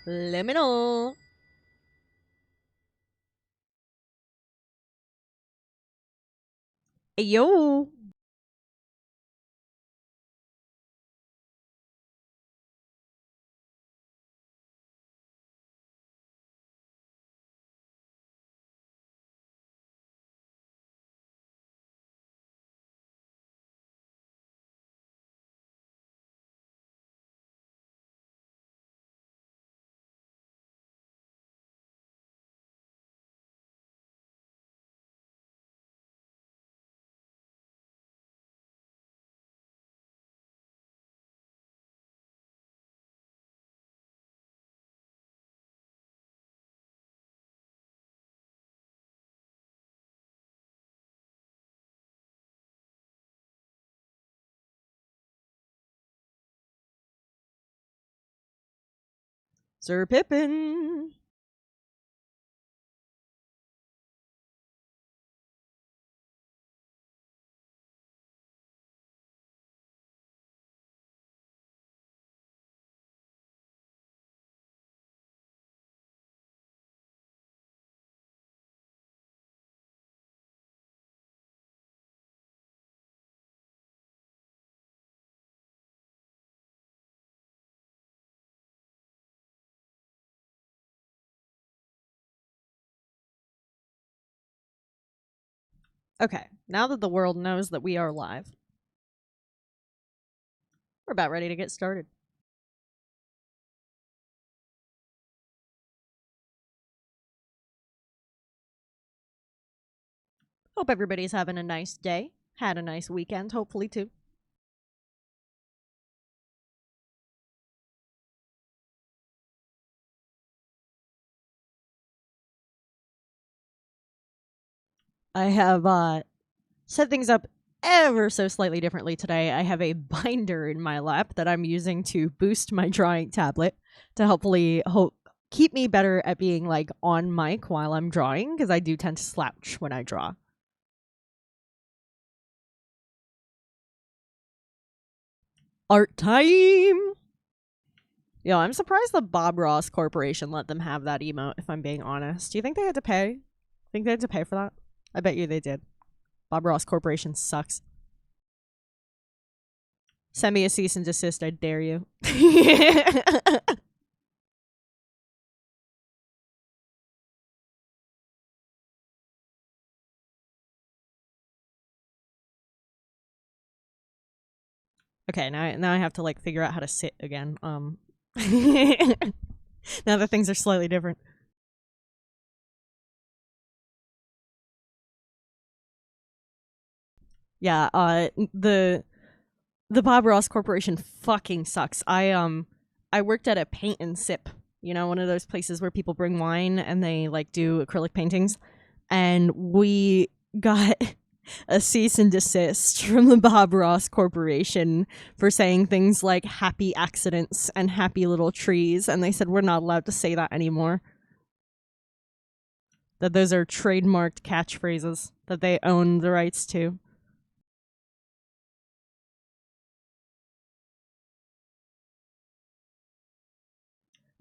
Let me know. Yo. Sir Pippin. Okay, now that the world knows that we are live, we're about ready to get started. Hope everybody's having a nice day. Had a nice weekend, hopefully, too. I have set things up ever so slightly differently today. I have a binder in my lap that I'm using to boost my drawing tablet to hopefully keep me better at being like on mic while I'm drawing, because I do tend to slouch when I draw. Art time! Yo, I'm surprised the Bob Ross Corporation let them have that emote, if I'm being honest. Do you think they had to pay? Think they had to pay for that? I bet you they did. Bob Ross Corporation sucks. Send me a cease and desist, I dare you. Okay, now I have to like figure out how to sit again. Now that things are slightly different. Yeah, the Bob Ross Corporation fucking sucks. I worked at a paint and sip, you know, one of those places where people bring wine and they like do acrylic paintings, and we got a cease and desist from the Bob Ross Corporation for saying things like happy accidents and happy little trees, and they said we're not allowed to say that anymore. That those are trademarked catchphrases that they own the rights to.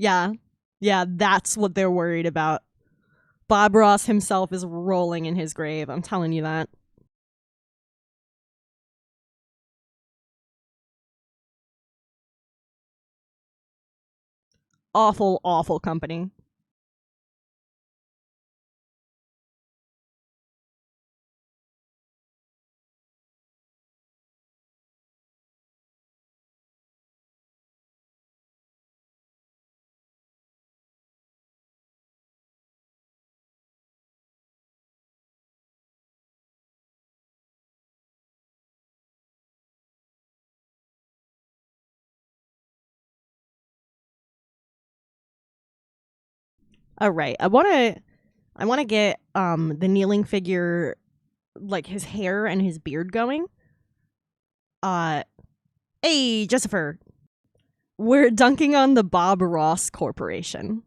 Yeah. Yeah, that's what they're worried about. Bob Ross himself is rolling in his grave. I'm telling you that. Awful, awful company. All right. I want to get the kneeling figure, like his hair and his beard going. Hey, Jessifer. We're dunking on the Bob Ross Corporation.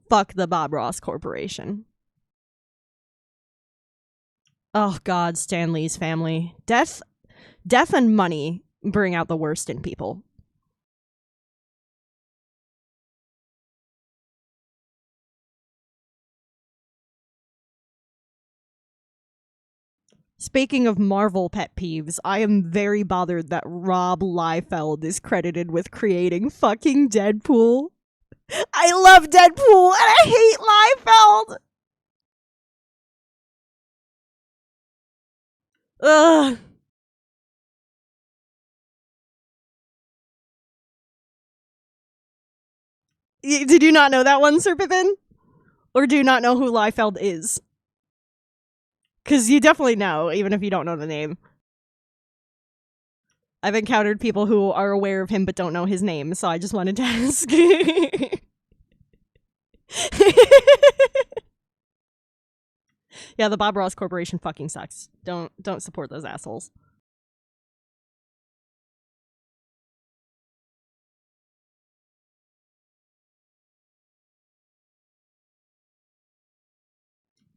Fuck the Bob Ross Corporation. Oh god, Stan Lee's family. Death and money bring out the worst in people. Speaking of Marvel pet peeves, I am very bothered that Rob Liefeld is credited with creating fucking Deadpool. I love Deadpool and I hate Liefeld. Ugh. Did you not know that one, Sir Pippin? Or do you not know who Liefeld is? Because you definitely know, even if you don't know the name. I've encountered people who are aware of him but don't know his name, so I just wanted to ask. Yeah, the Bob Ross Corporation fucking sucks. Don't support those assholes.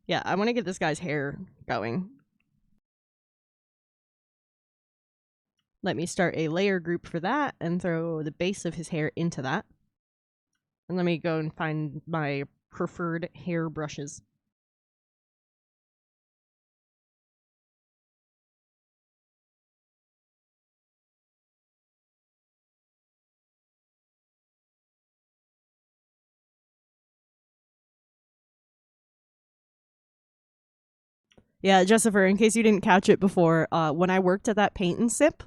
Yeah, I want to get this guy's hair going. Let me start a layer group for that and throw the base of his hair into that. And let me go and find my preferred hair brushes. Yeah, Jessifer, in case you didn't catch it before, when I worked at that paint and sip,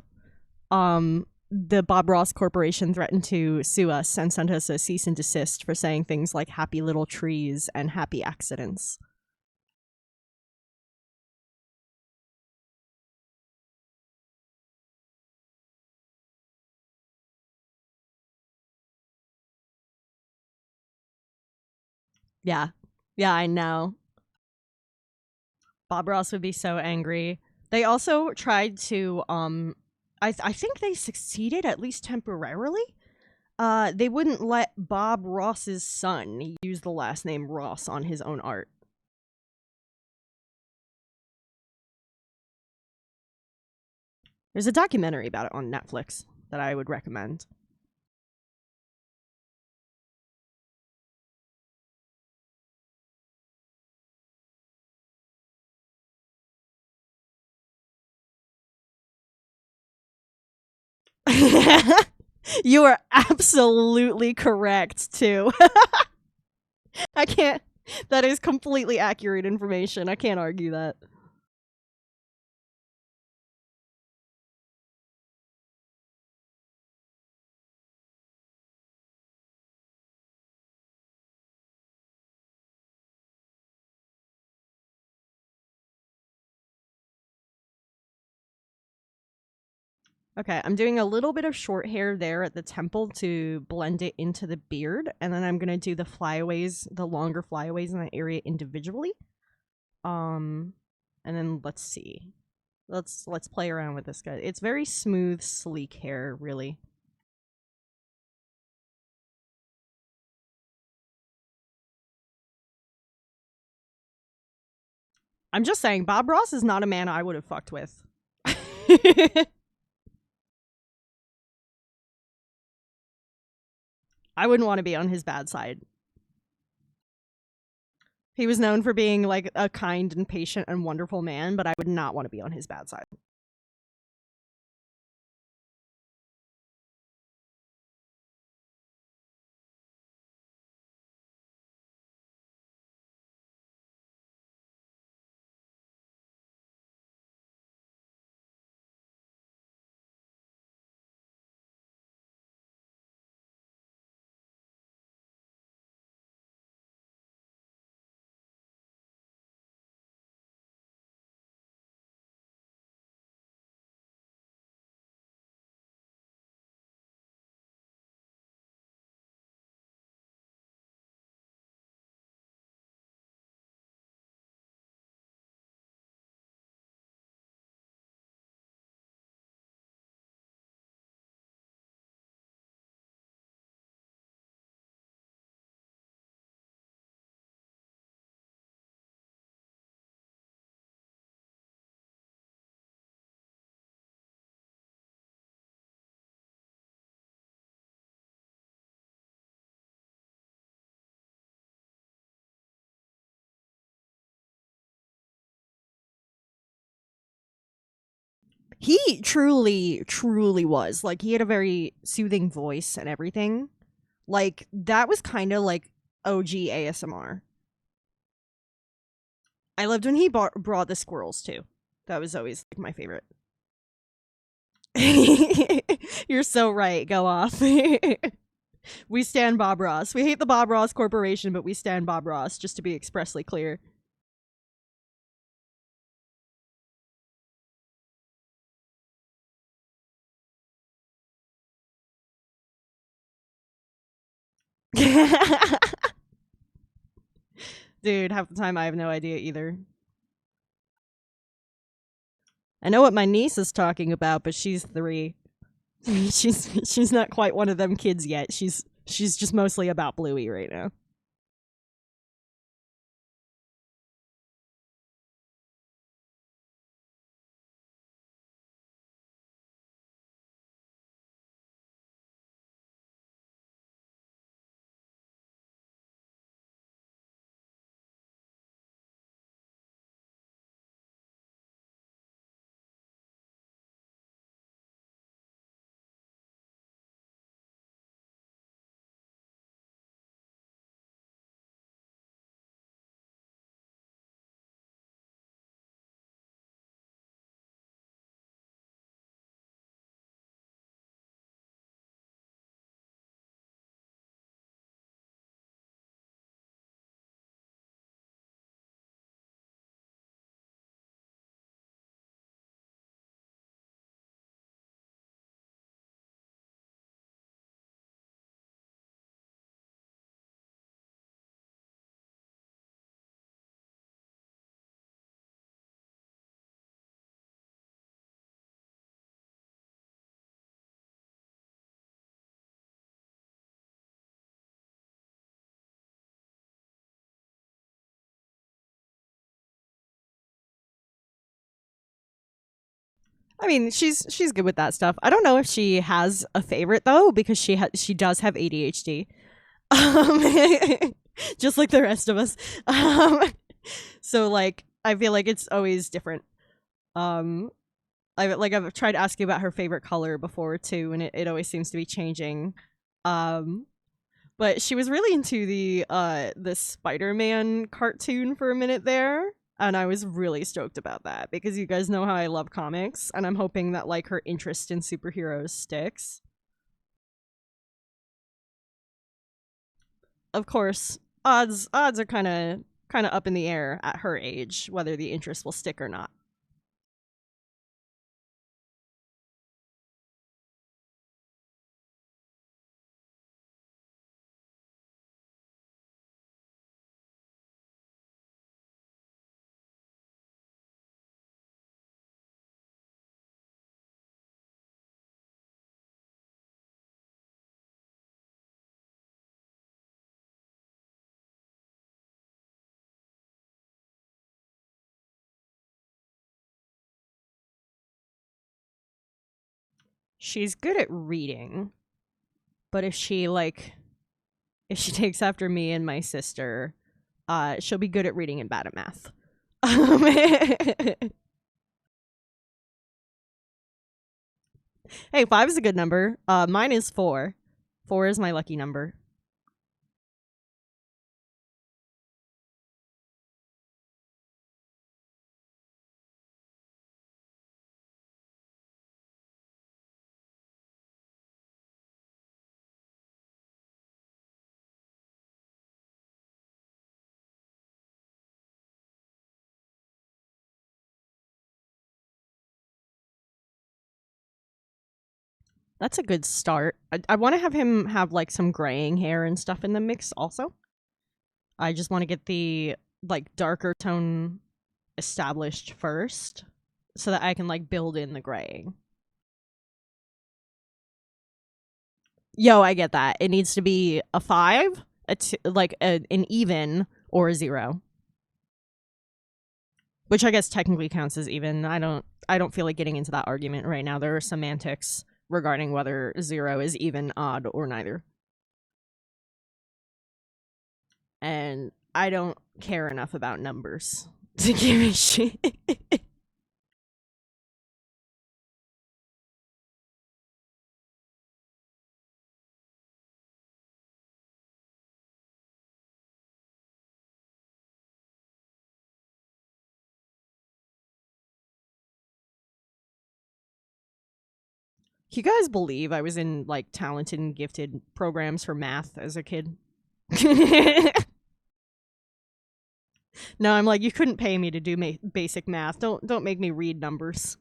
the Bob Ross Corporation threatened to sue us and sent us a cease and desist for saying things like happy little trees and happy accidents. Yeah. Yeah, I know. Bob Ross would be so angry. They also tried to I think they succeeded, at least temporarily. They wouldn't let Bob Ross's son use the last name Ross on his own art. There's a documentary about it on Netflix that I would recommend. You are absolutely correct, too. I can't. That is completely accurate information. I can't argue that. Okay, I'm doing a little bit of short hair there at the temple to blend it into the beard, and then I'm gonna do the flyaways, the longer flyaways in that area individually. Um, and then let's see. Let's play around with this guy. It's very smooth, sleek hair, really. I'm just saying, Bob Ross is not a man I would have fucked with. I wouldn't want to be on his bad side. He was known for being like a kind and patient and wonderful man, but I would not want to be on his bad side. He truly, truly was. Like, he had a very soothing voice and everything. Like, that was kind of like OG ASMR. I loved when he brought the squirrels too. That was always like, my favorite. You're so right. Go off. We stand Bob Ross. We hate the Bob Ross Corporation, but we stand Bob Ross, just to be expressly clear. Dude, half the time I have no idea either. I know what my niece is talking about, but she's 3. she's not quite one of them kids yet. She's just mostly about Bluey right now. I mean, she's good with that stuff. I don't know if she has a favorite though, because she does have ADHD, um, just like the rest of us. Um, so like, I feel like it's always different. Um, I've tried asking about her favorite color before too, and it always seems to be changing. Um, but she was really into the Spider-Man cartoon for a minute there, and I was really stoked about that because you guys know how I love comics, and I'm hoping that like her interest in superheroes sticks. Of course, odds are kind of up in the air at her age whether the interest will stick or not. She's good at reading, but if she takes after me and my sister, she'll be good at reading and bad at math. Hey, 5 is a good number. Mine is 4. 4 is my lucky number. That's a good start. I want to have him have like some graying hair and stuff in the mix also. I just want to get the like darker tone established first so that I can like build in the graying. Yo, I get that. It needs to be a 5, an even or a 0, which I guess technically counts as even. I don't feel like getting into that argument right now. There are semantics regarding whether 0 is even, odd, or neither. And I don't care enough about numbers to give a shit. You guys believe I was in like talented and gifted programs for math as a kid? No, I'm like, you couldn't pay me to do basic math. Don't make me read numbers.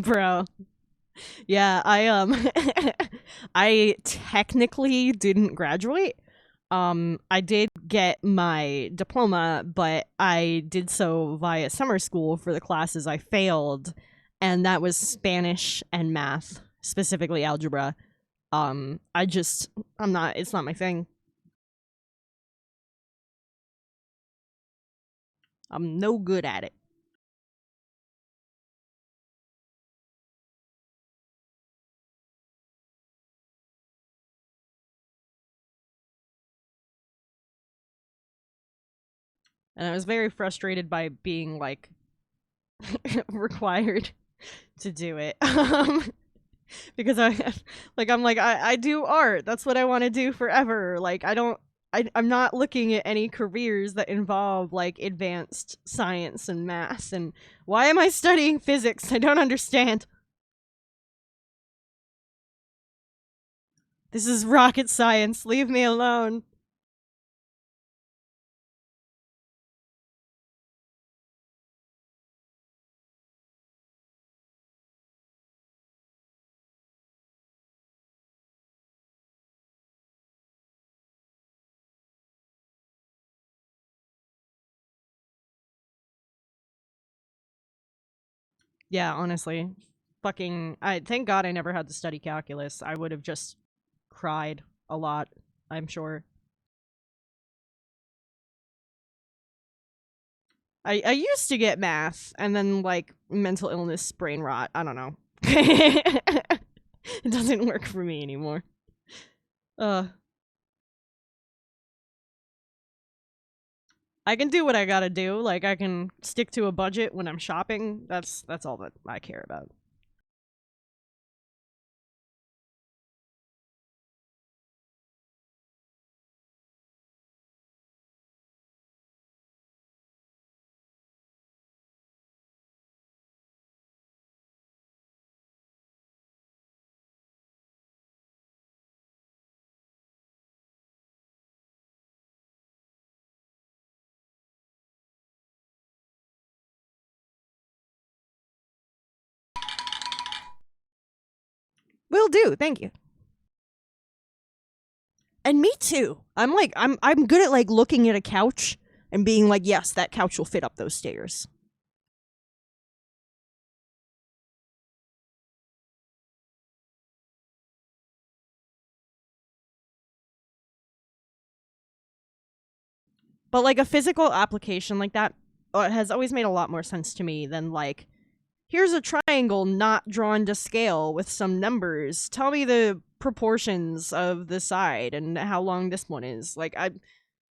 Bro. Yeah, I technically didn't graduate. I did get my diploma, but I did so via summer school for the classes I failed, and that was Spanish and math, specifically algebra. I just I'm not it's not my thing. I'm no good at it. And I was very frustrated by being like required to do it. Because I'm like I do art. That's what I want to do forever. Like I'm not looking at any careers that involve like advanced science and math. And why am I studying physics? I don't understand. This is rocket science. Leave me alone. Yeah, honestly. Fucking I thank God I never had to study calculus. I would have just cried a lot, I'm sure. I used to get math and then like mental illness, brain rot. I don't know. It doesn't work for me anymore. Uh I can do what I gotta do. Like I can stick to a budget when I'm shopping. That's all that I care about. Will do. Thank you. And me too. I'm good at like looking at a couch and being like, yes, that couch will fit up those stairs. But like a physical application like that has always made a lot more sense to me than like, here's a triangle not drawn to scale with some numbers. Tell me the proportions of the side and how long this one is. Like I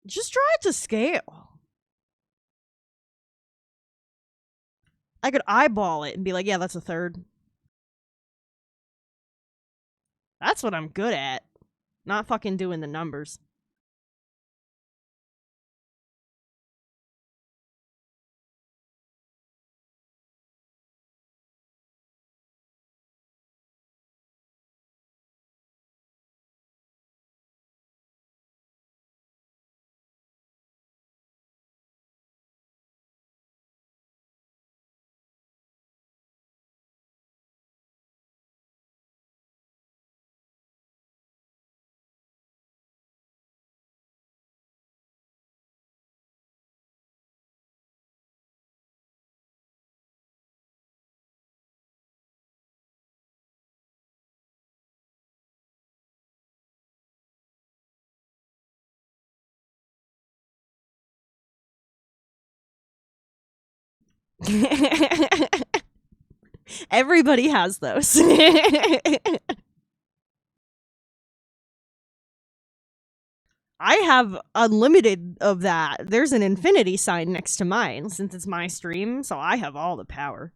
just draw it to scale. I could eyeball it and be like, yeah, that's a third. That's what I'm good at. Not fucking doing the numbers. Everybody has those. I have unlimited of that. There's an infinity sign next to mine since it's my stream, so I have all the power.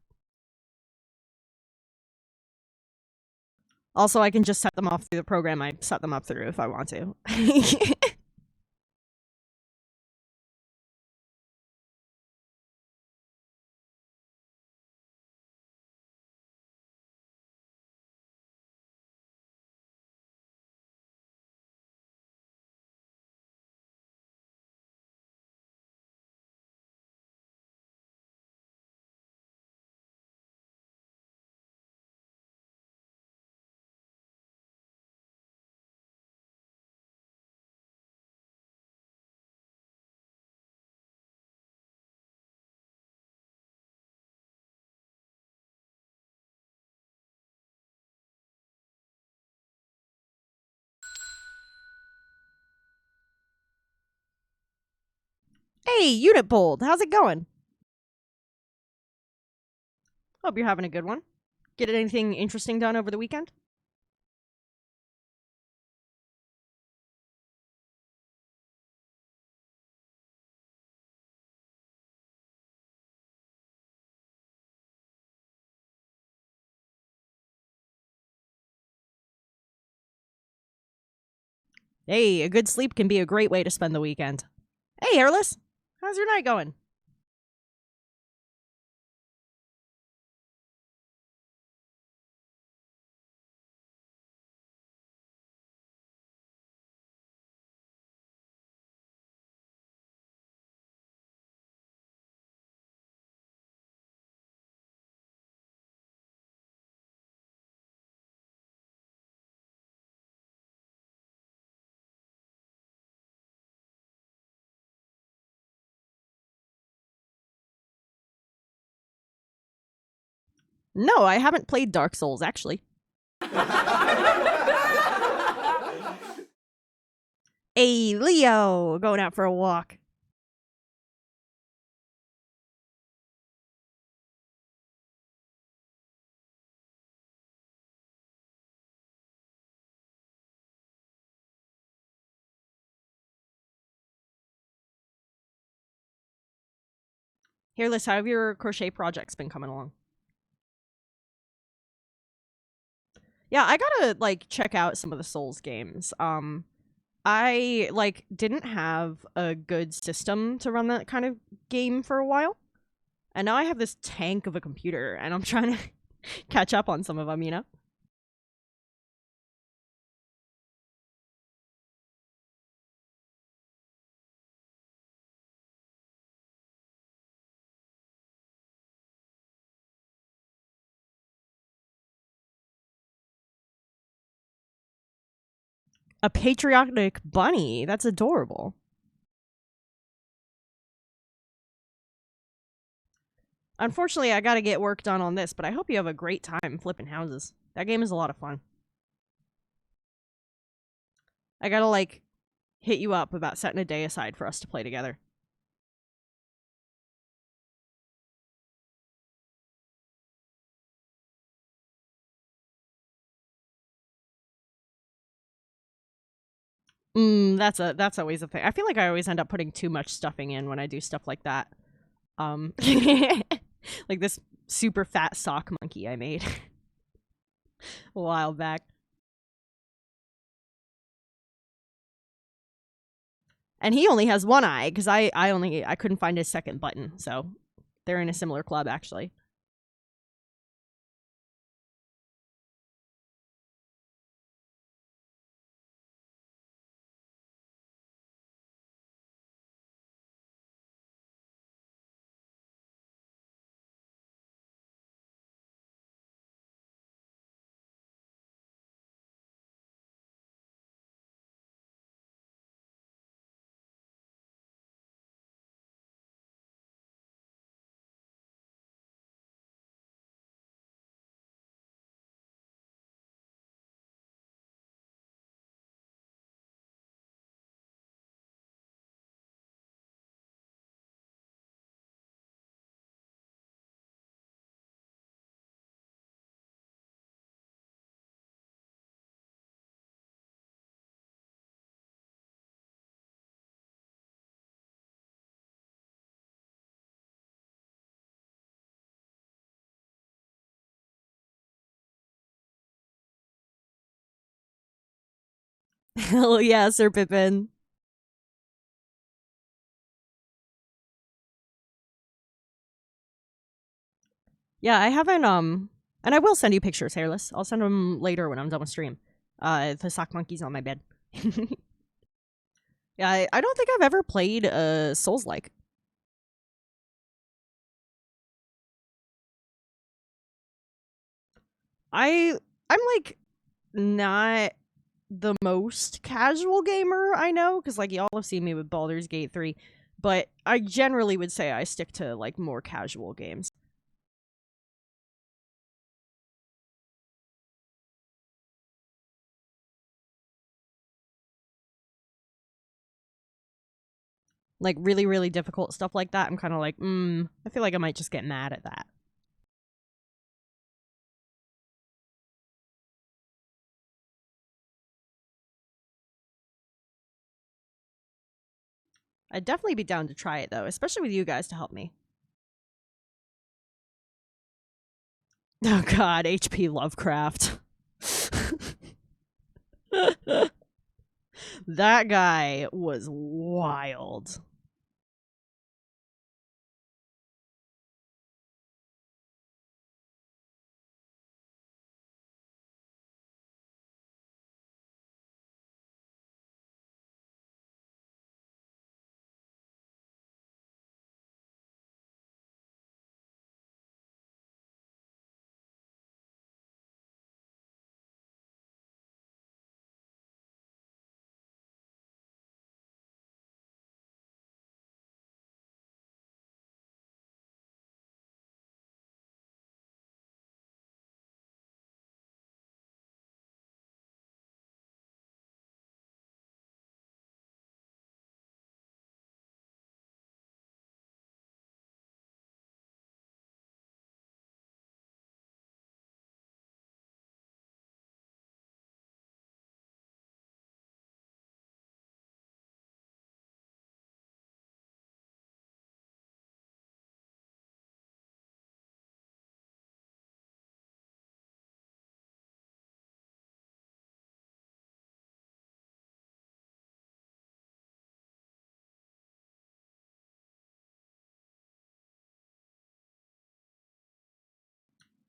Also, I can just set them off through the program I set them up through if I want to. Hey, Unit Bold, how's it going? Hope you're having a good one. Get anything interesting done over the weekend? Hey, a good sleep can be a great way to spend the weekend. Hey, Hairless, how's your night going? No, I haven't played Dark Souls, actually. Hey, Leo, going out for a walk. Hairless, how have your crochet projects been coming along? Yeah, I gotta like check out some of the Souls games. I like didn't have a good system to run that kind of game for a while, and now I have this tank of a computer, and I'm trying to catch up on some of them. You know. A patriotic bunny. That's adorable. Unfortunately, I gotta get work done on this, but I hope you have a great time flipping houses. That game is a lot of fun. I gotta like hit you up about setting a day aside for us to play together. That's always a thing. I feel like I always end up putting too much stuffing in when I do stuff like that. Like this super fat sock monkey I made a while back. And he only has one eye because I couldn't find his second button, so they're in a similar club actually. Hell yeah, Sir Pippin. Yeah, I haven't and I will send you pictures, hairless. I'll send them later when I'm done with stream. The sock monkey's on my bed. Yeah, I don't think I've ever played Souls like. I'm like not the most casual gamer I know, because like y'all have seen me with Baldur's Gate 3, but I generally would say I stick to like more casual games. Like really, really difficult stuff like that, I'm kind of like, I feel like I might just get mad at that. I'd definitely be down to try it though, especially with you guys to help me. Oh god, HP Lovecraft. That guy was wild.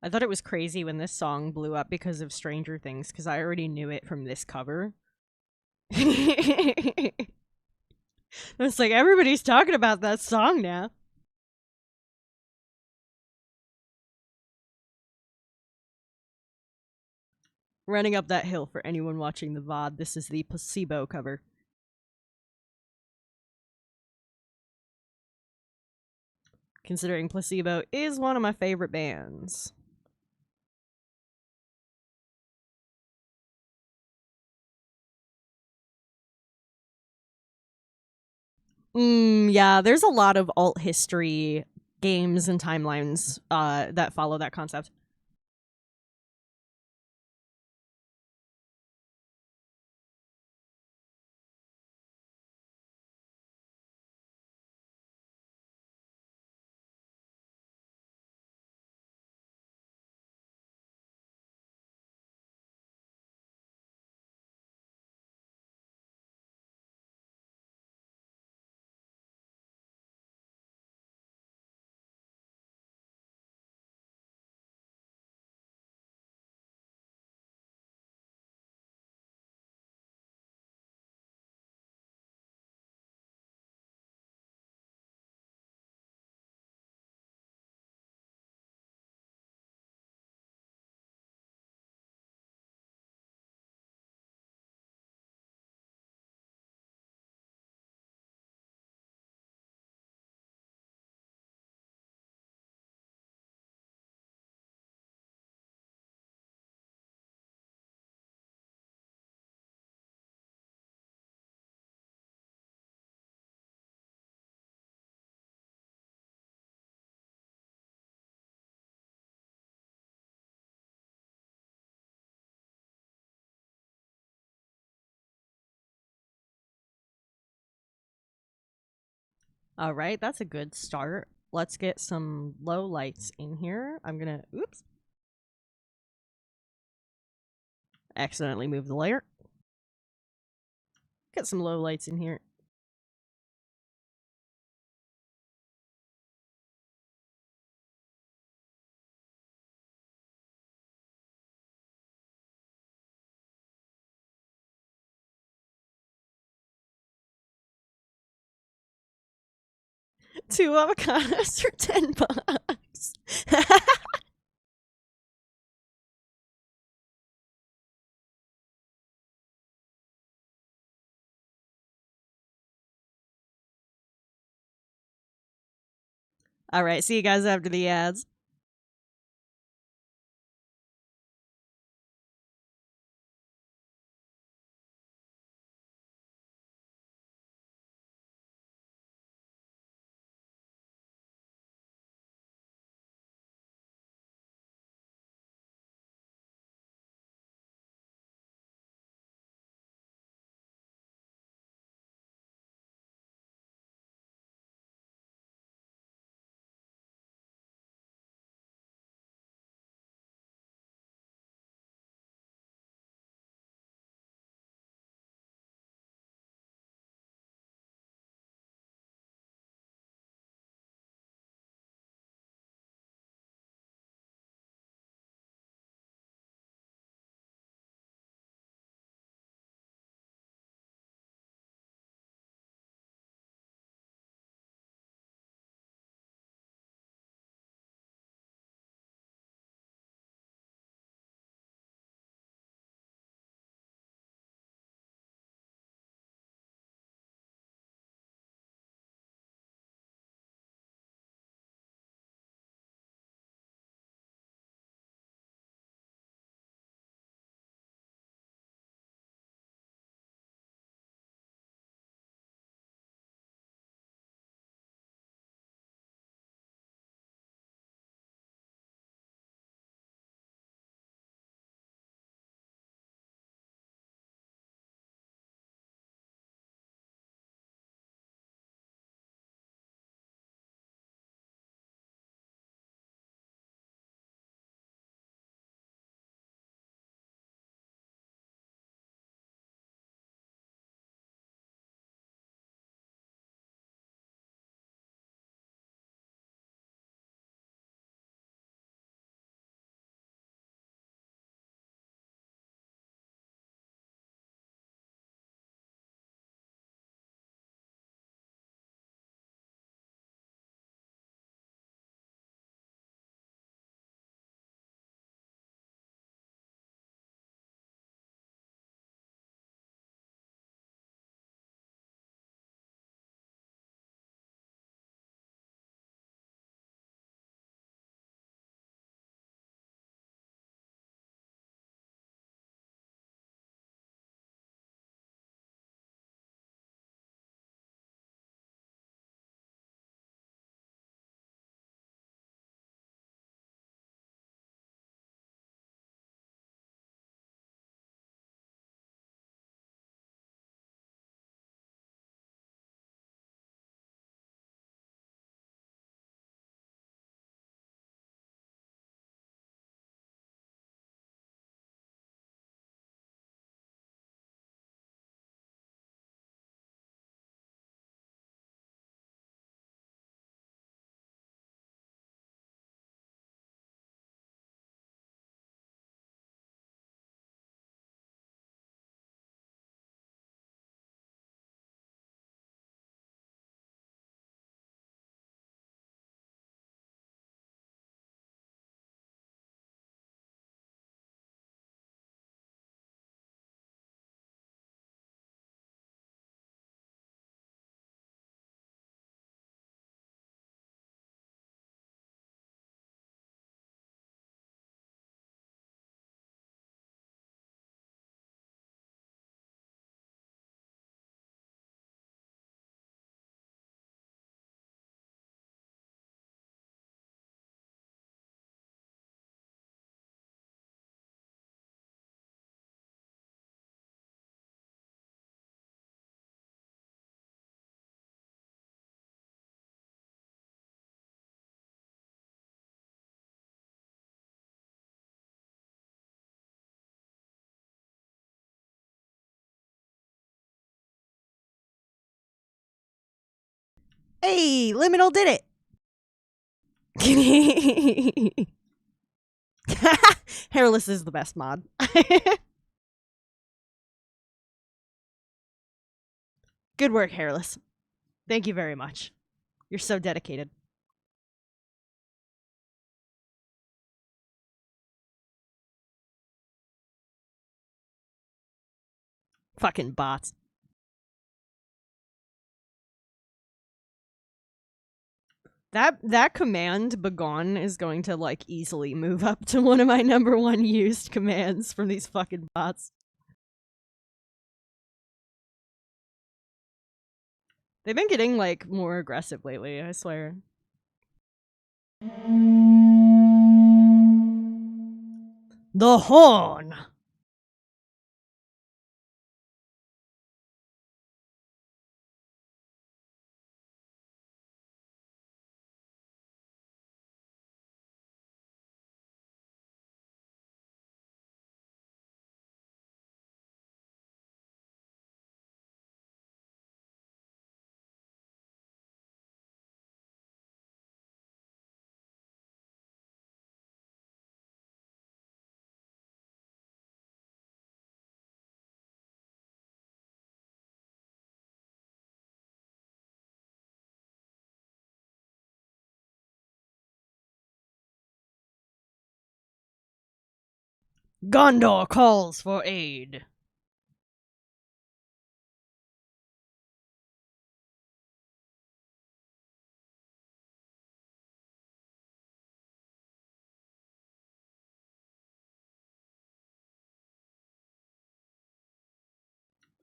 I thought it was crazy when this song blew up because of Stranger Things, because I already knew it from this cover. It's like everybody's talking about that song now. Running up that hill for anyone watching the VOD. This is the Placebo cover. Considering Placebo is one of my favorite bands. Yeah, there's a lot of alt history games and timelines that follow that concept. All right, that's a good start. Let's get some low lights in here. I'm gonna, oops, accidentally move the layer. Got some low lights in here. Two avocados for $10. All right, see you guys after the ads. Hey, Liminal did it! Hairless is the best mod. Good work, Hairless. Thank you very much. You're so dedicated. Fucking bots. That command begone is going to like easily move up to one of my #1 used commands from these fucking bots. They've been getting like more aggressive lately, I swear. The horn. Gondor calls for aid.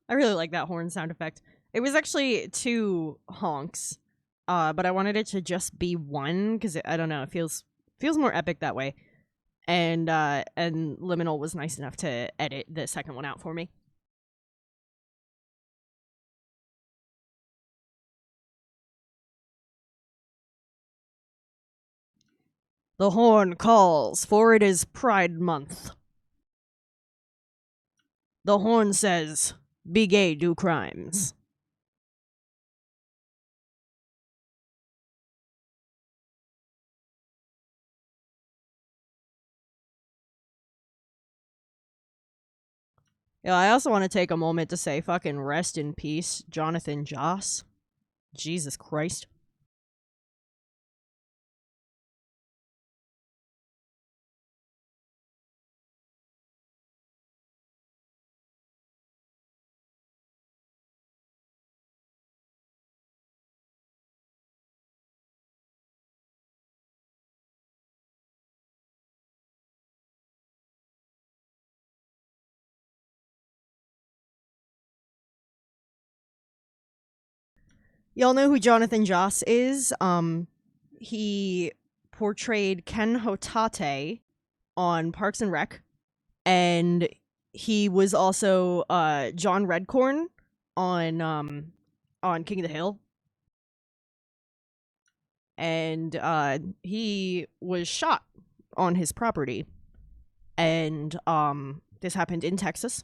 I really like that horn sound effect. It was actually 2 honks, but I wanted it to just be 1 because I don't know, it feels more epic that way. And Liminal was nice enough to edit the second one out for me. The horn calls, for it is Pride Month. The horn says, be gay, do crimes. Yeah, I also want to take a moment to say fucking rest in peace, Jonathan Joss. Jesus Christ. Y'all know who Jonathan Joss is? He portrayed Ken Hotate on Parks and Rec, and he was also John Redcorn on King of the Hill. And he was shot on his property. And this happened in Texas.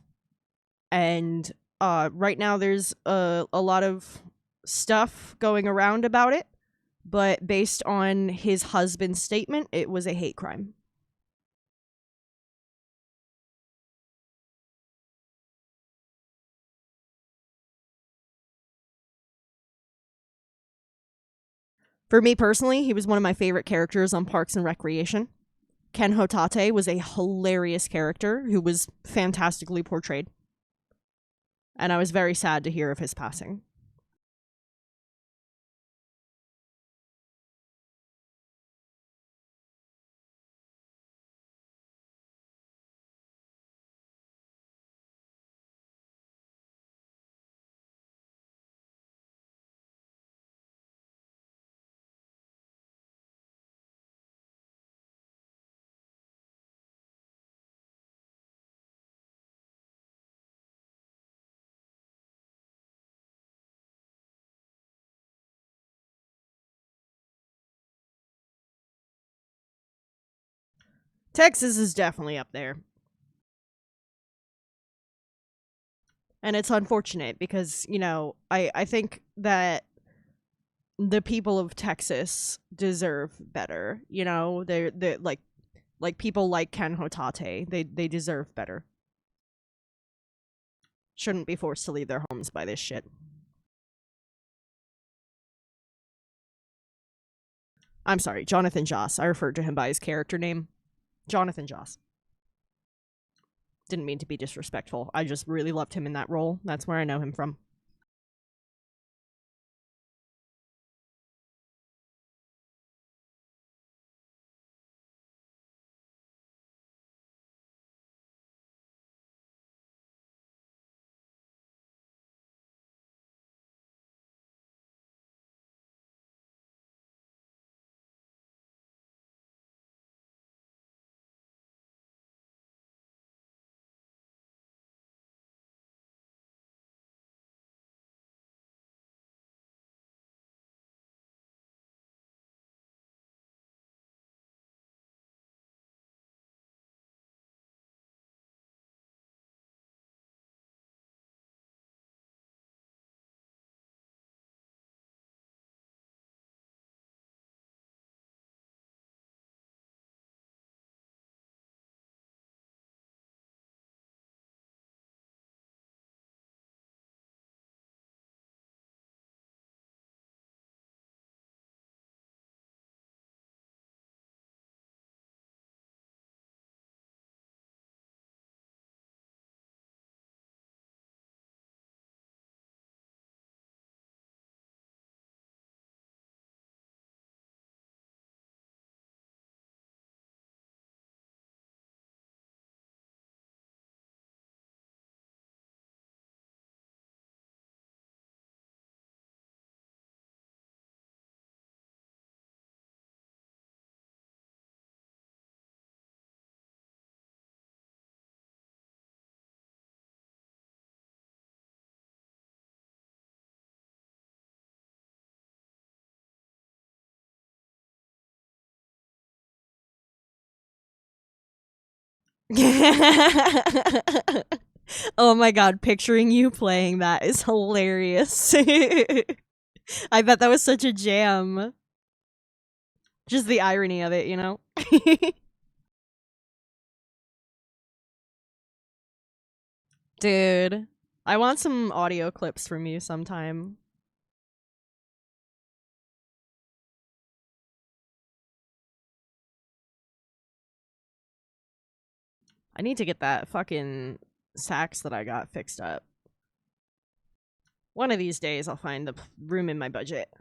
And right now there's a lot of stuff going around about it, but based on his husband's statement, it was a hate crime. For me personally, he was one of my favorite characters on Parks and Recreation. Ken Hotate was a hilarious character who was fantastically portrayed. And I was very sad to hear of his passing. Texas is definitely up there. And it's unfortunate because, you know, I think that the people of Texas deserve better. You know, they're like people like Ken Hotate. They deserve better. Shouldn't be forced to leave their homes by this shit. I'm sorry, Jonathan Joss. I referred to him by his character name. Jonathan Joss. Didn't mean to be disrespectful. I just really loved him in that role. That's where I know him from. Oh my god, picturing you playing that is hilarious. I bet that was such a jam. Just the irony of it, you know? Dude, I want some audio clips from you sometime. I need to get that fucking sax that I got fixed up. One of these days, I'll find the room in my budget.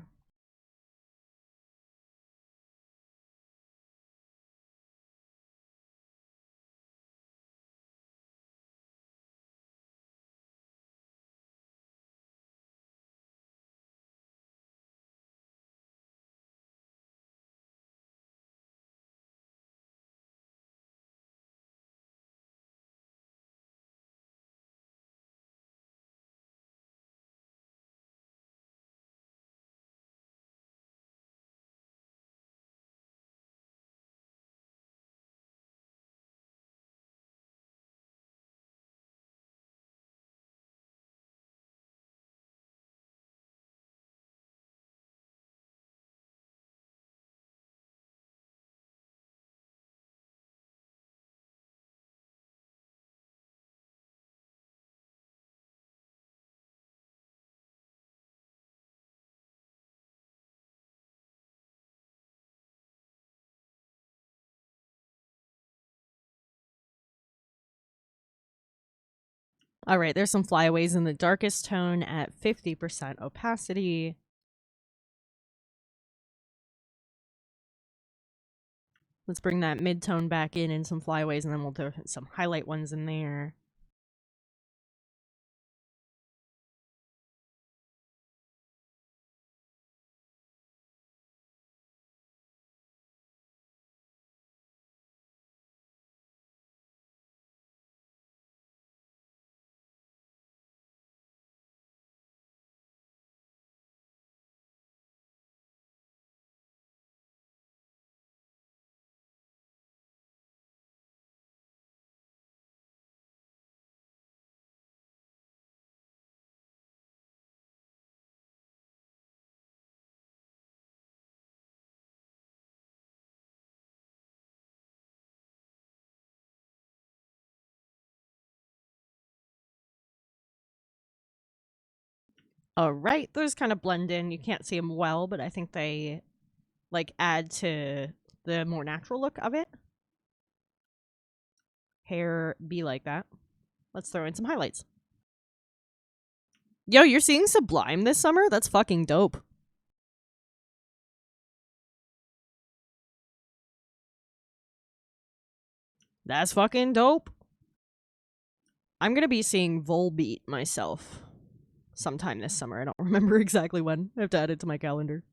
All right, there's some flyaways in the darkest tone at 50% opacity. Let's bring that mid-tone back in and some flyaways, and then we'll do some highlight ones in there. All right, those kind of blend in. You can't see them well, but I think they like add to the more natural look of it. Hair be like that. Let's throw in some highlights. Yo, you're seeing Sublime this summer? That's fucking dope. That's fucking dope. I'm gonna be seeing Volbeat myself sometime this summer. I don't remember exactly when. I have to add it to my calendar.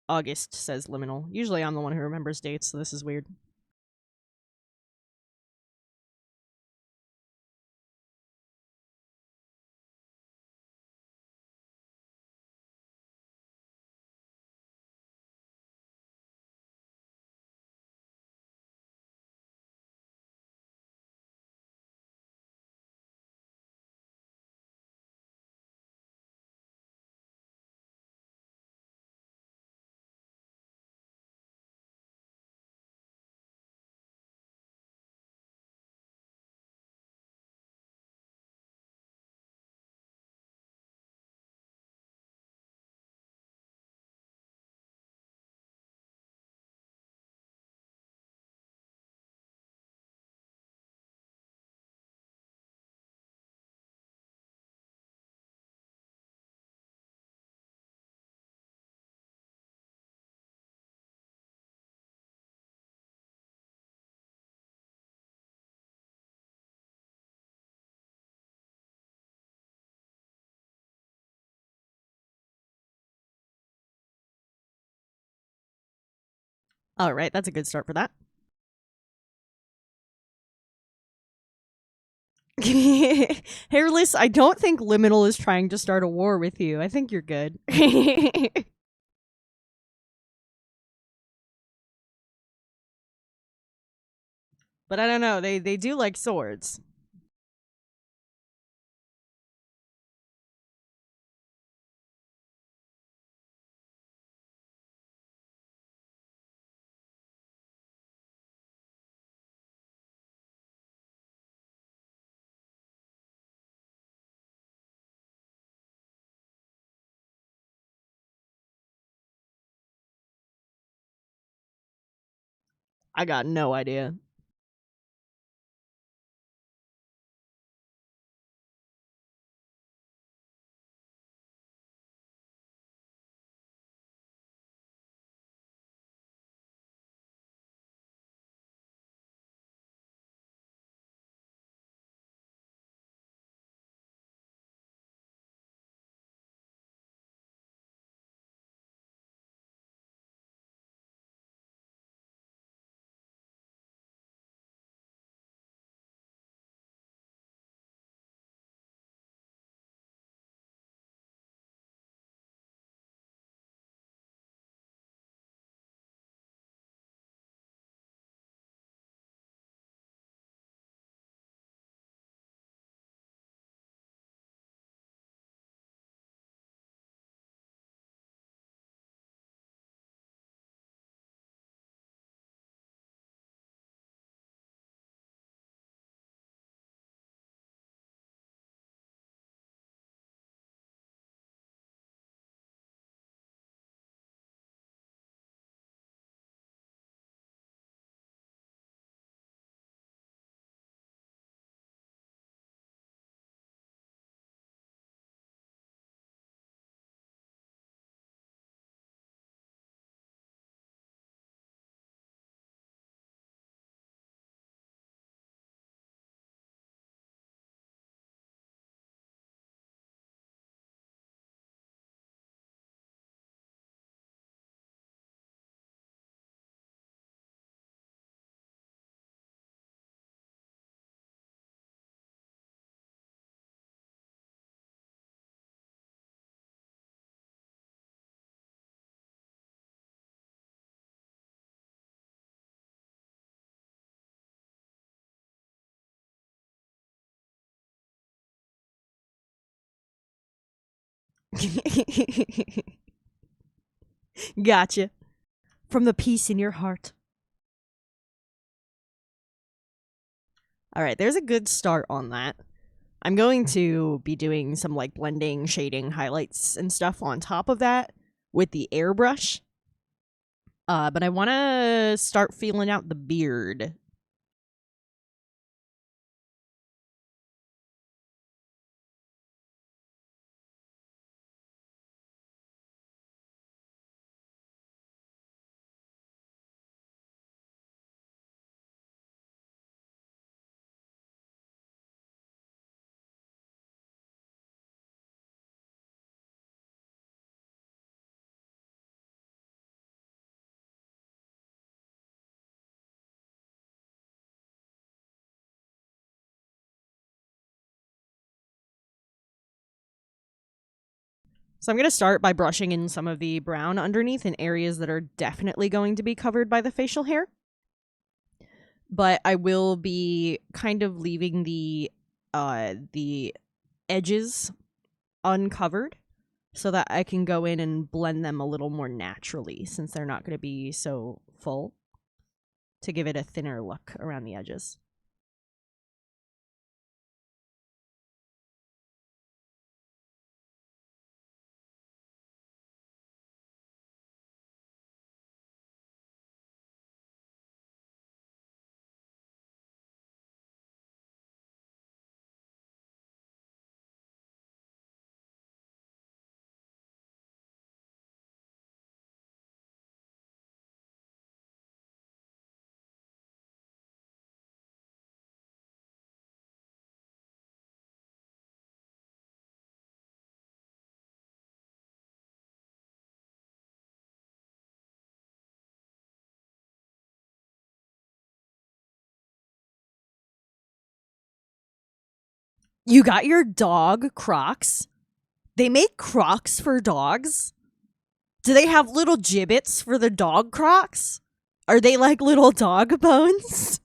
August, says Liminal. Usually I'm the one who remembers dates, so this is weird. All right, that's a good start for that. Hairless, I don't think Liminal is trying to start a war with you. I think you're good. But I don't know. They do like swords. I got no idea. Gotcha. From the peace in your heart. All right, there's a good start on that. I'm going to be doing some like blending, shading, highlights, and stuff on top of that with the airbrush. But I want to start feeling out the beard. So I'm going to start by brushing in some of the brown underneath in areas that are definitely going to be covered by the facial hair. But I will be kind of leaving the edges uncovered so that I can go in and blend them a little more naturally since they're not going to be so full, to give it a thinner look around the edges. You got your dog Crocs? They make Crocs for dogs? Do they have little gibbets for the dog Crocs? Are they like little dog bones?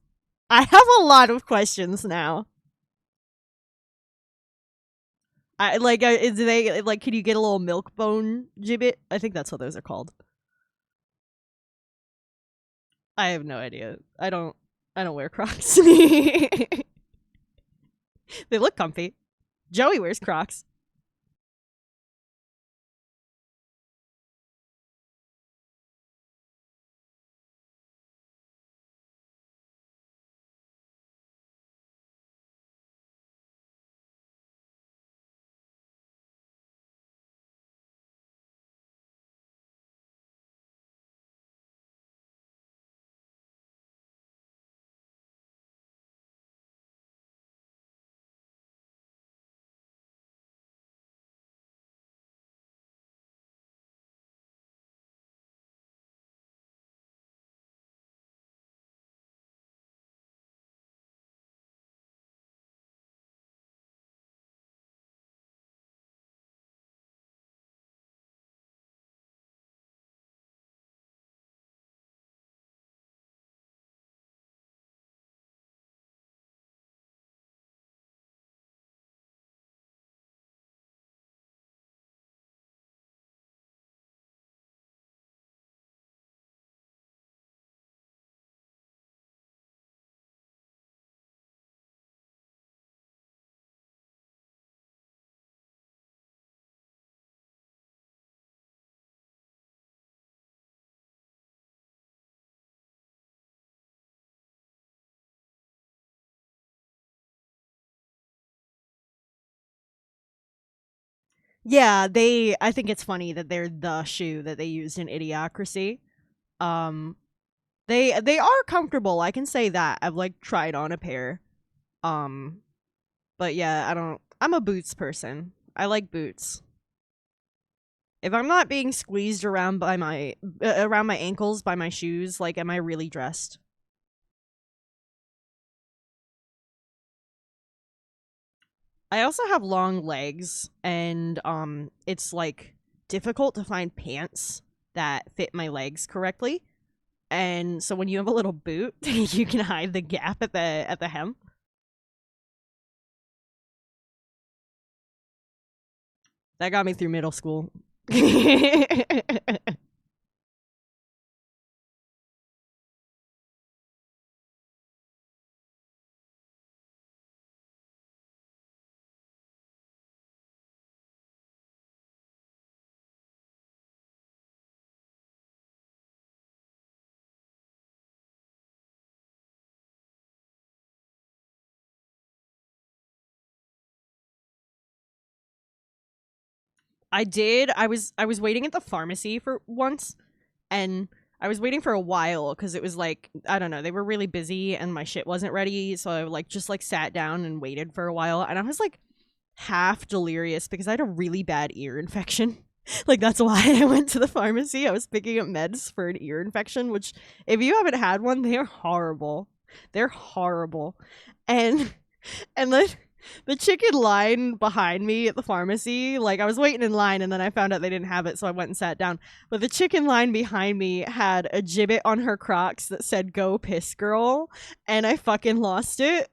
I have a lot of questions now. Do they like? Can you get a little milk bone gibbet? I think that's what those are called. I have no idea. I don't. I don't wear Crocs. They look comfy. Joey wears Crocs. Yeah, they. I think it's funny that they're the shoe that they used in Idiocracy. Um, they are comfortable. I can say that. I've like tried on a pair. Um, but yeah, I don't. I'm a boots person. I like boots. If I'm not being squeezed around by my around my ankles by my shoes, like, am I really dressed? I also have long legs, and it's like difficult to find pants that fit my legs correctly. And so when you have a little boot, you can hide the gap at the hem. That got me through middle school. I did. I was waiting at the pharmacy for once, and I was waiting for a while because it was like, I don't know, they were really busy and my shit wasn't ready, so I like just like sat down and waited for a while, and I was like half delirious because I had a really bad ear infection. Like that's why I went to the pharmacy. I was picking up meds for an ear infection, which if you haven't had one, they are horrible. They're horrible. And and the chicken line behind me at the pharmacy, like I was waiting in line and then I found out they didn't have it, so I went and sat down. But the chicken line behind me had a gibbet on her Crocs that said "Go Piss Girl," and I fucking lost it.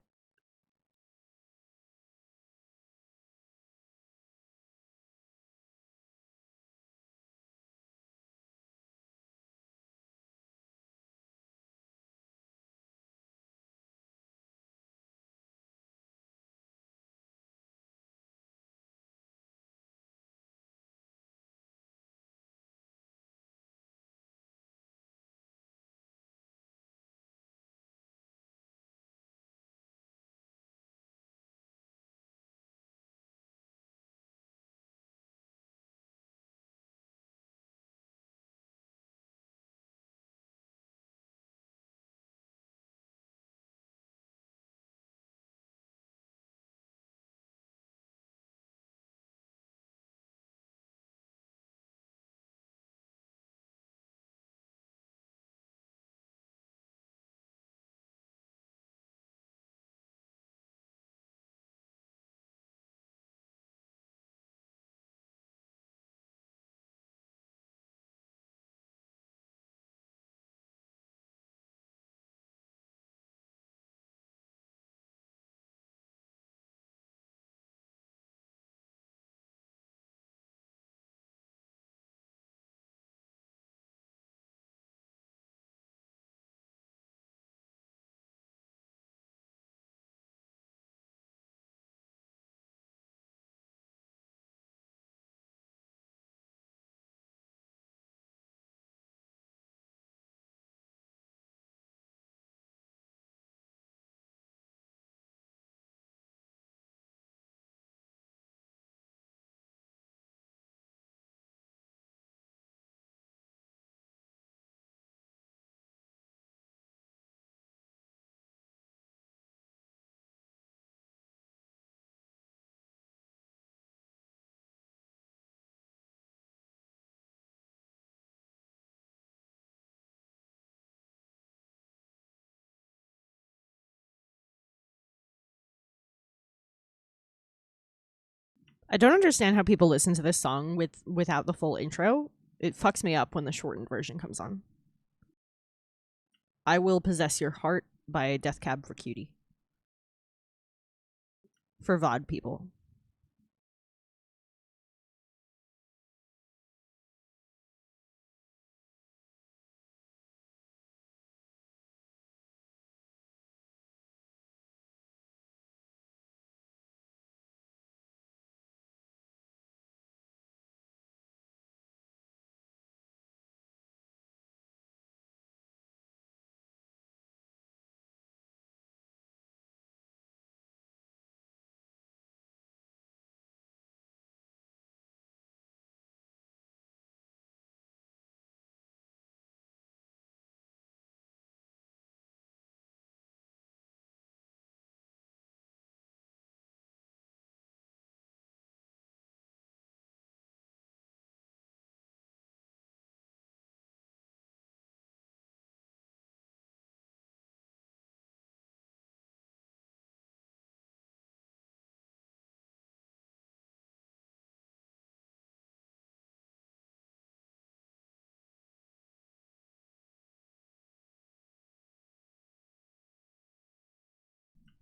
I don't understand how people listen to this song without the full intro. It fucks me up when the shortened version comes on. I Will Possess Your Heart by Death Cab for Cutie. For VOD people.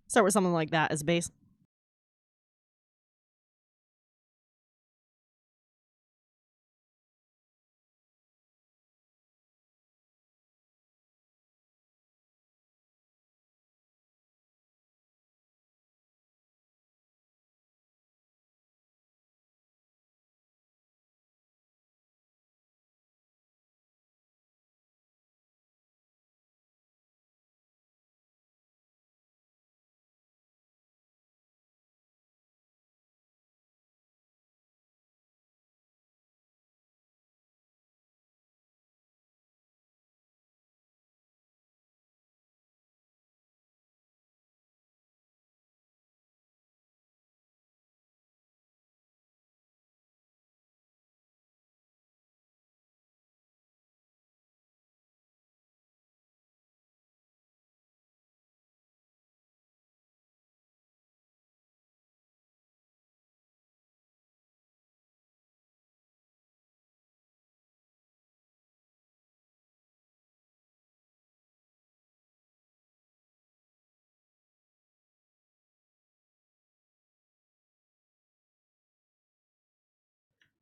Start with something like that as base.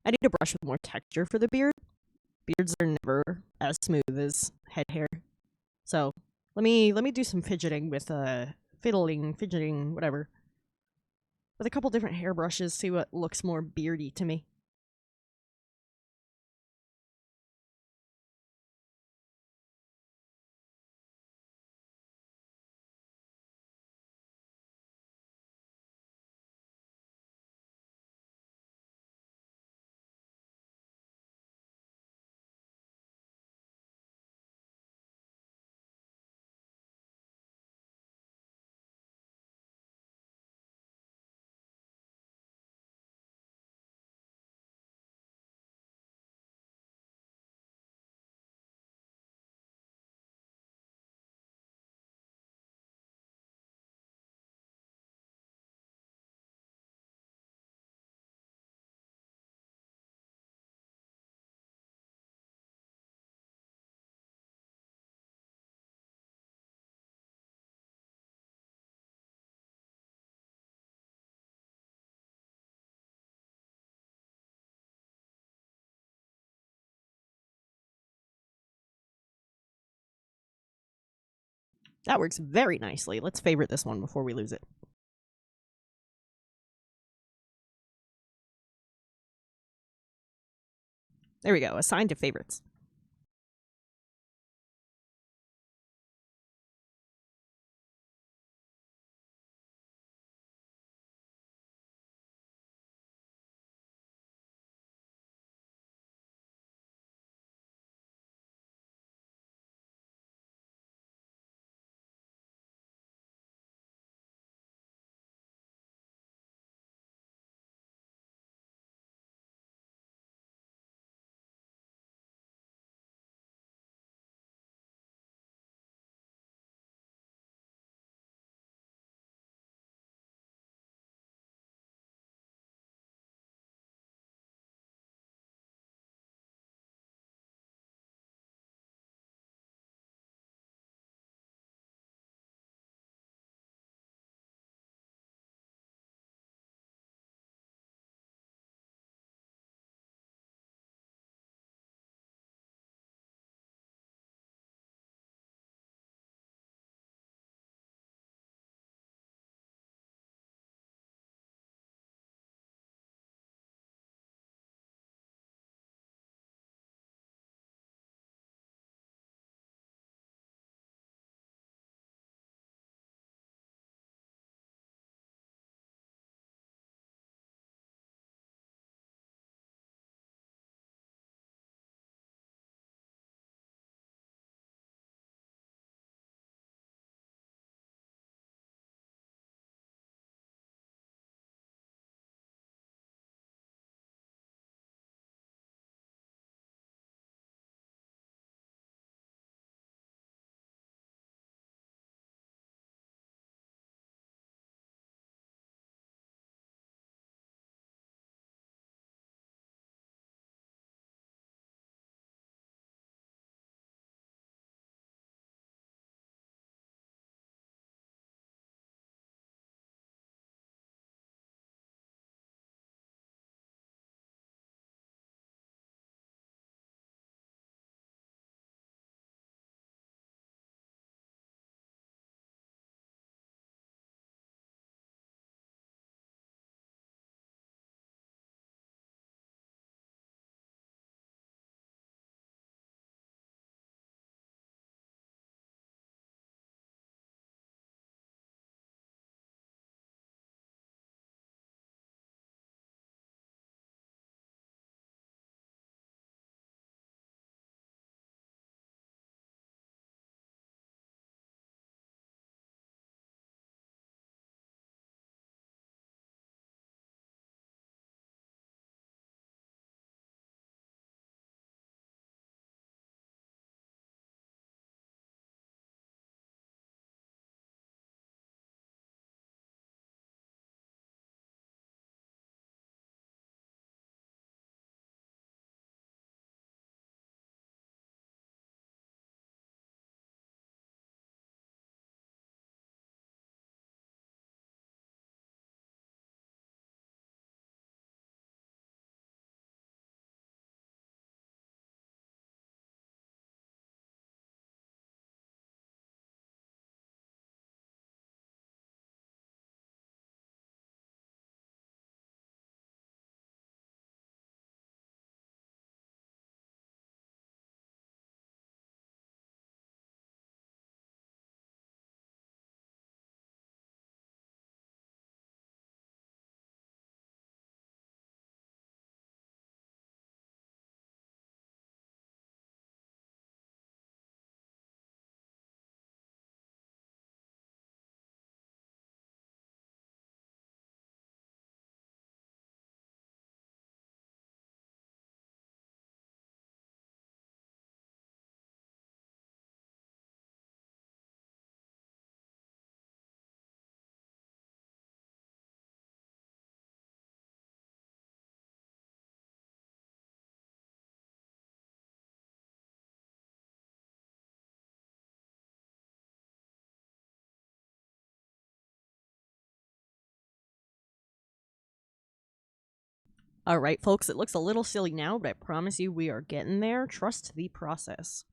I need a brush with more texture for the beard. Beards are never as smooth as head hair. So let me do some fidgeting with fidgeting, whatever. With a couple different hairbrushes, see what looks more beardy to me. That works very nicely. Let's favorite this one before we lose it. There we go. Assign to favorites. Alright, folks, it looks a little silly now, but I promise you we are getting there. Trust the process.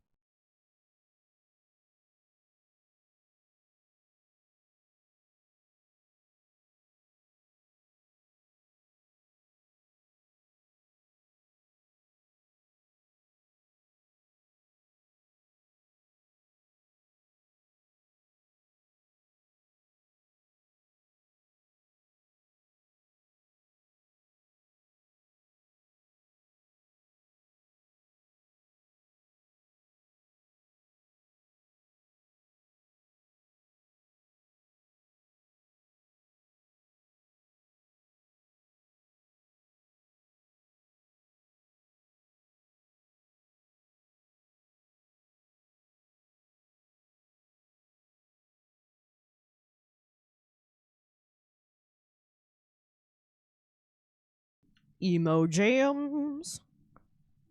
Emo jams.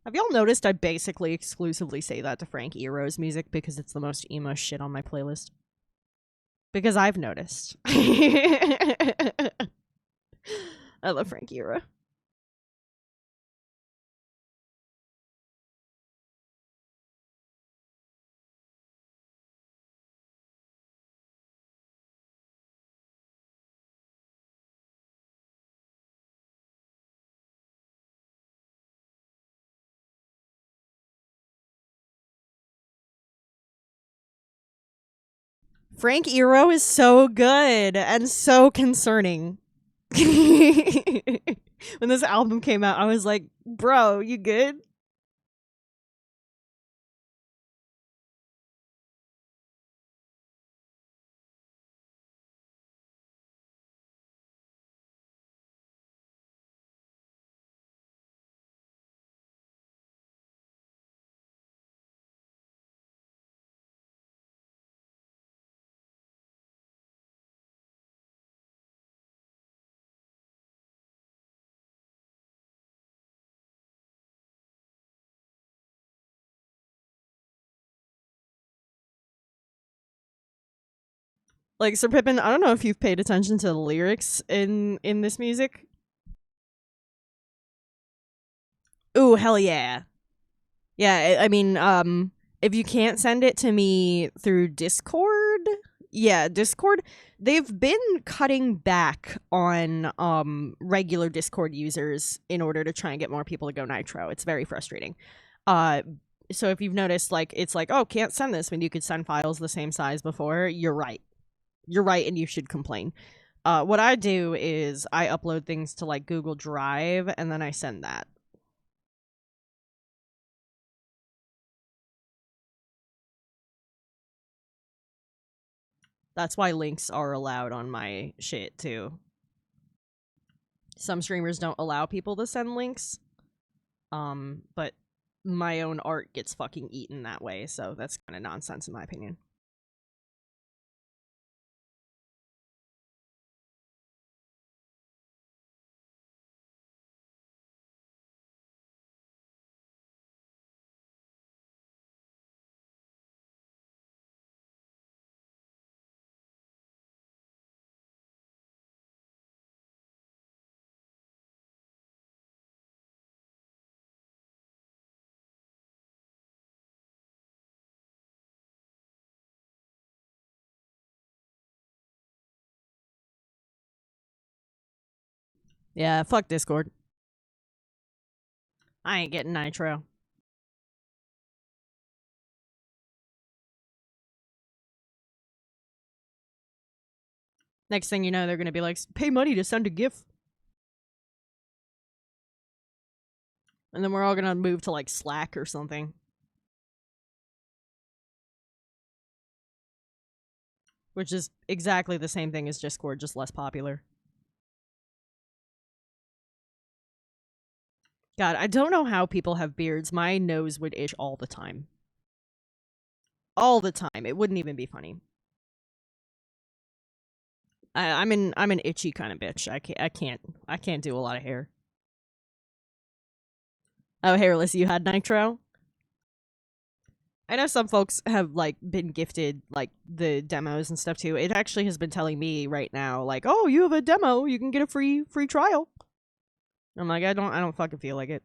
Have y'all noticed I basically exclusively say that to Frank Eero's music because it's the most emo shit on my playlist? Because I've noticed. I love Frank Iero. Frank Iero is so good and so concerning. When this album came out, I was like, bro, you good? Like, Sir Pippin, I don't know if you've paid attention to the lyrics in this music. Ooh, hell yeah. Yeah, I mean, if you can't send it to me through Discord, yeah, Discord, they've been cutting back on regular Discord users in order to try and get more people to go Nitro. It's very frustrating. So if you've noticed, like, it's like, oh, can't send this when you could send files the same size before, you're right. You're right, and you should complain. What I do is I upload things to, like, Google Drive, and then I send that. That's why links are allowed on my shit, too. Some streamers don't allow people to send links. But my own art gets fucking eaten that way, so that's kind of nonsense in my opinion. Yeah, fuck Discord. I ain't getting Nitro. Next thing you know, they're gonna be like, pay money to send a GIF. And then we're all gonna move to, like, Slack or something. Which is exactly the same thing as Discord, just less popular. God, I don't know how people have beards. My nose would itch all the time. All the time. It wouldn't even be funny. I'm an itchy kind of bitch. I can't do a lot of hair. Oh, hairless, you had Nitro? I know some folks have, like, been gifted, like, the demos and stuff too. It actually has been telling me right now, like, oh, you have a demo, you can get a free trial. I'm like, I don't fucking feel like it.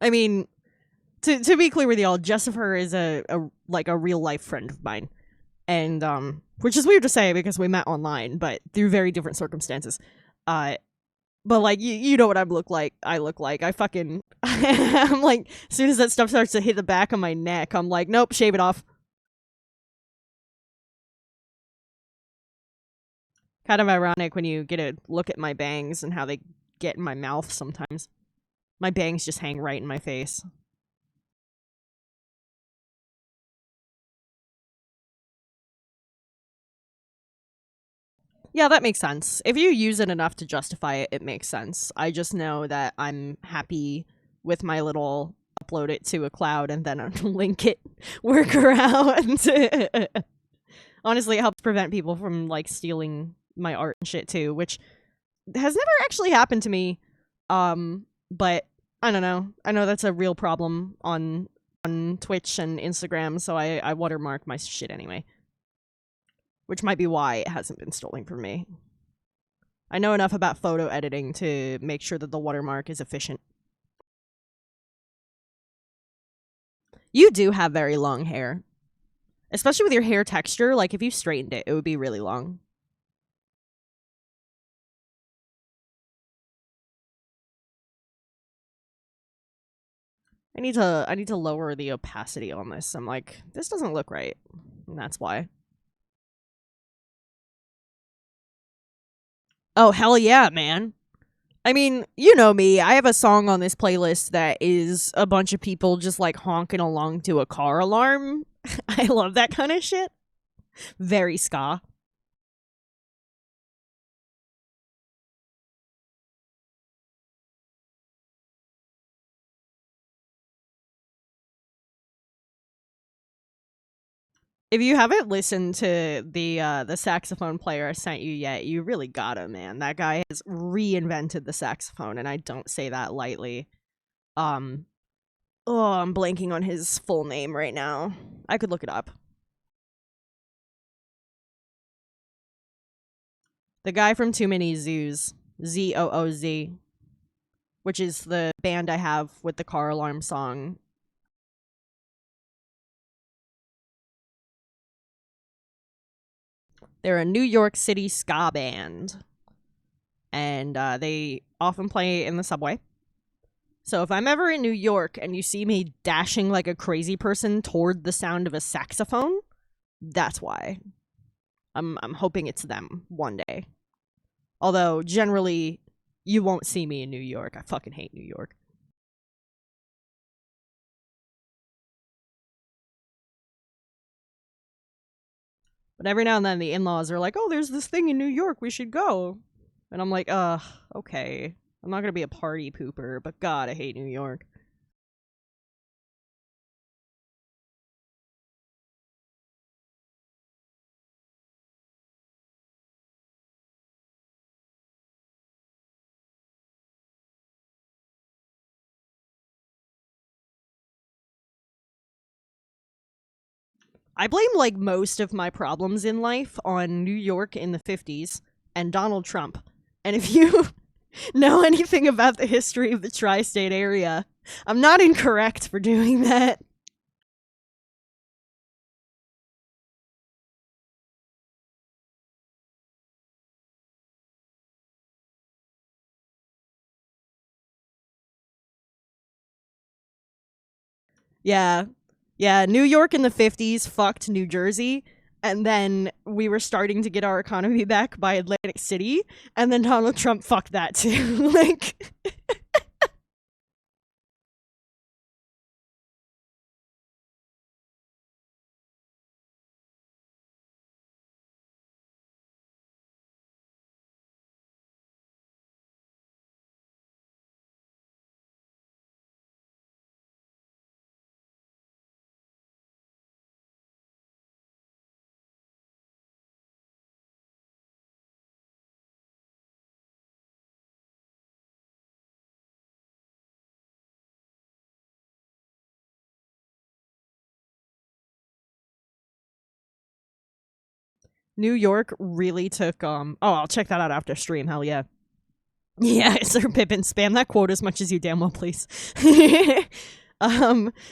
I mean, to be clear with y'all, Jessifer is a like a real life friend of mine, and which is weird to say because we met online, but through very different circumstances. Uh, but like you know what I look like. I fucking I'm like, as soon as that stuff starts to hit the back of my neck, I'm like, nope, shave it off. Kind of ironic when you get a look at my bangs and how they get in my mouth sometimes. My bangs just hang right in my face. Yeah, that makes sense. If you use it enough to justify it, it makes sense. I just know that I'm happy with my little upload it to a cloud and then link it workaround. Honestly, it helps prevent people from like stealing my art and shit too, which has never actually happened to me. But I don't know. I know that's a real problem on Twitch and Instagram, so I watermark my shit anyway. Which might be why it hasn't been stolen from me. I know enough about photo editing to make sure that the watermark is efficient. You do have very long hair. Especially with your hair texture, like if you straightened it, it would be really long. I need to lower the opacity on this. I'm like, this doesn't look right. And that's why. Oh, hell yeah, man. I mean, you know me. I have a song on this playlist that is a bunch of people just like honking along to a car alarm. I love that kind of shit. Very ska. If you haven't listened to the saxophone player I sent you yet, you really gotta, man. That guy has reinvented the saxophone, and I don't say that lightly. Um, oh, I'm blanking on his full name right now. I could look it up. The guy from Too Many Zoos, ZOOZ, which is the band I have with the car alarm song. They're a New York City ska band, and they often play in the subway. So if I'm ever in New York and you see me dashing like a crazy person toward the sound of a saxophone, that's why. I'm hoping it's them one day. Although generally you won't see me in New York. I fucking hate New York. But every now and then the in-laws are like, "Oh, there's this thing in New York. We should go." And I'm like, okay. I'm not going to be a party pooper, but god, I hate New York." I blame like most of my problems in life on New York in the 50s and Donald Trump. And if you know anything about the history of the tri state area, I'm not incorrect for doing that. Yeah. Yeah, New York in the 50s fucked New Jersey. And then we were starting to get our economy back by Atlantic City. And then Donald Trump fucked that too. Like, New York really took oh, I'll check that out after stream, hell yeah. Yeah, Sir Pippin, spam that quote as much as you damn well please.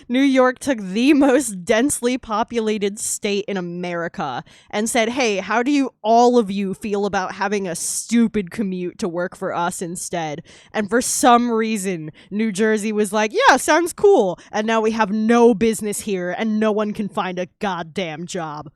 New York took the most densely populated state in America and said, hey, how do you all of you feel about having a stupid commute to work for us instead? And for some reason, New Jersey was like, yeah, sounds cool. And now we have no business here and no one can find a goddamn job.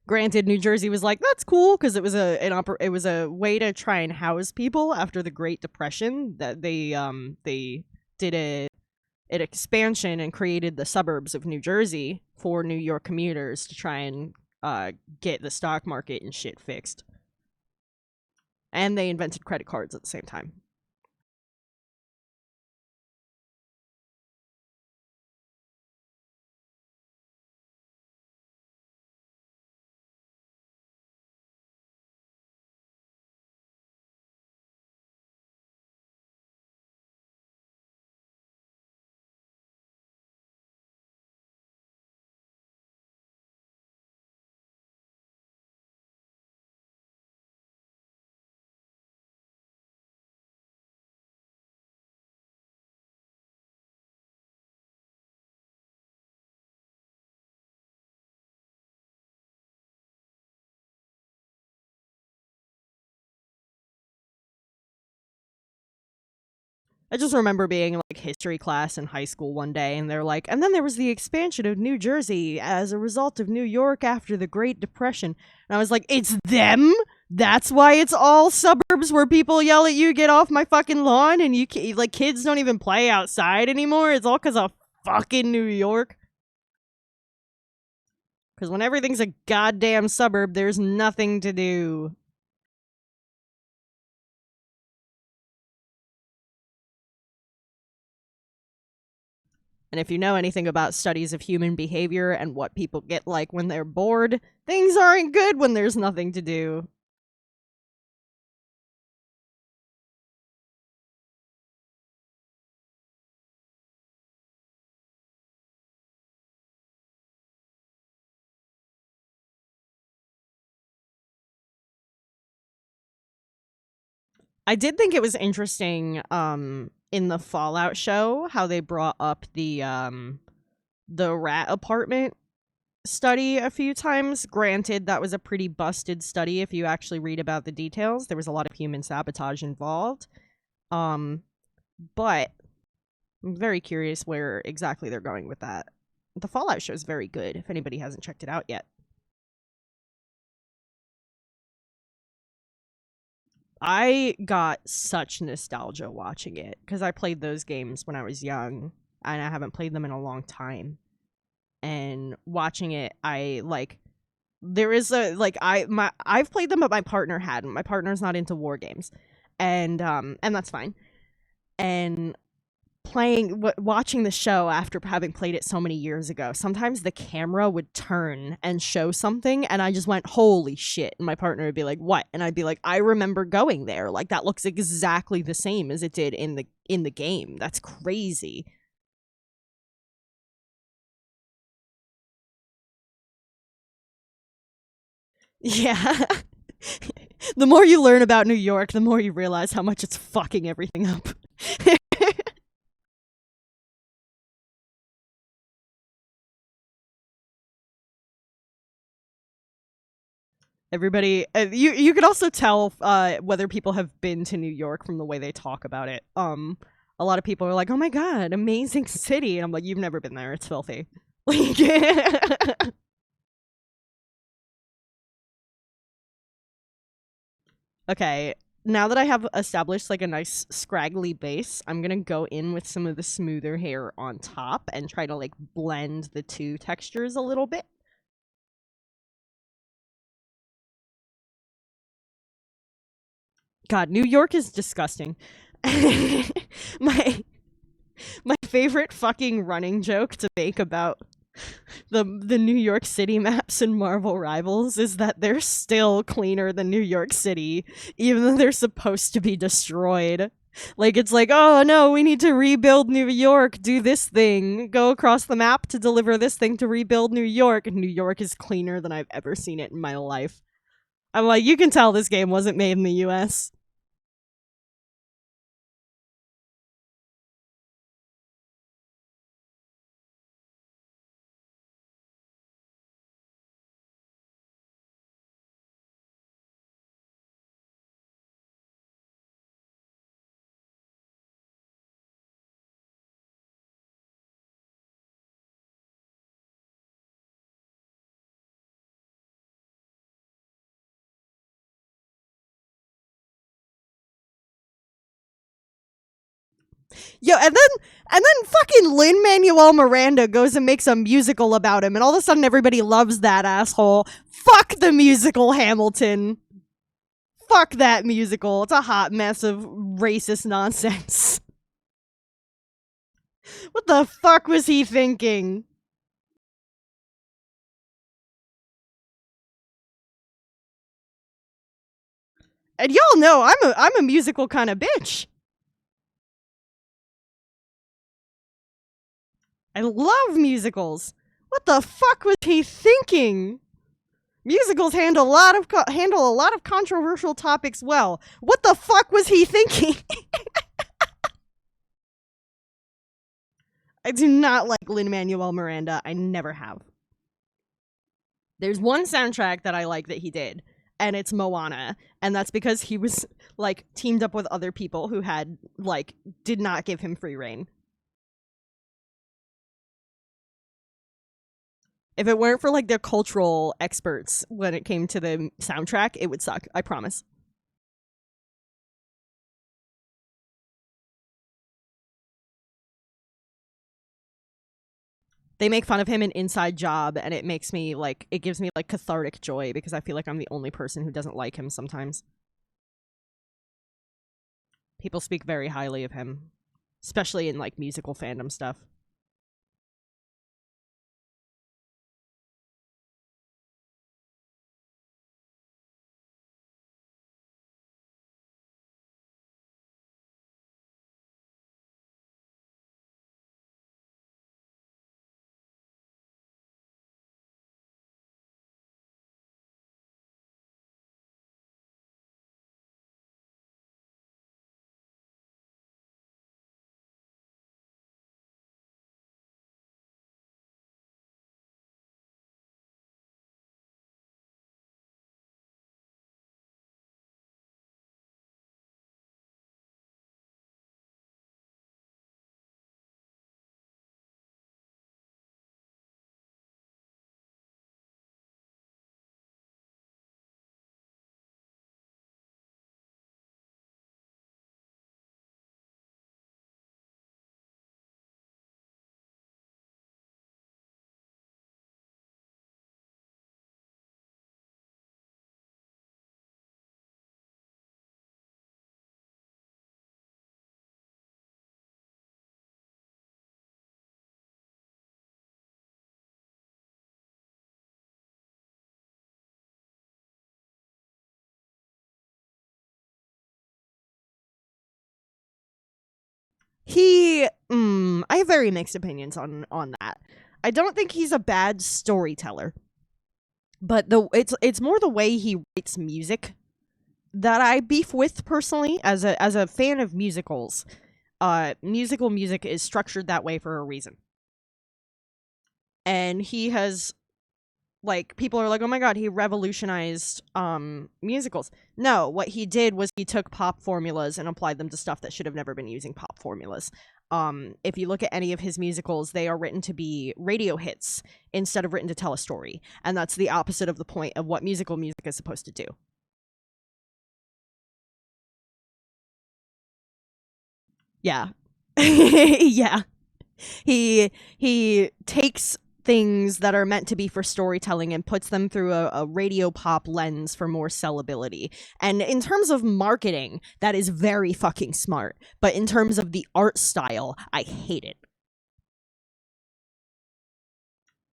Granted, New Jersey was like, that's cool because it was it was a way to try and house people after the Great Depression. That they did an expansion and created the suburbs of New Jersey for New York commuters to try and get the stock market and shit fixed. And they invented credit cards at the same time. I just remember being in like history class in high school one day, and they're like, and then there was the expansion of New Jersey as a result of New York after the Great Depression. And I was like, it's them? That's why it's all suburbs where people yell at you, get off my fucking lawn, and you like kids don't even play outside anymore. It's all because of fucking New York. Because when everything's a goddamn suburb, there's nothing to do. And if you know anything about studies of human behavior and what people get like when they're bored, things aren't good when there's nothing to do. I did think it was interesting in the Fallout show how they brought up the rat apartment study a few times. Granted, that was a pretty busted study if you actually read about the details. There was a lot of human sabotage involved. But I'm very curious where exactly they're going with that. The Fallout show is very good if anybody hasn't checked it out yet. I got such nostalgia watching it because I played those games when I was young and I haven't played them in a long time. And watching it, I like there is a like I've played them but my partner hadn't. My partner's not into war games. And that's fine. And watching the show after having played it so many years ago, sometimes the camera would turn and show something and I just went, holy shit. And my partner would be like, what? And I'd be like, I remember going there. Like that looks exactly the same as it did in the game. That's crazy. Yeah. The more you learn about New York, the more you realize how much it's fucking everything up. Everybody, you could also tell whether people have been to New York from the way they talk about it. A lot of people are like, "Oh my god, amazing city," and I'm like, "You've never been there. It's filthy." Like, okay. Now that I have established like a nice scraggly base, I'm gonna go in with some of the smoother hair on top and try to like blend the two textures a little bit. God, New York is disgusting. my my favorite fucking running joke to make about the New York City maps in Marvel Rivals is that they're still cleaner than New York City, even though they're supposed to be destroyed. Like, it's like, oh no, we need to rebuild New York, do this thing, go across the map to deliver this thing to rebuild New York. And New York is cleaner than I've ever seen it in my life. I'm like, you can tell this game wasn't made in the US. Yo, and then fucking Lin Manuel Miranda goes and makes a musical about him, and all of a sudden everybody loves that asshole. Fuck the musical Hamilton. Fuck that musical. It's a hot mess of racist nonsense. What the fuck was he thinking? And y'all know I'm a musical kind of bitch. I love musicals. What the fuck was he thinking? Musicals handle a lot of controversial topics well. What the fuck was he thinking? I do not like Lin-Manuel Miranda. I never have. There's one soundtrack that I like that he did, and it's Moana, and that's because he was like teamed up with other people who had like did not give him free reign. If it weren't for like the cultural experts when it came to the soundtrack, it would suck. I promise. They make fun of him in Inside Job, and it makes me like it gives me like cathartic joy because I feel like I'm the only person who doesn't like him sometimes. People speak very highly of him, especially in like musical fandom stuff. I have very mixed opinions on that. I don't think he's a bad storyteller, but it's more the way he writes music that I beef with personally as a fan of musicals. Musical music is structured that way for a reason. And he has like people are like, "Oh my god, he revolutionized musicals." No, what he did was he took pop formulas and applied them to stuff that should have never been using pop formulas. If you look at any of his musicals, they are written to be radio hits instead of written to tell a story, and that's the opposite of the point of what musical music is supposed to do. Yeah. Yeah. He takes things that are meant to be for storytelling and puts them through a radio pop lens for more sellability. And in terms of marketing, that is very fucking smart. But in terms of the art style, I hate it.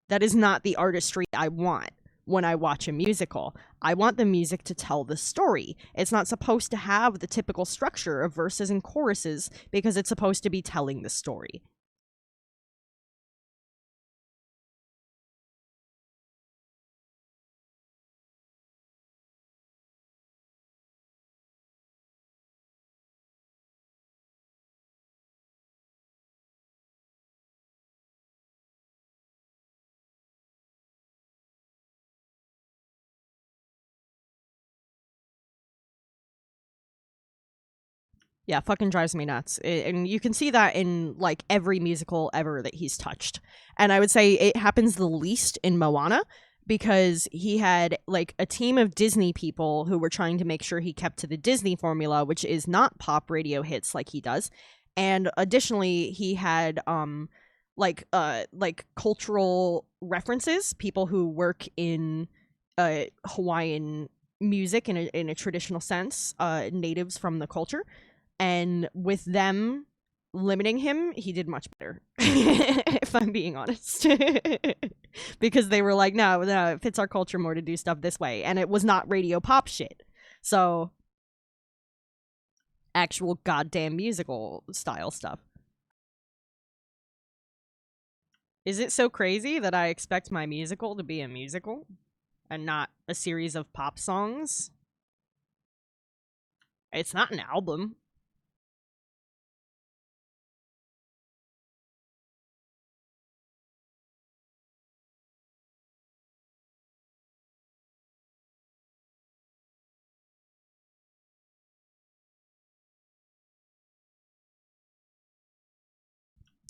That is not the artistry I want. when I watch a musical. I want the music to tell the story. It's not supposed to have the typical structure of verses and choruses because it's supposed to be telling the story. Yeah, fucking drives me nuts. And you can see that in like every musical ever that he's touched. And I would say it happens the least in Moana because he had like a team of Disney people who were trying to make sure he kept to the Disney formula, which is not pop radio hits like he does. And additionally, he had like cultural references, people who work in Hawaiian music in a traditional sense, natives from the culture, and with them limiting him, he did much better. If I'm being honest. Because they were like, no, it fits our culture more to do stuff this way. And it was not radio pop shit. So, actual goddamn musical style stuff. Is it so crazy that I expect my musical to be a musical and not a series of pop songs? It's not an album.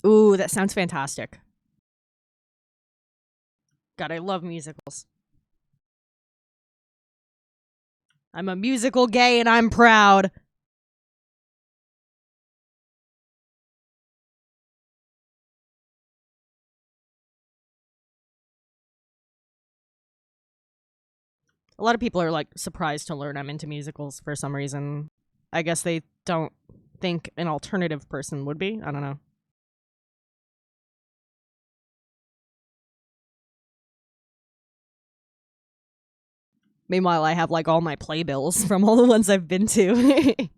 Ooh, that sounds fantastic. God, I love musicals. I'm a musical gay and I'm proud. A lot of people are like surprised to learn I'm into musicals for some reason. I guess they don't think an alternative person would be. I don't know. Meanwhile, I have like all my playbills from all the ones I've been to.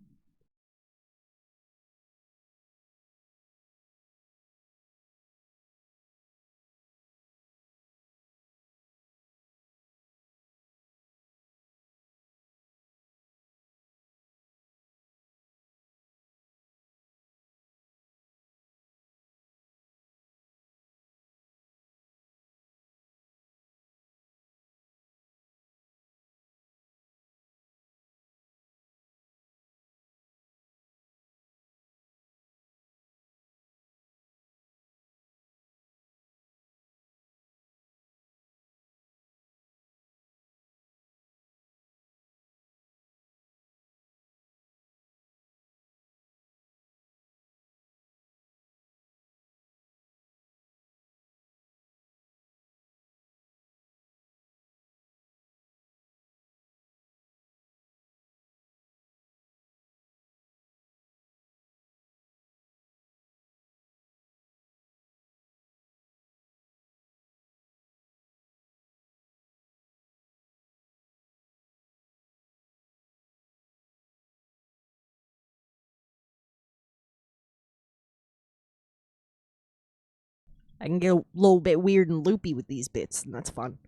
I can get a little bit weird and loopy with these bits, and that's fun.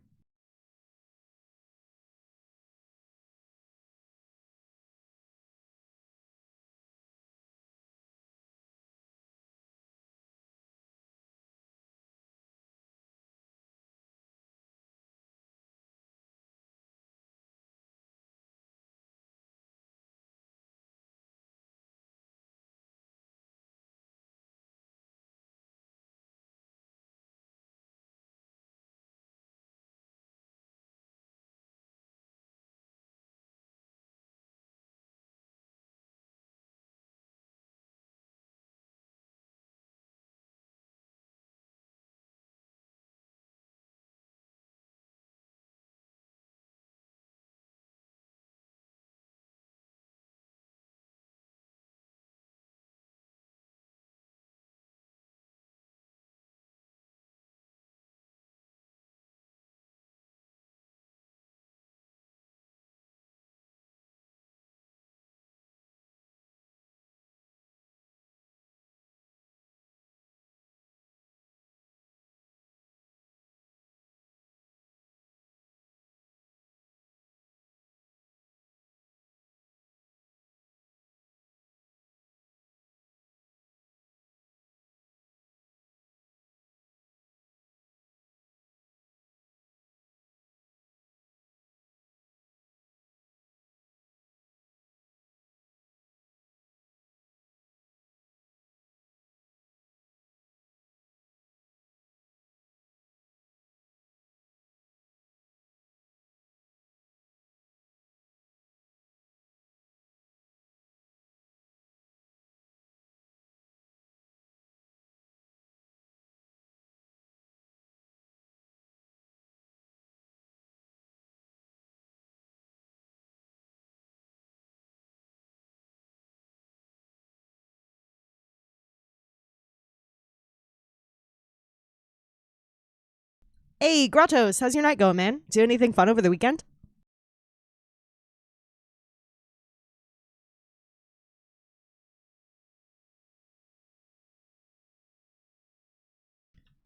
Hey, Grottos, how's your night going, man? Do anything fun over the weekend?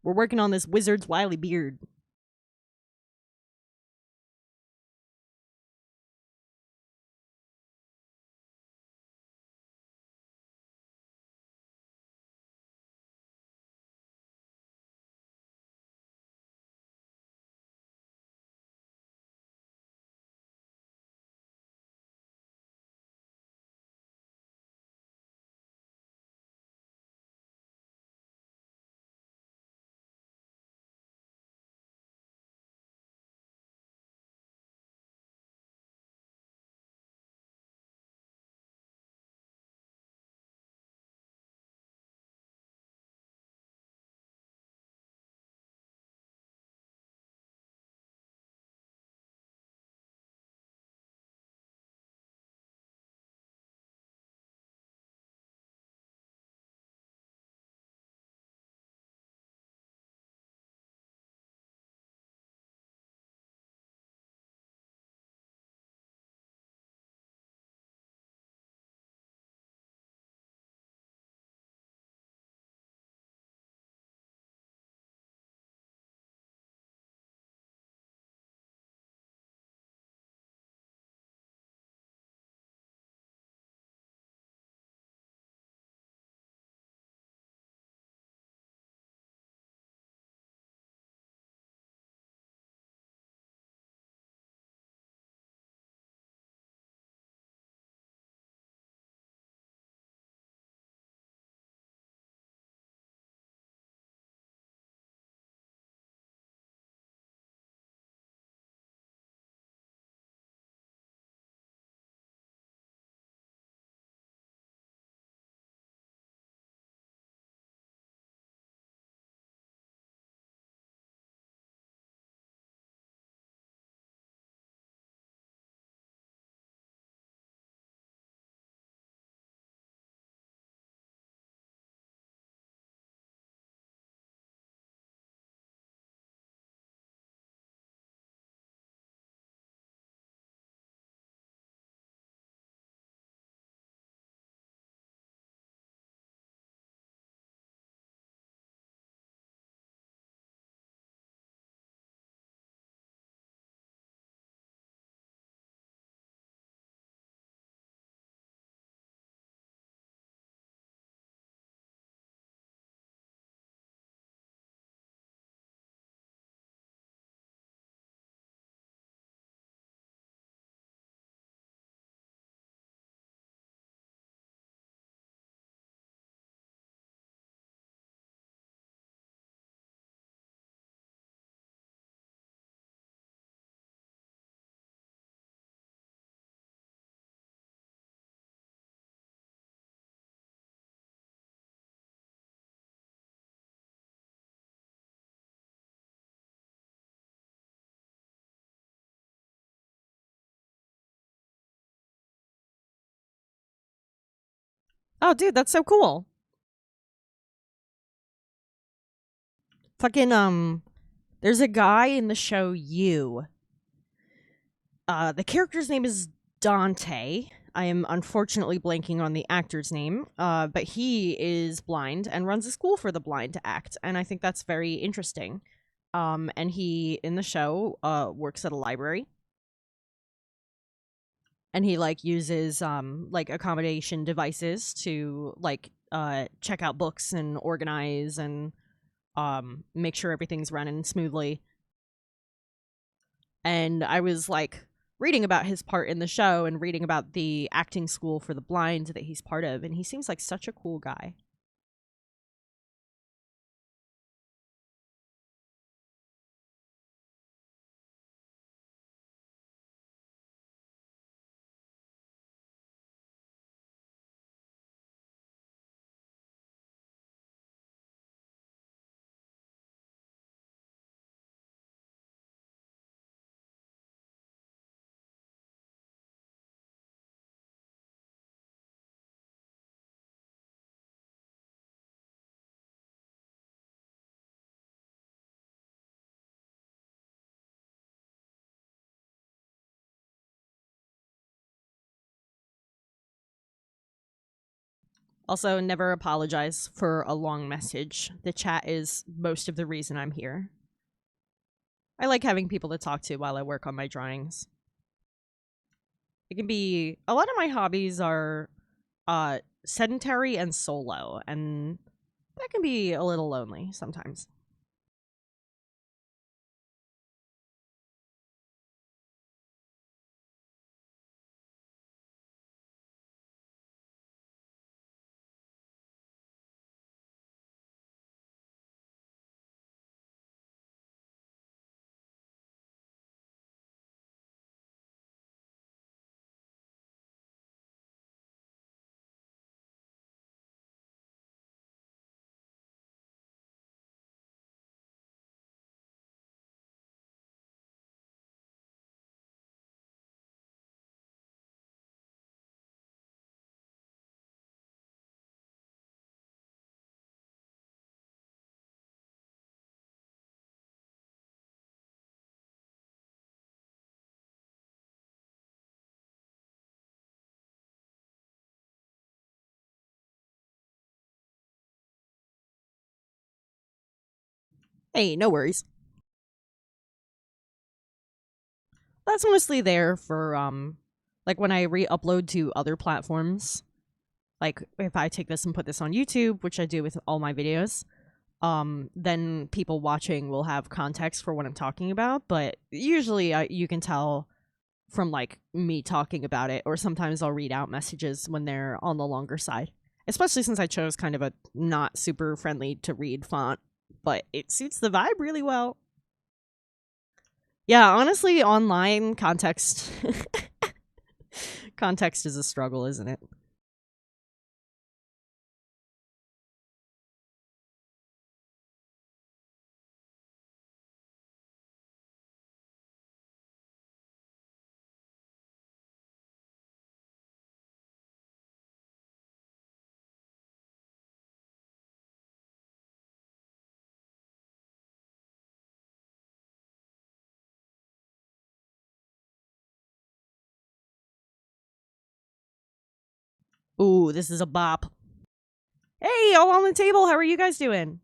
We're working on this wizard's wily beard. Oh, dude, that's so cool. Fucking, there's a guy in the show You. The character's name is Dante. I am unfortunately blanking on the actor's name, but he is blind and runs a school for the blind to act, and I think that's very interesting. And he in the show works at a library, and he like uses like accommodation devices to like check out books and organize and make sure everything's running smoothly. And I was like reading about his part in the show and reading about the acting school for the blind that he's part of, and he seems like such a cool guy. Also, never apologize for a long message. The chat is most of the reason I'm here. I like having people to talk to while I work on my drawings. It can be a lot of my hobbies are sedentary and solo, and that can be a little lonely sometimes. Hey, no worries. That's mostly there for like when I re-upload to other platforms. Like if I take this and put this on YouTube, which I do with all my videos, then people watching will have context for what I'm talking about, but usually you can tell from like me talking about it, or sometimes I'll read out messages when they're on the longer side. Especially since I chose kind of a not super friendly to read font, but it suits the vibe really well. Yeah, honestly, online context context is a struggle, isn't it? Ooh, this is a bop. Hey, all on the table, how are you guys doing?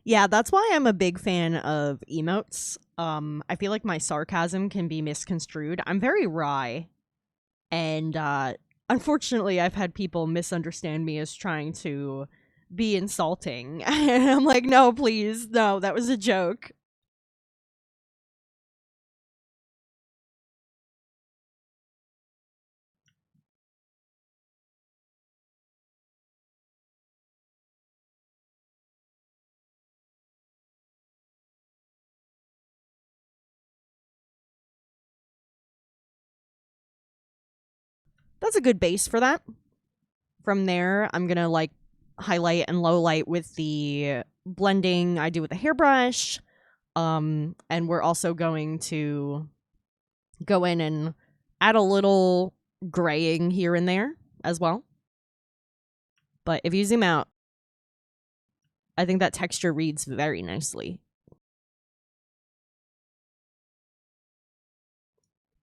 Yeah, that's why I'm a big fan of emotes. I feel like my sarcasm can be misconstrued. I'm very wry, and unfortunately, I've had people misunderstand me as trying to be insulting. And I'm like, no, please, no, that was a joke. That's a good base for that. From there, I'm gonna like highlight and low light with the blending I do with a hairbrush. And we're also going to go in and add a little graying here and there as well. But if you zoom out, I think that texture reads very nicely.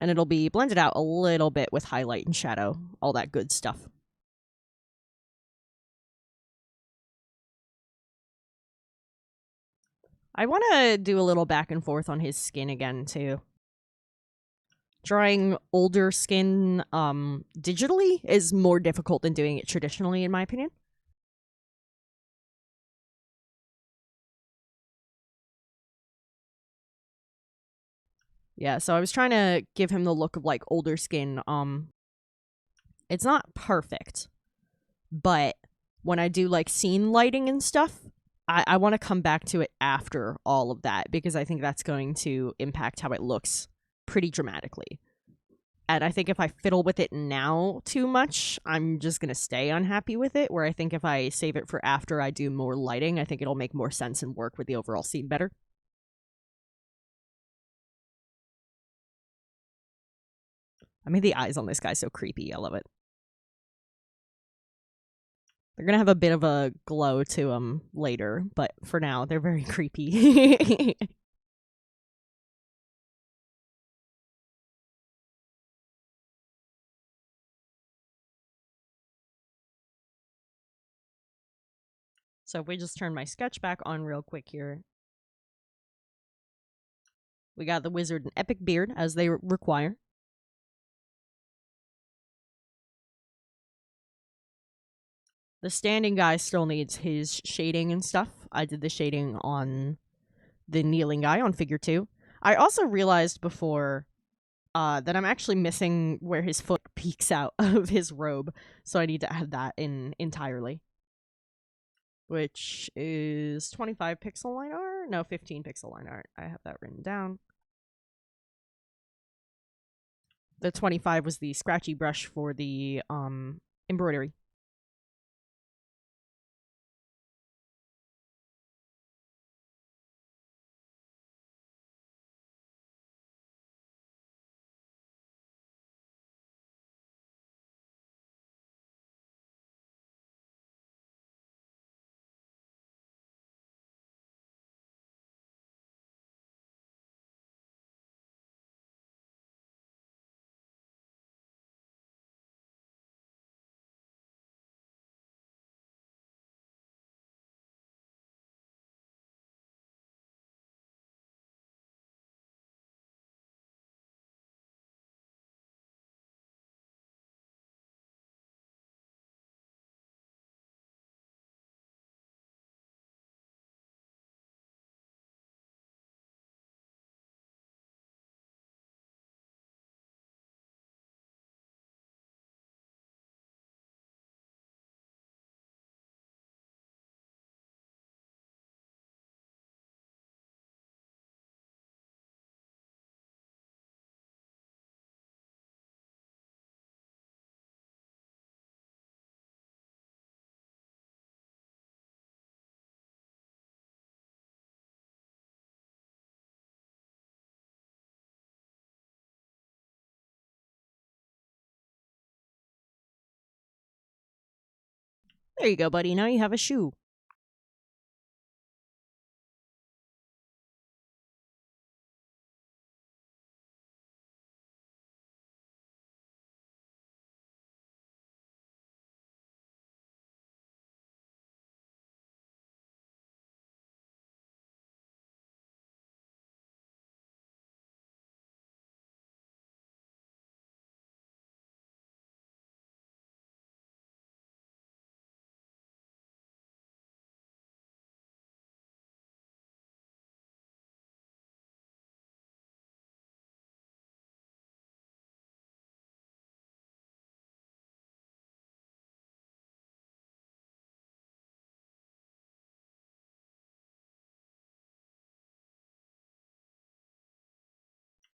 And it'll be blended out a little bit with highlight and shadow, all that good stuff. I want to do a little back and forth on his skin again, too. Drawing older skin digitally is more difficult than doing it traditionally, in my opinion. Yeah, so I was trying to give him the look of like older skin. It's not perfect, but when I do like scene lighting and stuff, I want to come back to it after all of that because I think that's going to impact how it looks pretty dramatically. And I think if I fiddle with it now too much, I'm just going to stay unhappy with it. Where I think if I save it for after I do more lighting, I think it'll make more sense and work with the overall scene better. I mean, the eyes on this guy's so creepy. I love it. They're going to have a bit of a glow to them later, but for now, they're very creepy. So if we just turn my sketch back on real quick here. We got the wizard an epic beard, as they require. The standing guy still needs his shading and stuff. I did the shading on the kneeling guy on figure 2. I also realized before that I'm actually missing where his foot peeks out of his robe, so I need to add that in entirely. Which is 25 pixel line art? No, 15 pixel line art. I have that written down. The 25 was the scratchy brush for the embroidery. There you go, buddy. Now you have a shoe.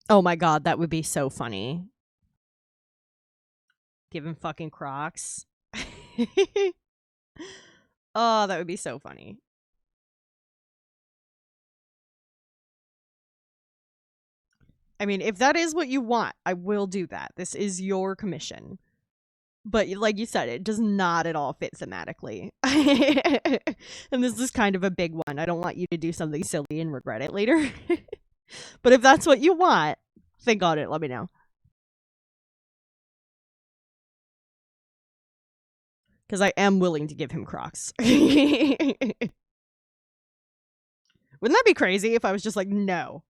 Oh my god, that would be so funny. Give him fucking Crocs. Oh, that would be so funny. I mean, if that is what you want, I will do that. This is your commission. But like you said, it does not at all fit thematically. And this is kind of a big one. I don't want you to do something silly and regret it later. But if that's what you want, think on it. Let me know. Because I am willing to give him Crocs. Wouldn't that be crazy if I was just like, no?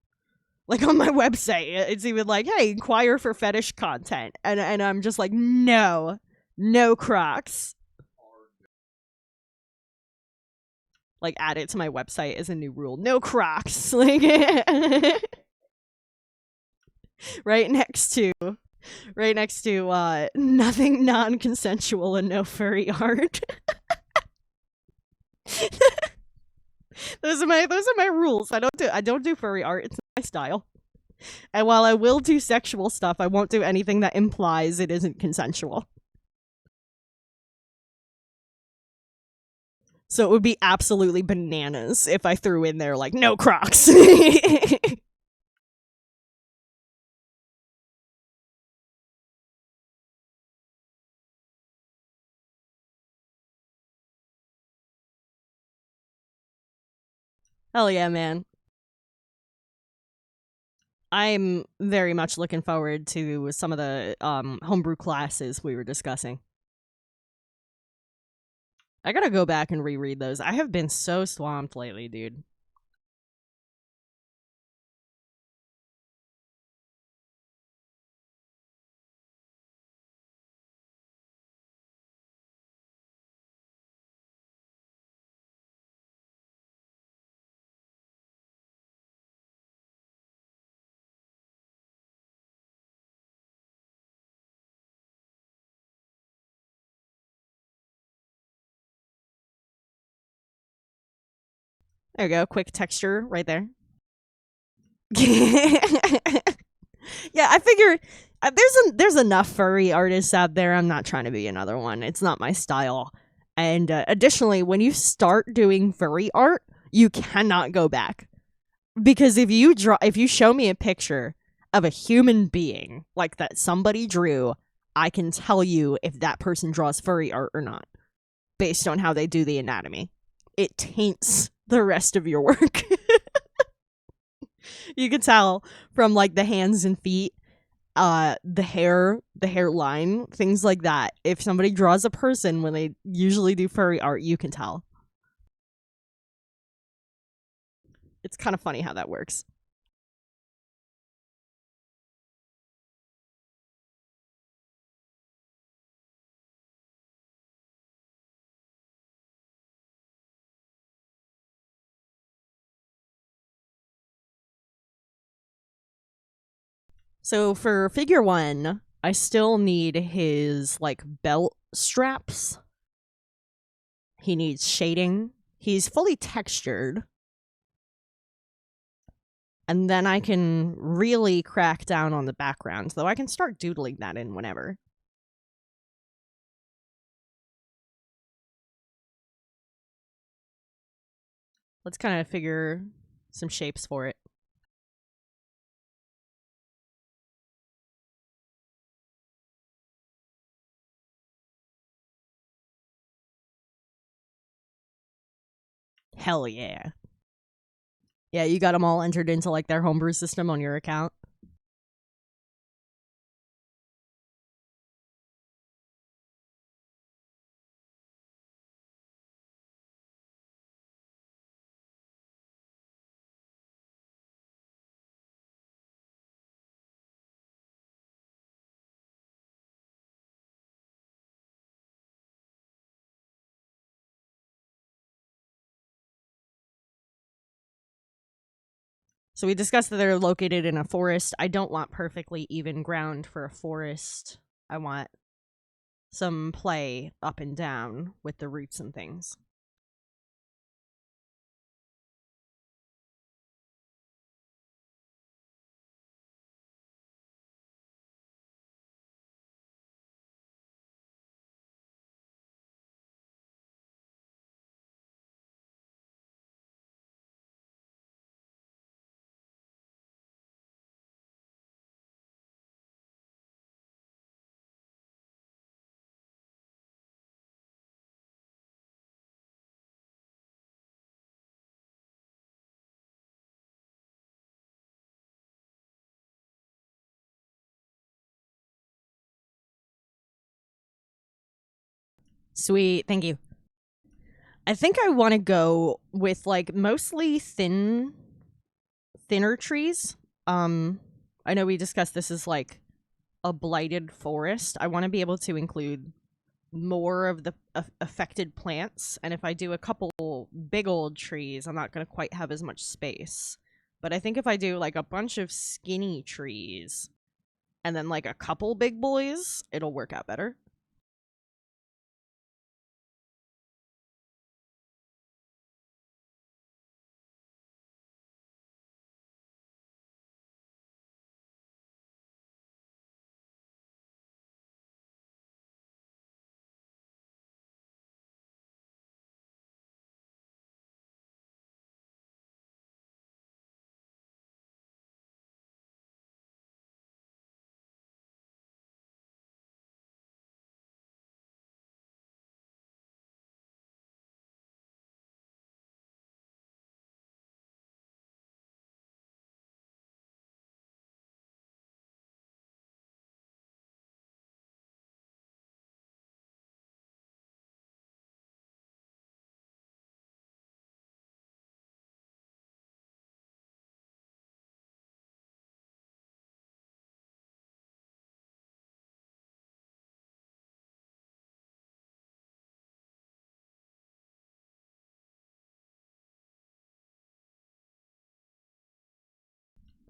Like on my website, it's even like, hey, inquire for fetish content. And I'm just like, no Crocs. Like, add it to my website as a new rule. No Crocs. Like, right next to nothing non-consensual and no furry art. Those are my rules. I don't do furry art. It's not my style. And while I will do sexual stuff, I won't do anything that implies it isn't consensual. So it would be absolutely bananas if I threw in there like no Crocs. Hell yeah, man. I'm very much looking forward to some of the homebrew classes we were discussing. I gotta go back and reread those. I have been so swamped lately, dude. There you go, quick texture right there. Yeah, I figure there's enough furry artists out there. I'm not trying to be another one. It's not my style. And additionally, when you start doing furry art, you cannot go back because if you show me a picture of a human being like that somebody drew, I can tell you if that person draws furry art or not based on how they do the anatomy. It taints the rest of your work. You can tell from like the hands and feet, the hairline, things like that. If somebody draws a person when they usually do furry art, you can tell. It's kind of funny how that works. So for figure one, I still need his like belt straps. He needs shading. He's fully textured. And then I can really crack down on the background, though I can start doodling that in whenever. Let's kind of figure some shapes for it. Hell yeah. Yeah, you got them all entered into like their homebrew system on your account. So we discussed that they're located in a forest. I don't want perfectly even ground for a forest. I want some play up and down with the roots and things. Sweet, thank you. I think I want to go with like mostly thinner trees. Um I know we discussed this as like a blighted forest. I want to be able to include more of the affected plants, and if I do a couple big old trees, I'm not going to quite have as much space. But I think if I do like a bunch of skinny trees and then like a couple big boys, it'll work out better.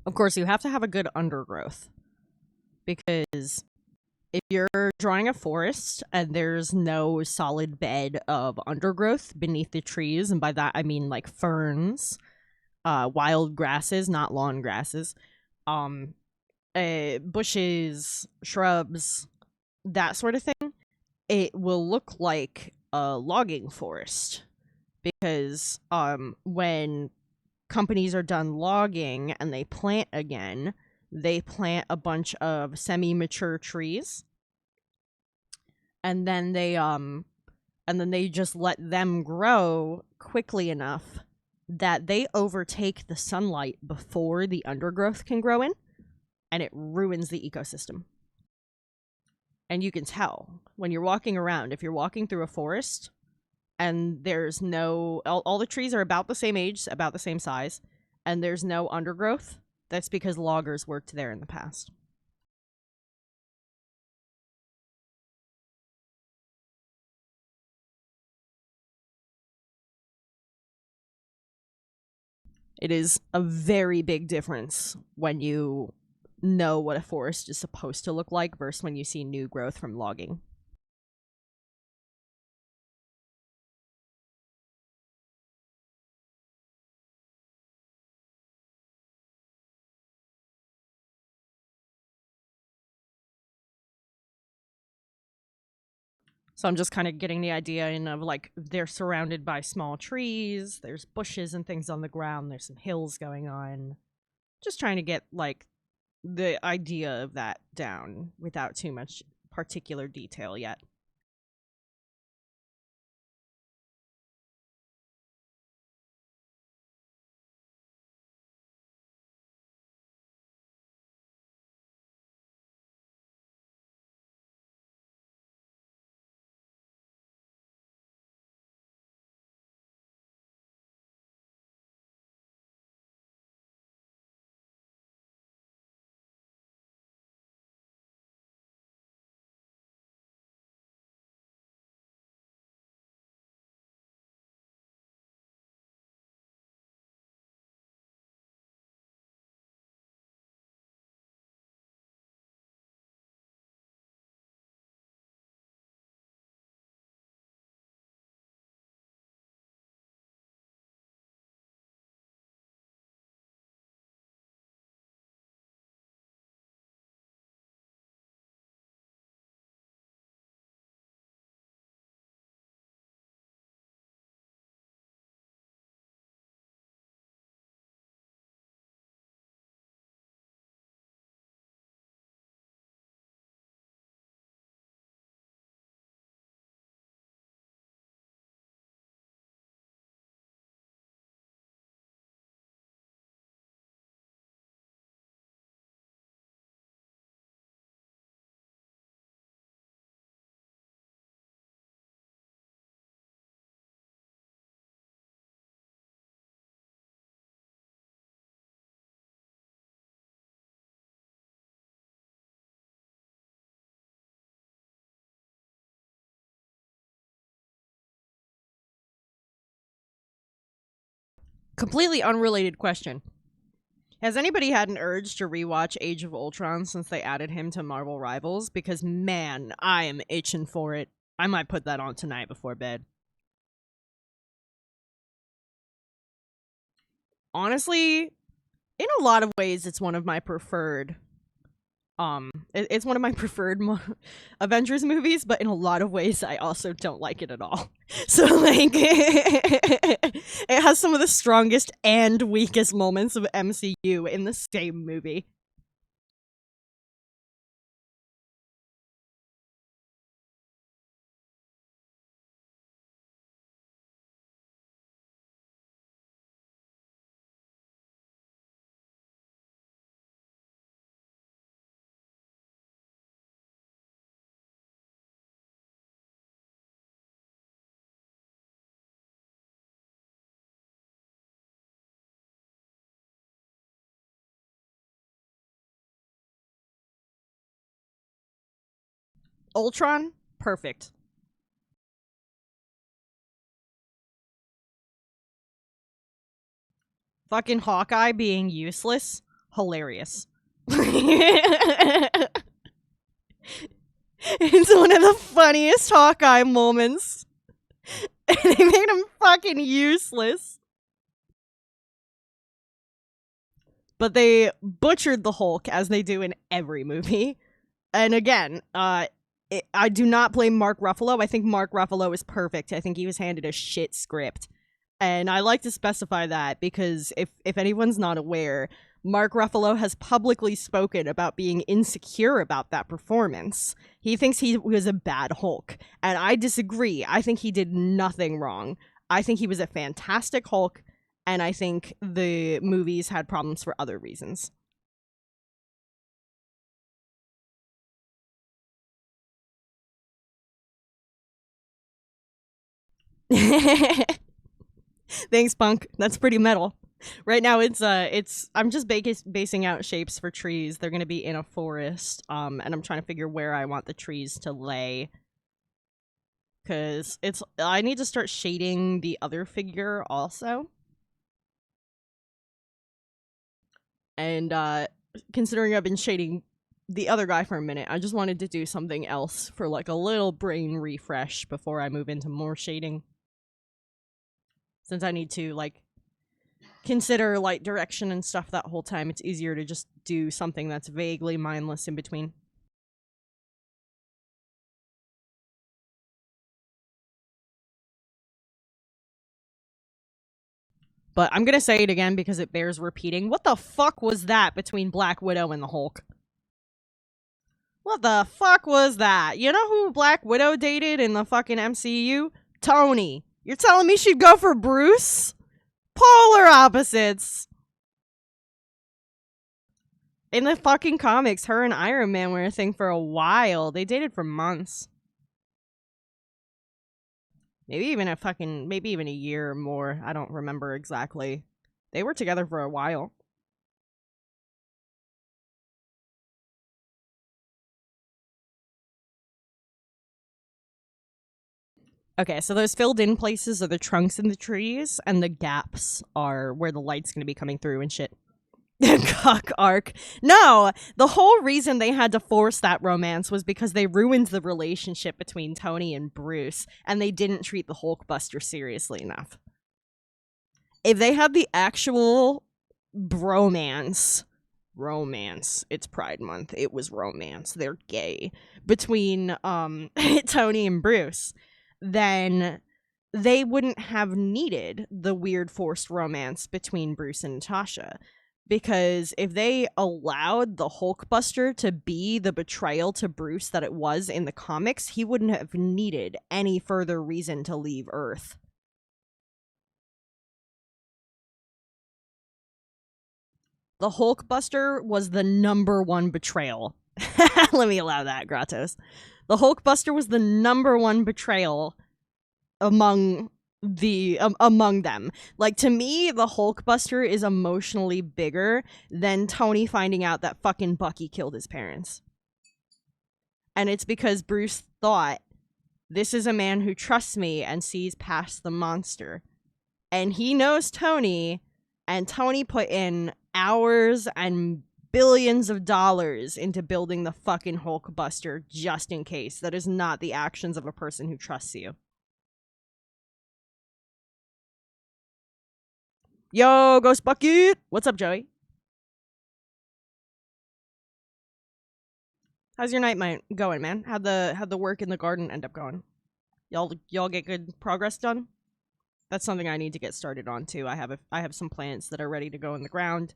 Of course, you have to have a good undergrowth, because if you're drawing a forest and there's no solid bed of undergrowth beneath the trees, and by that I mean like ferns, wild grasses, not lawn grasses, um, bushes, shrubs, that sort of thing, it will look like a logging forest, because when companies are done logging and they plant again, they plant a bunch of semi-mature trees, and then they just let them grow quickly enough that they overtake the sunlight before the undergrowth can grow in, and it ruins the ecosystem. And you can tell when you're walking around, if you're walking through a forest and there's no, all the trees are about the same age, about the same size, and there's no undergrowth, that's because loggers worked there in the past. It is a very big difference when you know what a forest is supposed to look like versus when you see new growth from logging. So I'm just kind of getting the idea in of like they're surrounded by small trees, there's bushes and things on the ground, there's some hills going on. Just trying to get like the idea of that down without too much particular detail yet. Completely unrelated question. Has anybody had an urge to rewatch Age of Ultron since they added him to Marvel Rivals? Because man, I am itching for it. I might put that on tonight before bed. Honestly, in a lot of ways, it's one of my preferred. It's one of my preferred Avengers movies, but in a lot of ways, I also don't like it at all. So, like, it has some of the strongest and weakest moments of MCU in the same movie. Ultron, perfect. Fucking Hawkeye being useless. hilarious. It's one of the funniest Hawkeye moments. And they made him fucking useless. But they butchered the Hulk, as they do in every movie. And again, I do not blame Mark Ruffalo. I think Mark Ruffalo is perfect. I think he was handed a shit script. And I like to specify that because if anyone's not aware, Mark Ruffalo has publicly spoken about being insecure about that performance. He thinks he was a bad Hulk. And I disagree. I think he did nothing wrong. I think he was a fantastic Hulk. And I think the movies had problems for other reasons. Thanks, Punk. That's pretty metal. Right now, it's I'm just basing out shapes for trees. They're gonna be in a forest, and I'm trying to figure where I want the trees to lay. Cause I need to start shading the other figure also. And considering I've been shading the other guy for a minute, I just wanted to do something else for like a little brain refresh before I move into more shading. Since I need to like consider light direction and stuff that whole time, it's easier to just do something that's vaguely mindless in between. But I'm gonna say it again because it bears repeating. What the fuck was that between Black Widow and the Hulk? What the fuck was that? You know who Black Widow dated in the fucking MCU? Tony. You're telling me she'd go for Bruce? Polar opposites. In the fucking comics, her and Iron Man were a thing for a while. They dated for months. Maybe even a year or more. I don't remember exactly. They were together for a while. Okay, so those filled in places are the trunks in the trees, and the gaps are where the light's gonna be coming through and shit. Cock arc. No, the whole reason they had to force that romance was because they ruined the relationship between Tony and Bruce, and they didn't treat the Hulkbuster seriously enough. If they had the actual romance, it's Pride Month, it was romance, they're gay, between Tony and Bruce, then they wouldn't have needed the weird forced romance between Bruce and Natasha. Because if they allowed the Hulkbuster to be the betrayal to Bruce that it was in the comics, he wouldn't have needed any further reason to leave Earth. The Hulkbuster was the #1 betrayal. Let me allow that, Gratos. The Hulkbuster was the #1 betrayal among them. Like, to me, the Hulkbuster is emotionally bigger than Tony finding out that fucking Bucky killed his parents. And it's because Bruce thought, this is a man who trusts me and sees past the monster. And he knows Tony, and Tony put in hours and billions of dollars into building the fucking Hulkbuster just in case. That is not the actions of a person who trusts you. Yo, Ghost Bucket! What's up, Joey? How's your night going, man? How'd the work in the garden end up going? Y'all get good progress done? That's something I need to get started on too. I have some plants that are ready to go in the ground,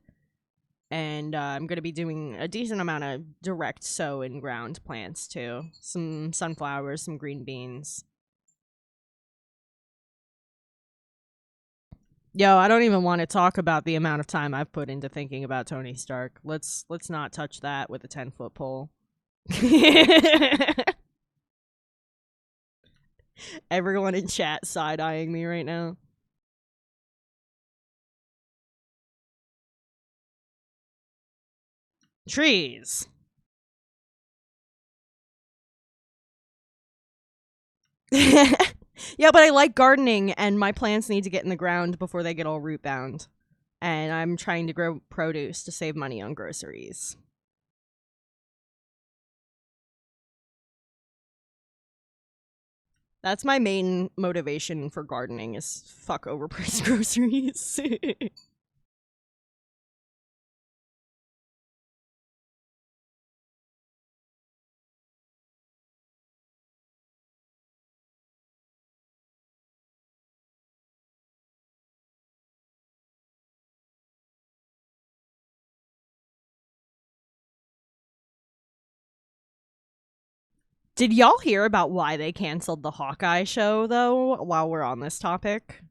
and I'm gonna be doing a decent amount of direct sow in ground plants too. Some sunflowers, some green beans. Yo, I don't even want to talk about the amount of time I've put into thinking about Tony Stark. Let's not touch that with a 10-foot pole. Everyone in chat side-eyeing me right now. Trees. Yeah, but I like gardening, and my plants need to get in the ground before they get all root bound. and I'm trying to grow produce to save money on groceries. That's my main motivation for gardening is fuck overpriced groceries. Did y'all hear about why they canceled the Hawkeye show, though, while we're on this topic?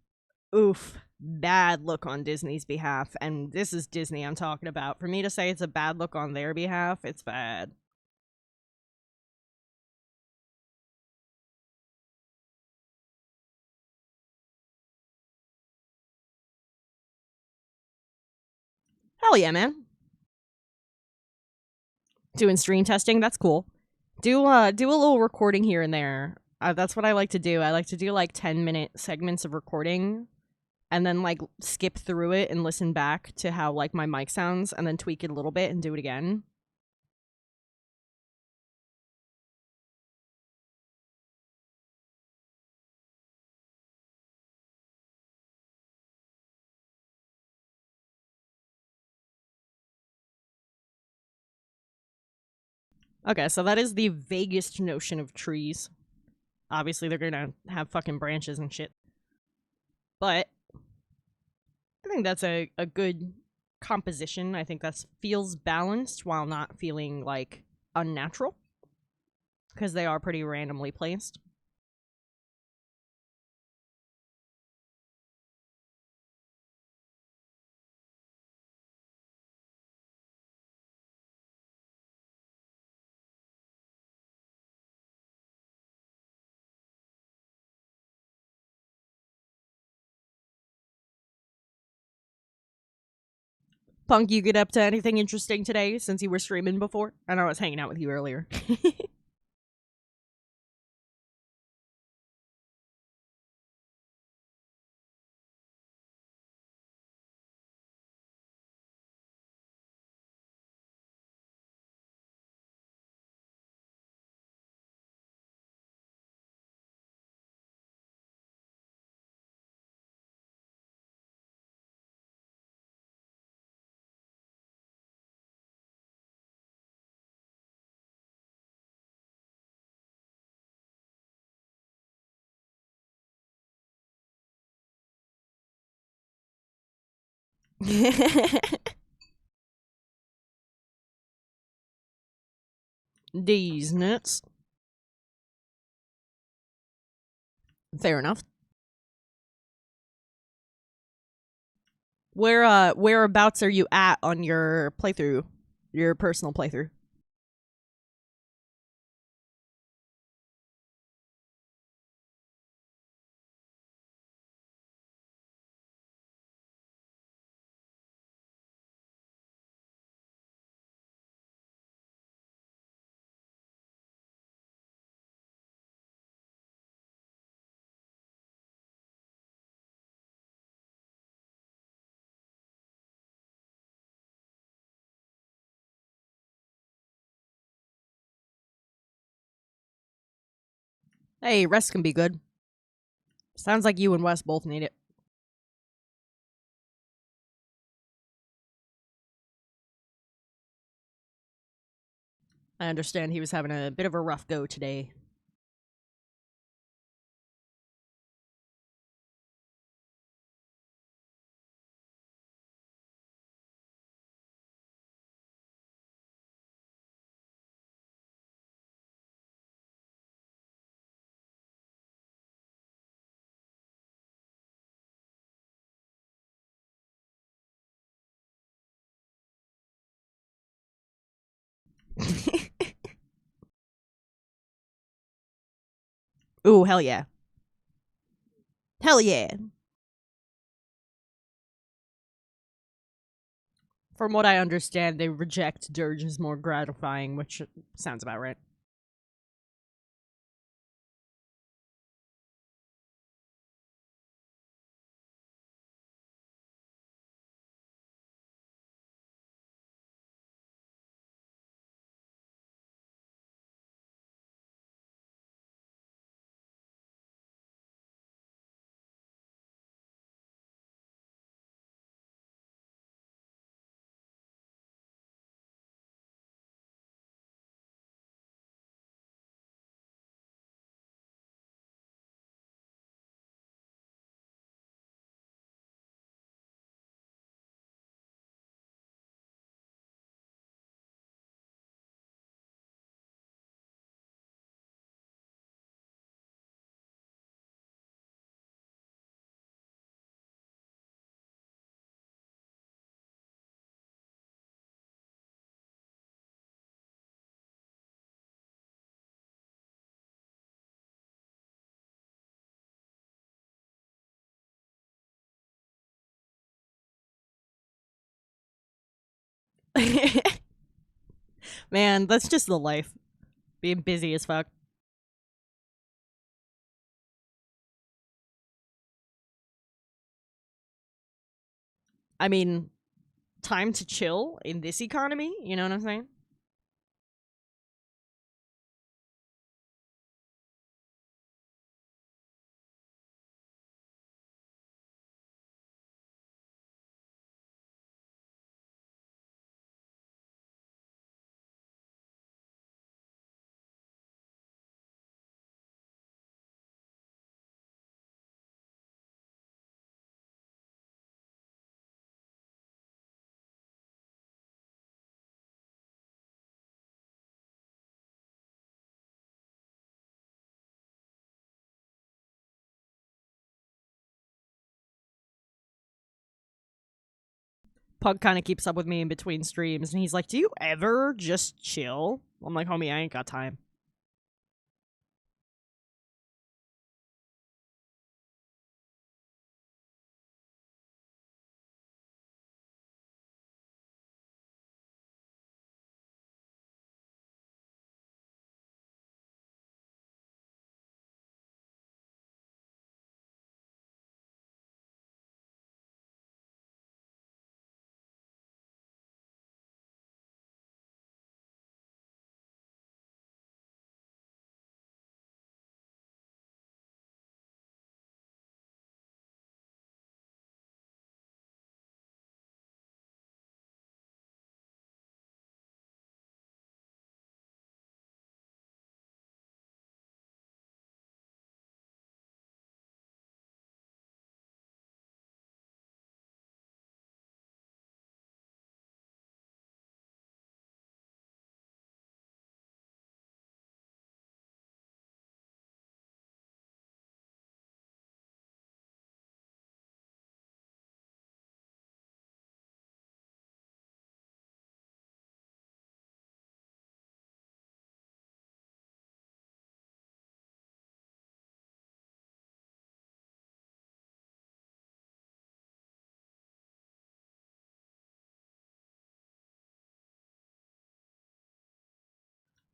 Oof. Bad look on Disney's behalf. And this is Disney I'm talking about. For me to say it's a bad look on their behalf, it's bad. Hell yeah, man. Doing stream testing, that's cool. Do a little recording here and there. That's what I like to do. I like to do like 10-minute segments of recording and then like skip through it and listen back to how like my mic sounds and then tweak it a little bit and do it again. Okay, so that is the vaguest notion of trees. Obviously, they're gonna have fucking branches and shit. But I think that's a good composition. I think that feels balanced while not feeling like unnatural because they are pretty randomly placed. Punk, you get up to anything interesting today since you were streaming before? I know I was hanging out with you earlier. These nuts. Fair enough. Whereabouts are you at on your playthrough? Your personal playthrough? Hey, rest can be good. Sounds like you and Wes both need it. I understand he was having a bit of a rough go today. Ooh, hell yeah. Hell yeah. From what I understand, they reject dirge as more gratifying, which sounds about right. Man, that's just the life. Being busy as fuck. I mean, time to chill in this economy, you know what I'm saying? Pug kind of keeps up with me in between streams, and he's like, "Do you ever just chill?" I'm like, "Homie, I ain't got time."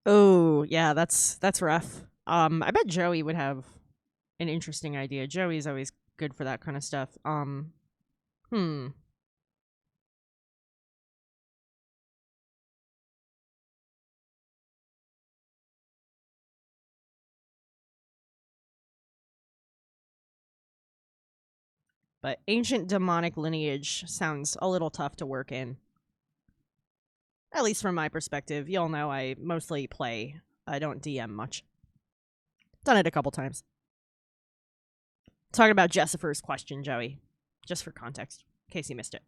Oh, yeah, that's rough. I bet Joey would have an interesting idea. Joey's always good for that kind of stuff. Hmm. But ancient demonic lineage sounds a little tough to work in. At least from my perspective. Y'all know I mostly play. I don't DM much. Done it a couple times. Talking about Jessifer's question, Joey. Just for context, in case you missed it.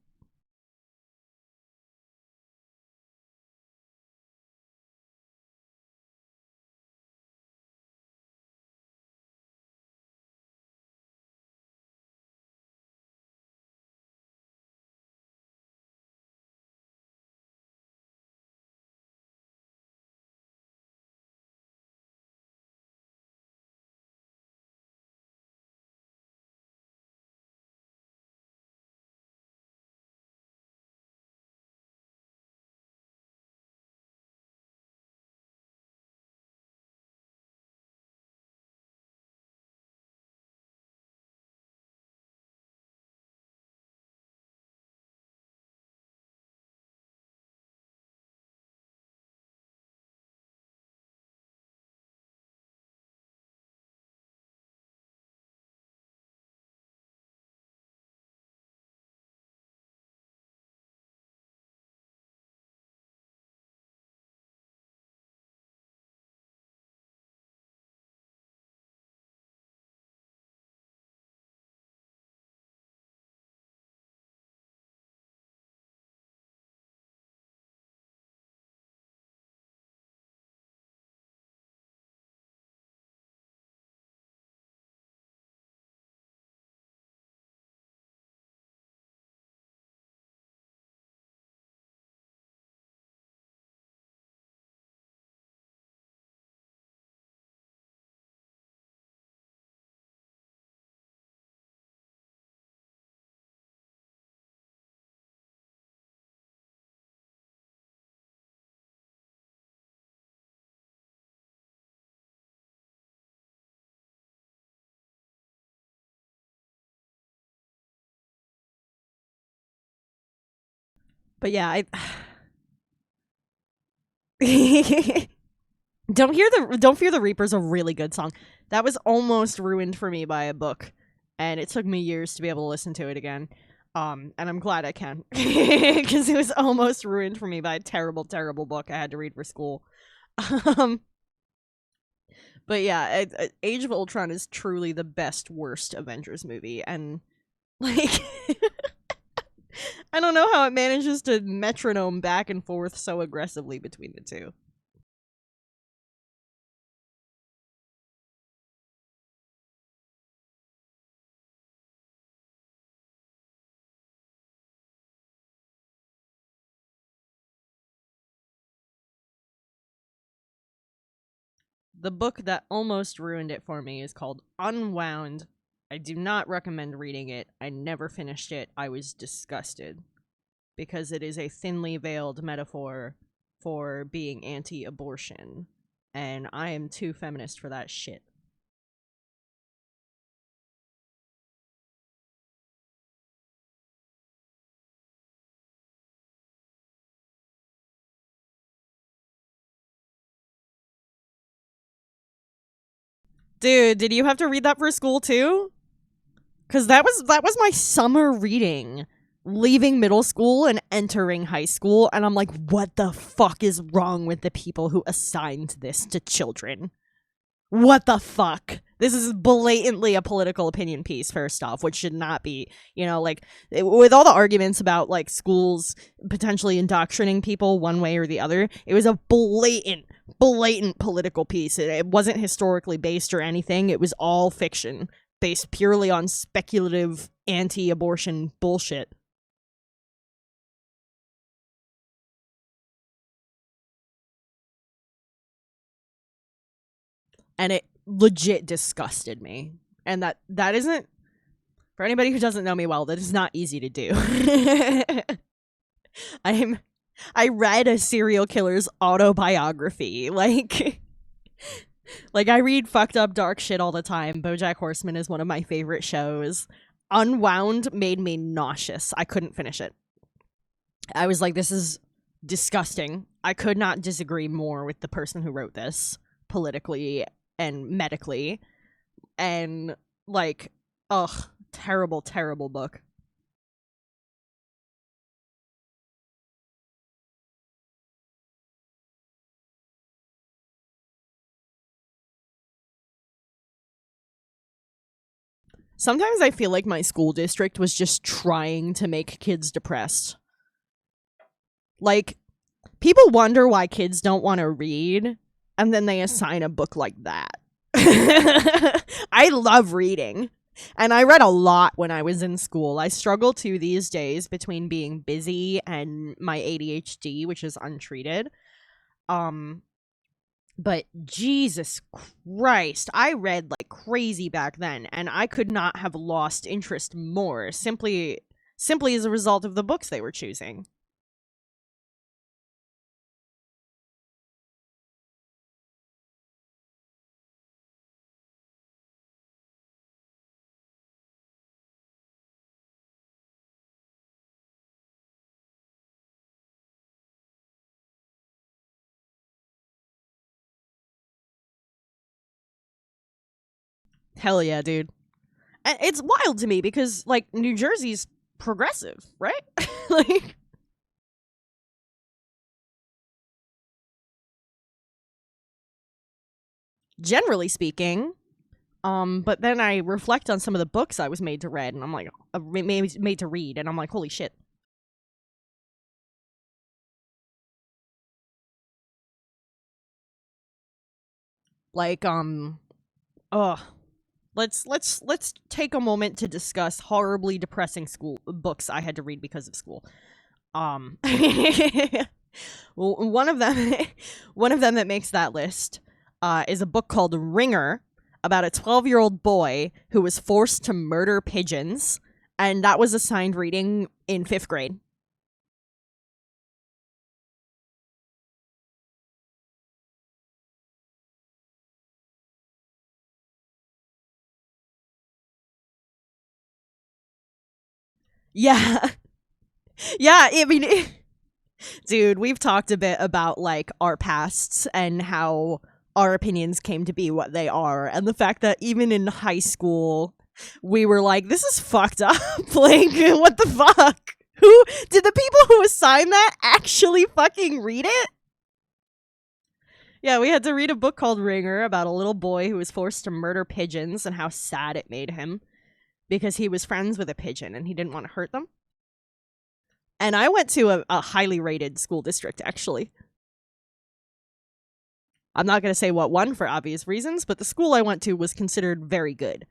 But yeah, I Don't Fear the Reaper's a really good song. That was almost ruined for me by a book, and it took me years to be able to listen to it again. And I'm glad I can, because it was almost ruined for me by a terrible, terrible book I had to read for school. Um, but yeah, Age of Ultron is truly the best, worst Avengers movie, and like, I don't know how it manages to metronome back and forth so aggressively between the two. The book that almost ruined it for me is called Unwound. I do not recommend reading it. I never finished it. I was disgusted because it is a thinly veiled metaphor for being anti abortion. And I am too feminist for that shit. Dude, did you have to read that for school too? Cuz that was my summer reading, leaving middle school and entering high school, and I'm like, what the fuck is wrong with the people who assigned this to children? What the fuck? This is blatantly a political opinion piece, first off, which should not be, like, with all the arguments about, like, schools potentially indoctrinating people one way or the other, it was a blatant political piece. It wasn't historically based or anything. It was all fiction, based purely on speculative anti abortion bullshit. And it legit disgusted me. And that isn't, for anybody who doesn't know me well, that is not easy to do. I'm I read a serial killer's autobiography. Like I read fucked up dark shit all the time. BoJack Horseman is one of my favorite shows. Unwound made me nauseous. I couldn't finish it. I was like, this is disgusting. I could not disagree more with the person who wrote this politically and medically. And like, ugh, terrible, terrible book. Sometimes I feel like my school district was just trying to make kids depressed. Like, people wonder why kids don't want to read, and then they assign a book like that. I love reading. And I read a lot when I was in school. I struggle too these days between being busy and my ADHD, which is untreated. Um, but Jesus Christ, I read like crazy back then, and I could not have lost interest more simply as a result of the books they were choosing. Hell yeah, dude. And it's wild to me because like New Jersey's progressive, right? Like, generally speaking. But then I reflect on some of the books I was made to read, and I'm like, made to read, and I'm like, holy shit. Like, ugh. Let's take a moment to discuss horribly depressing school books I had to read because of school. Um, well, one of them that makes that list, is a book called Ringer about a 12-year-old boy who was forced to murder pigeons, and that was assigned reading in 5th grade. Yeah, yeah. I mean, Dude, we've talked a bit about like our pasts and how our opinions came to be what they are, and the fact that even in high school we were like, this is fucked up. Like, what the fuck? Who did the people who assigned that actually fucking read it? Yeah, we had to read a book called Ringer about a little boy who was forced to murder pigeons and how sad it made him because he was friends with a pigeon and he didn't want to hurt them. And I went to a highly rated school district, actually. I'm not going to say what one for obvious reasons, but the school I went to was considered very good.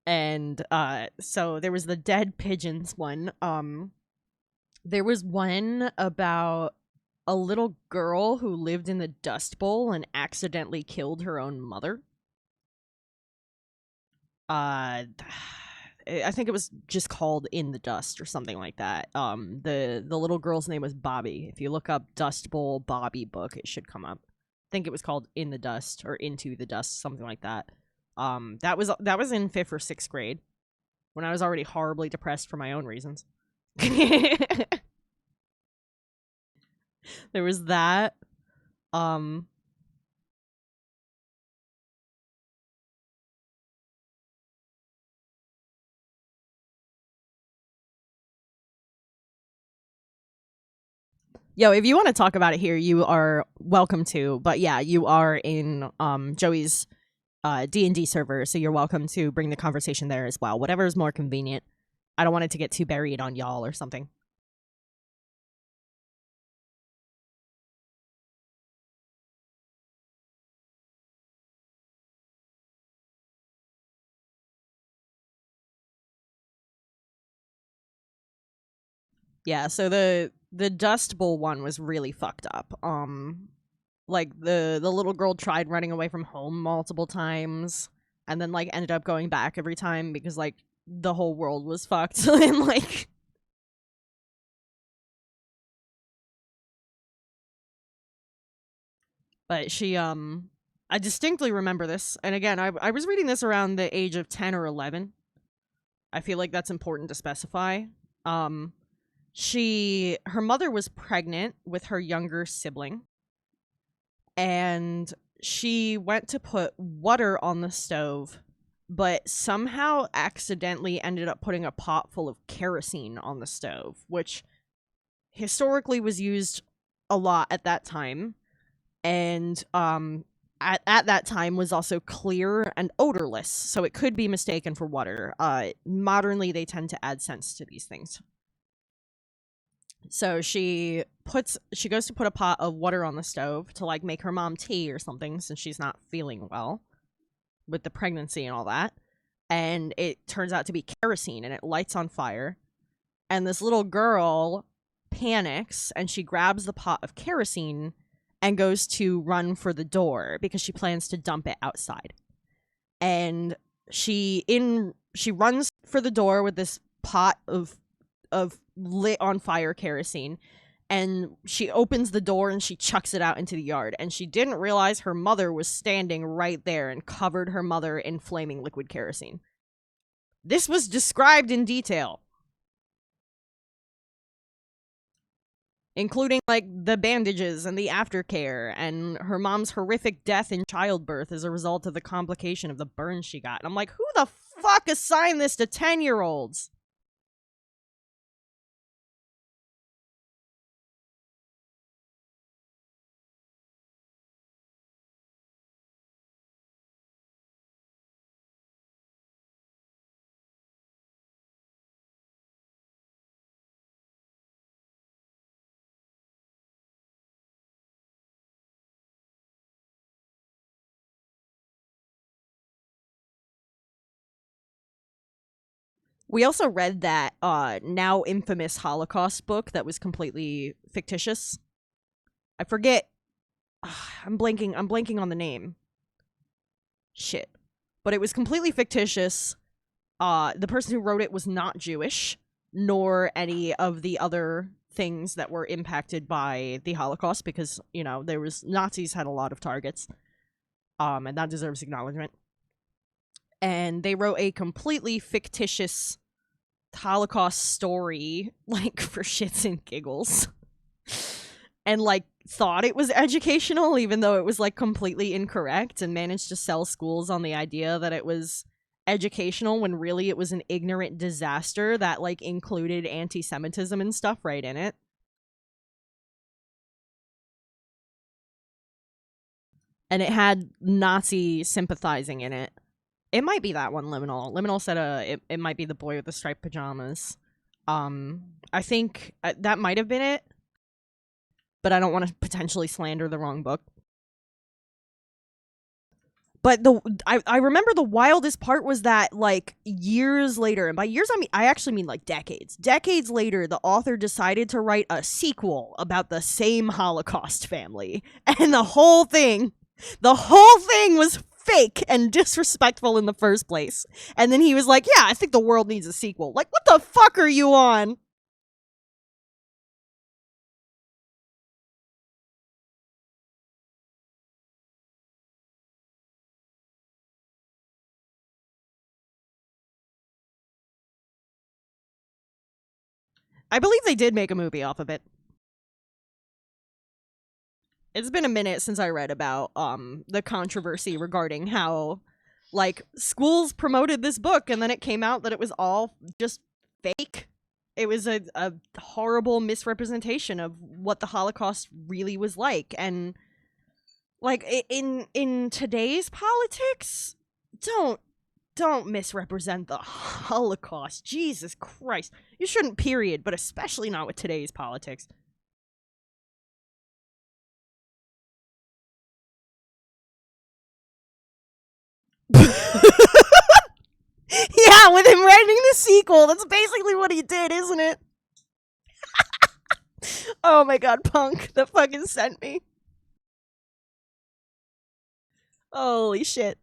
And so there was the dead pigeons one. There was one about a little girl who lived in the Dust Bowl and accidentally killed her own mother. I think it was just called In the Dust or something like that. The little girl's name was Bobby. If you look up Dust Bowl Bobby book, it should come up. I think it was called In the Dust or Into the Dust, something like that. That was in 5th or 6th grade when I was already horribly depressed for my own reasons. There was that. Yo, if you want to talk about it here, you are welcome to. But yeah, you are in Joey's D&D server, so you're welcome to bring the conversation there as well. Whatever is more convenient. I don't want it to get too buried on y'all or something. Yeah, so the Dust Bowl one was really fucked up. Like the little girl tried running away from home multiple times and then like ended up going back every time because like the whole world was fucked and like but she I distinctly remember this. And again, I was reading this around the age of 10 or 11. I feel like that's important to specify. Um her mother was pregnant with her younger sibling, and she went to put water on the stove, but somehow accidentally ended up putting a pot full of kerosene on the stove, which historically was used a lot at that time, and at that time was also clear and odorless, so it could be mistaken for water. Modernly they tend to add scents to these things. So she goes to put a pot of water on the stove to like make her mom tea or something since she's not feeling well with the pregnancy and all that. And it turns out to be kerosene and it lights on fire. And this little girl panics and she grabs the pot of kerosene and goes to run for the door because she plans to dump it outside. And she runs for the door with this pot of lit on fire kerosene, and she opens the door and she chucks it out into the yard, and she didn't realize her mother was standing right there and covered her mother in flaming liquid kerosene. This was described in detail, including like the bandages and the aftercare and her mom's horrific death in childbirth as a result of the complication of the burns she got. And I'm like, who the fuck assigned this to 10-year-olds? We also read that now infamous Holocaust book that was completely fictitious. I forget. I'm blanking on the name. Shit. But it was completely fictitious. The person who wrote it was not Jewish, nor any of the other things that were impacted by the Holocaust, because, you know, Nazis had a lot of targets. And that deserves acknowledgement. And they wrote a completely fictitious Holocaust story, like, for shits and giggles. And, like, thought it was educational, even though it was, like, completely incorrect, and managed to sell schools on the idea that it was educational when really it was an ignorant disaster that, like, included anti-Semitism and stuff right in it. And it had Nazi sympathizing in it. It might be that one, Liminal. Liminal said it might be the boy with the striped pajamas. I think that might have been it, but I don't want to potentially slander the wrong book. But I remember the wildest part was that, like, years later, and by years I actually mean like decades. Decades later, the author decided to write a sequel about the same Holocaust family, and the whole thing was fake and disrespectful in the first place. And then he was like, "Yeah, I think the world needs a sequel." Like, what the fuck are you on? I believe they did make a movie off of it. It's been a minute since I read about the controversy regarding how, like, schools promoted this book and then it came out that it was all just fake. It was a horrible misrepresentation of what the Holocaust really was like. And, like, in today's politics, don't misrepresent the Holocaust. Jesus Christ. You shouldn't, period, but especially not with today's politics. Yeah, with him writing the sequel. That's basically what he did, isn't it? Oh my god, Punk. That fucking sent me. Holy shit.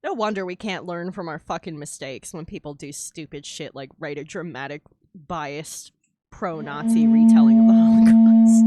No wonder we can't learn from our fucking mistakes when people do stupid shit like write a dramatic, biased, pro-Nazi retelling of the Holocaust.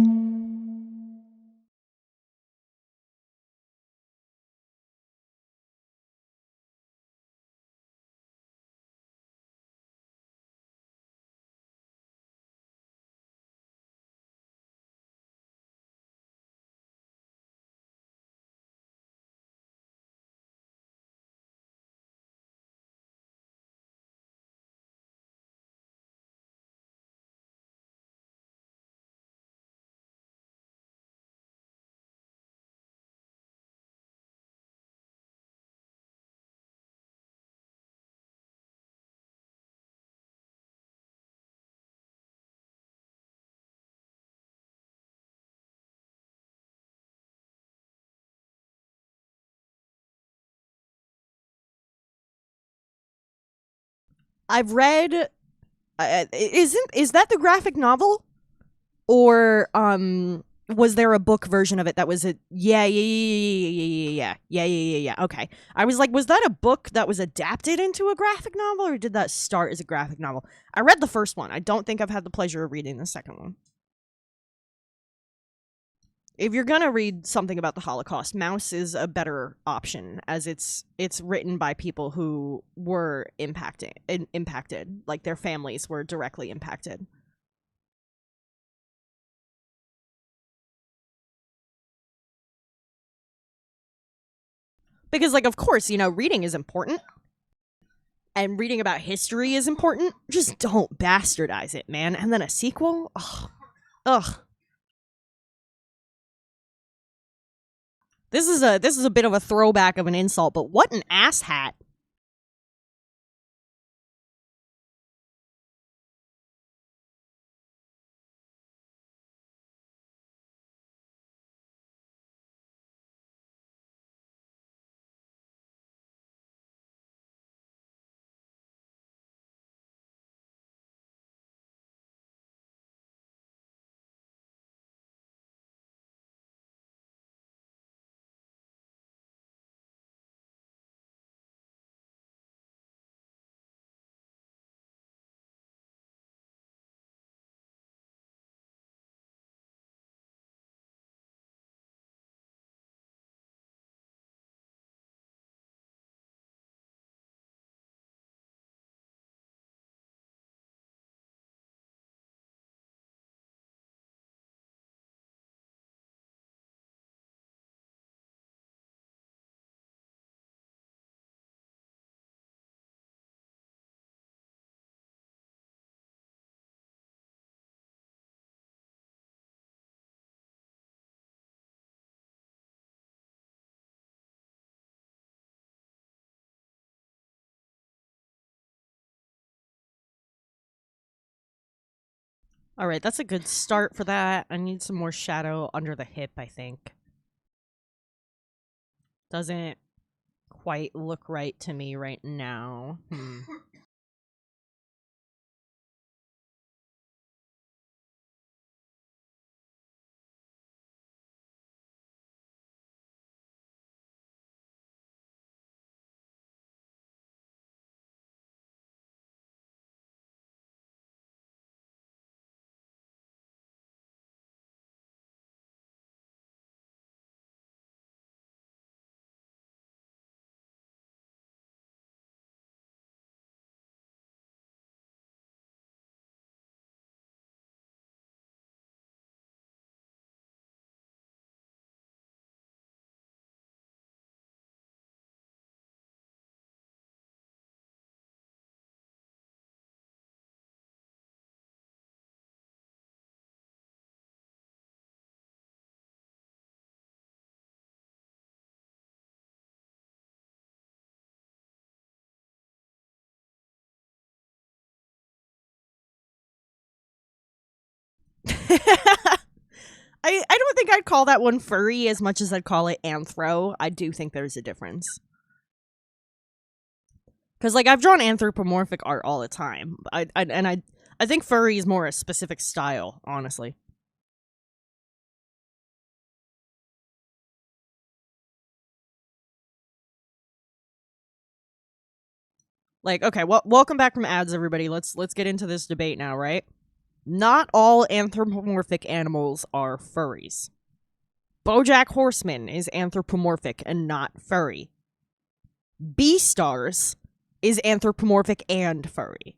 I've read is that the graphic novel? Or was there a book version of it that was a yeah. Okay. I was like, was that a book that was adapted into a graphic novel, or did that start as a graphic novel? I read the first one. I don't think I've had the pleasure of reading the second one. If you're gonna read something about the Holocaust, Mouse is a better option, as it's written by people who were impacted, like their families were directly impacted. Because, like, of course, reading is important, and reading about history is important. Just don't bastardize it, man. And then a sequel? Ugh. Ugh. This is a bit of a throwback of an insult, but what an asshat. All right, that's a good start for that. I need some more shadow under the hip, I think. Doesn't quite look right to me right now. I don't think I'd call that one furry as much as I'd call it anthro. I do think there's a difference. Because, like, I've drawn anthropomorphic art all the time. I think furry is more a specific style, honestly. Like, okay, well, welcome back from ads, everybody. Let's get into this debate now, right? Not all anthropomorphic animals are furries. BoJack Horseman is anthropomorphic and not furry. Beastars is anthropomorphic and furry.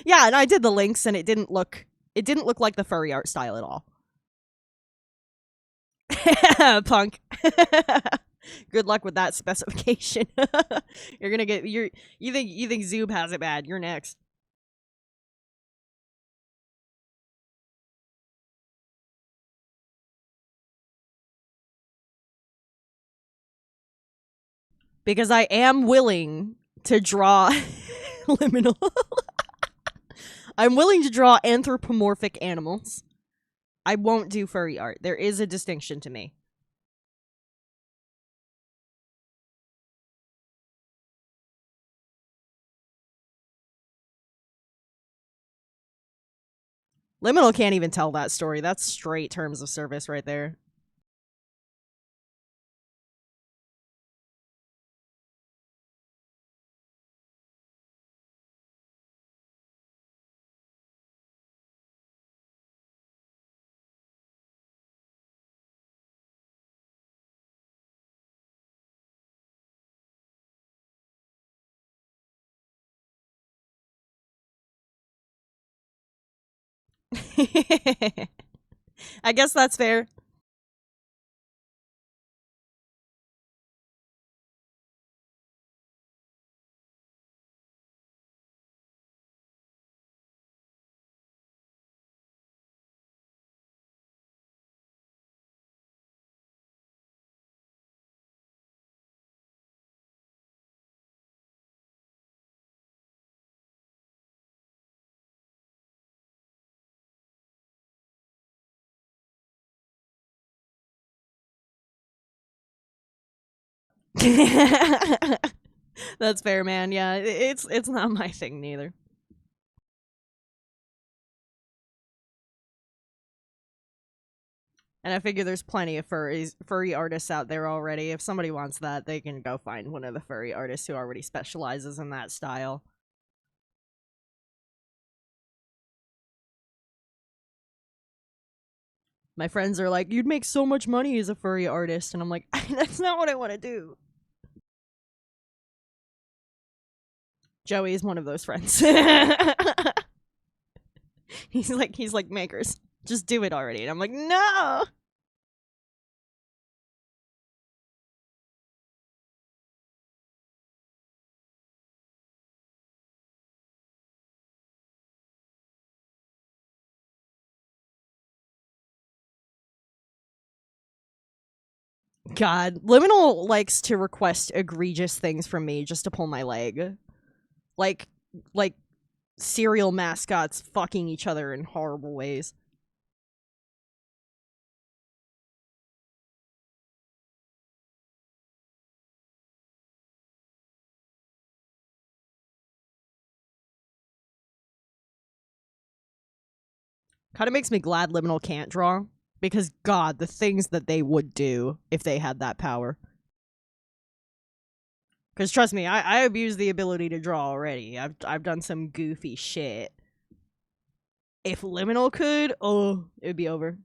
Yeah, and I did the links, and it didn't look like the furry art style at all. Punk. Good luck with that specification. You're gonna get you think Zoob has it bad. You're next. Because I am willing to draw liminal. I'm willing to draw anthropomorphic animals. I won't do furry art. There is a distinction to me. Liminal can't even tell that story. That's straight terms of service right there. I guess that's fair. That's fair, man. Yeah, it's not my thing neither. And I figure there's plenty of furry artists out there already. If somebody wants that, they can go find one of the furry artists who already specializes in that style. My friends are like, "You'd make so much money as a furry artist," and I'm like, "That's not what I want to do." Joey is one of those friends. he's like makers, just do it already, and I'm like, no. God, Liminal likes to request egregious things from me just to pull my leg. Like cereal mascots fucking each other in horrible ways. Kind of makes me glad Liminal can't draw, because God, the things that they would do if they had that power. Because trust me, I abuse the ability to draw already. I've done some goofy shit. If Liminal could, oh, it'd be over.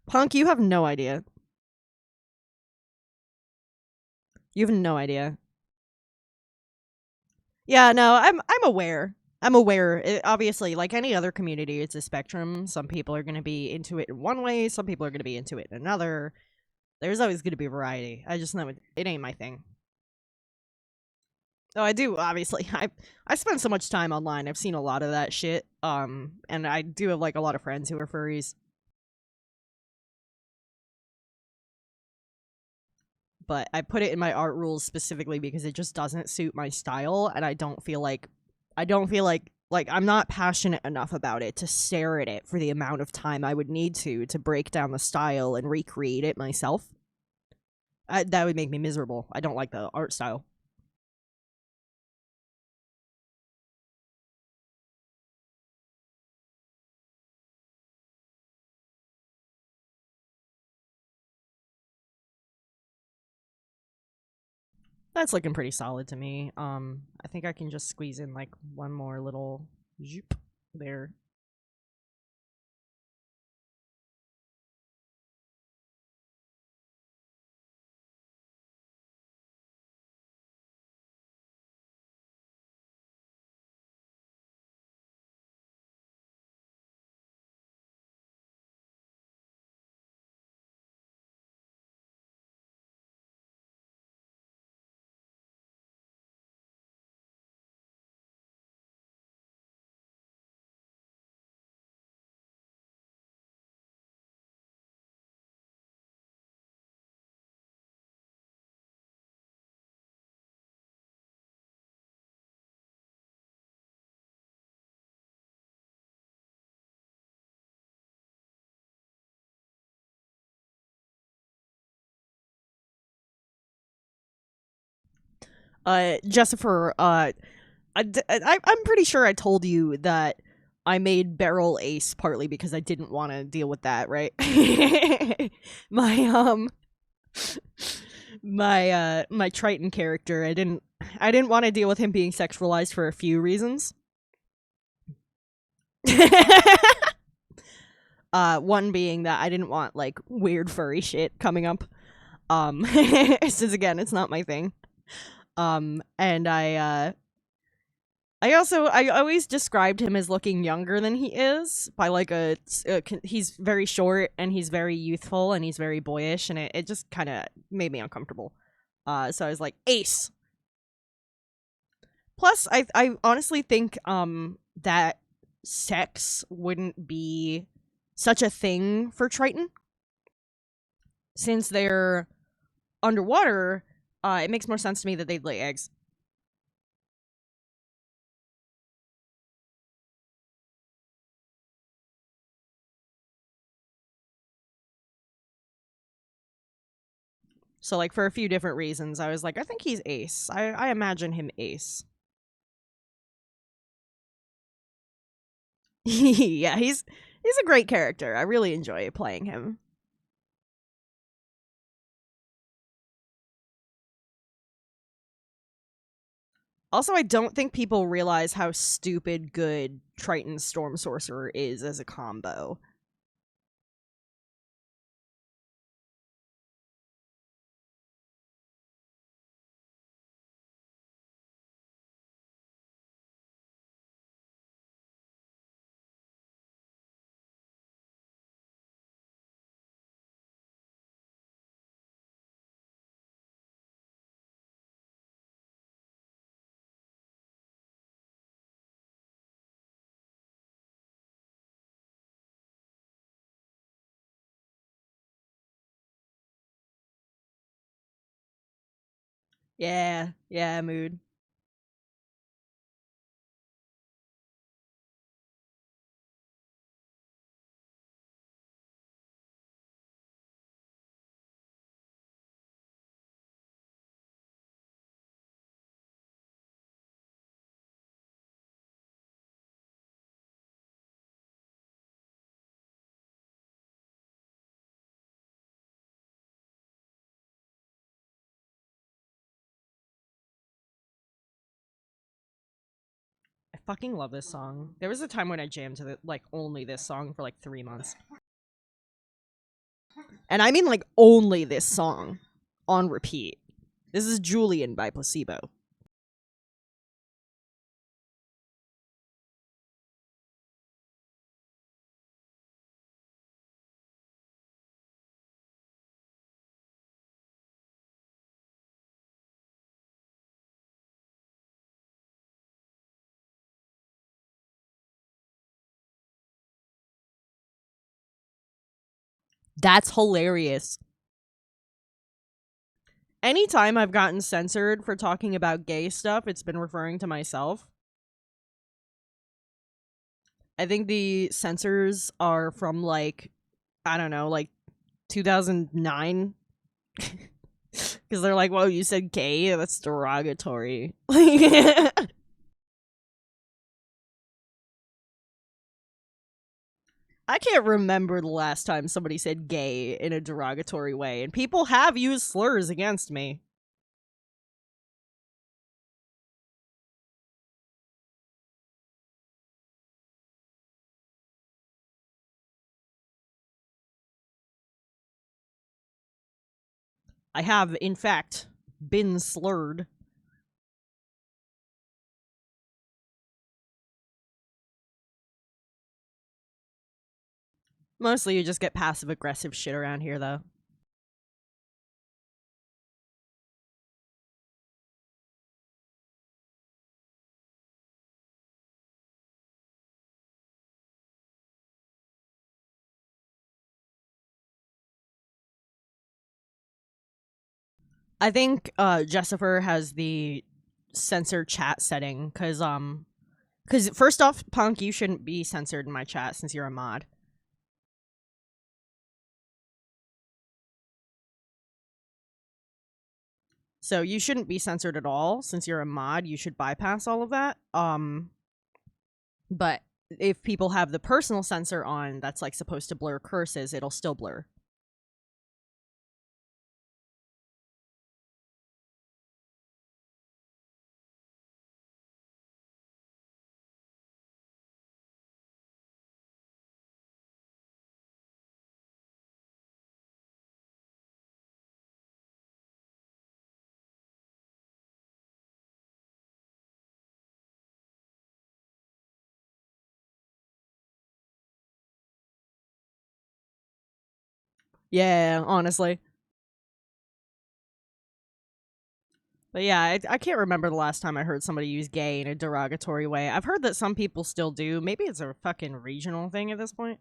Punk, you have no idea. You have no idea. Yeah, no, I'm aware. I'm aware. Obviously, like any other community, it's a spectrum. Some people are going to be into it in one way, some people are going to be into it in another. There's always going to be variety. I just know it ain't my thing. Oh, I do, obviously. I spend so much time online. I've seen a lot of that shit. And I do have like a lot of friends who are furries. But I put it in my art rules specifically because it just doesn't suit my style, and I don't feel like I'm not passionate enough about it to stare at it for the amount of time I would need to break down the style and recreate it myself. That would make me miserable. I don't like the art style. That's looking pretty solid to me. I think I can just squeeze in like one more little zoop there. Just for I'm pretty sure I told you that I made Beryl ace partly because I didn't want to deal with that, right? my my Triton character, I didn't want to deal with him being sexualized for a few reasons. One being that I didn't want like weird furry shit coming up. Since again, it's not my thing. And I always described him as looking younger than he is by like he's very short and he's very youthful and he's very boyish, and it just kind of made me uncomfortable. So I was like, ace. Plus, I honestly think that sex wouldn't be such a thing for Triton since they're underwater. It makes more sense to me that they'd lay eggs. So, like, for a few different reasons, I was like, I think he's ace. I imagine him ace. Yeah, He's a great character. I really enjoy playing him. Also, I don't think people realize how stupid good Triton Storm Sorcerer is as a combo. Yeah, mood. I fucking love this song. There was a time when I jammed to only this song for like 3 months. And I mean like only this song on repeat. This is Julian by Placebo. That's hilarious. Anytime I've gotten censored for talking about gay stuff, it's been referring to myself. I think the censors are from like, I don't know, like 2009. Because they're like, "Whoa, you said gay? That's derogatory." I can't remember the last time somebody said gay in a derogatory way, and people have used slurs against me. I have, in fact, been slurred. Mostly you just get passive aggressive shit around here, though. I think Jessifer has the censor chat setting because first off, Punk, you shouldn't be censored in my chat since you're a mod. So you shouldn't be censored at all since you're a mod. You should bypass all of that. But if people have the personal censor on that's like supposed to blur curses, it'll still blur. Yeah, honestly. But yeah, I can't remember the last time I heard somebody use gay in a derogatory way. I've heard that some people still do. Maybe it's a fucking regional thing at this point.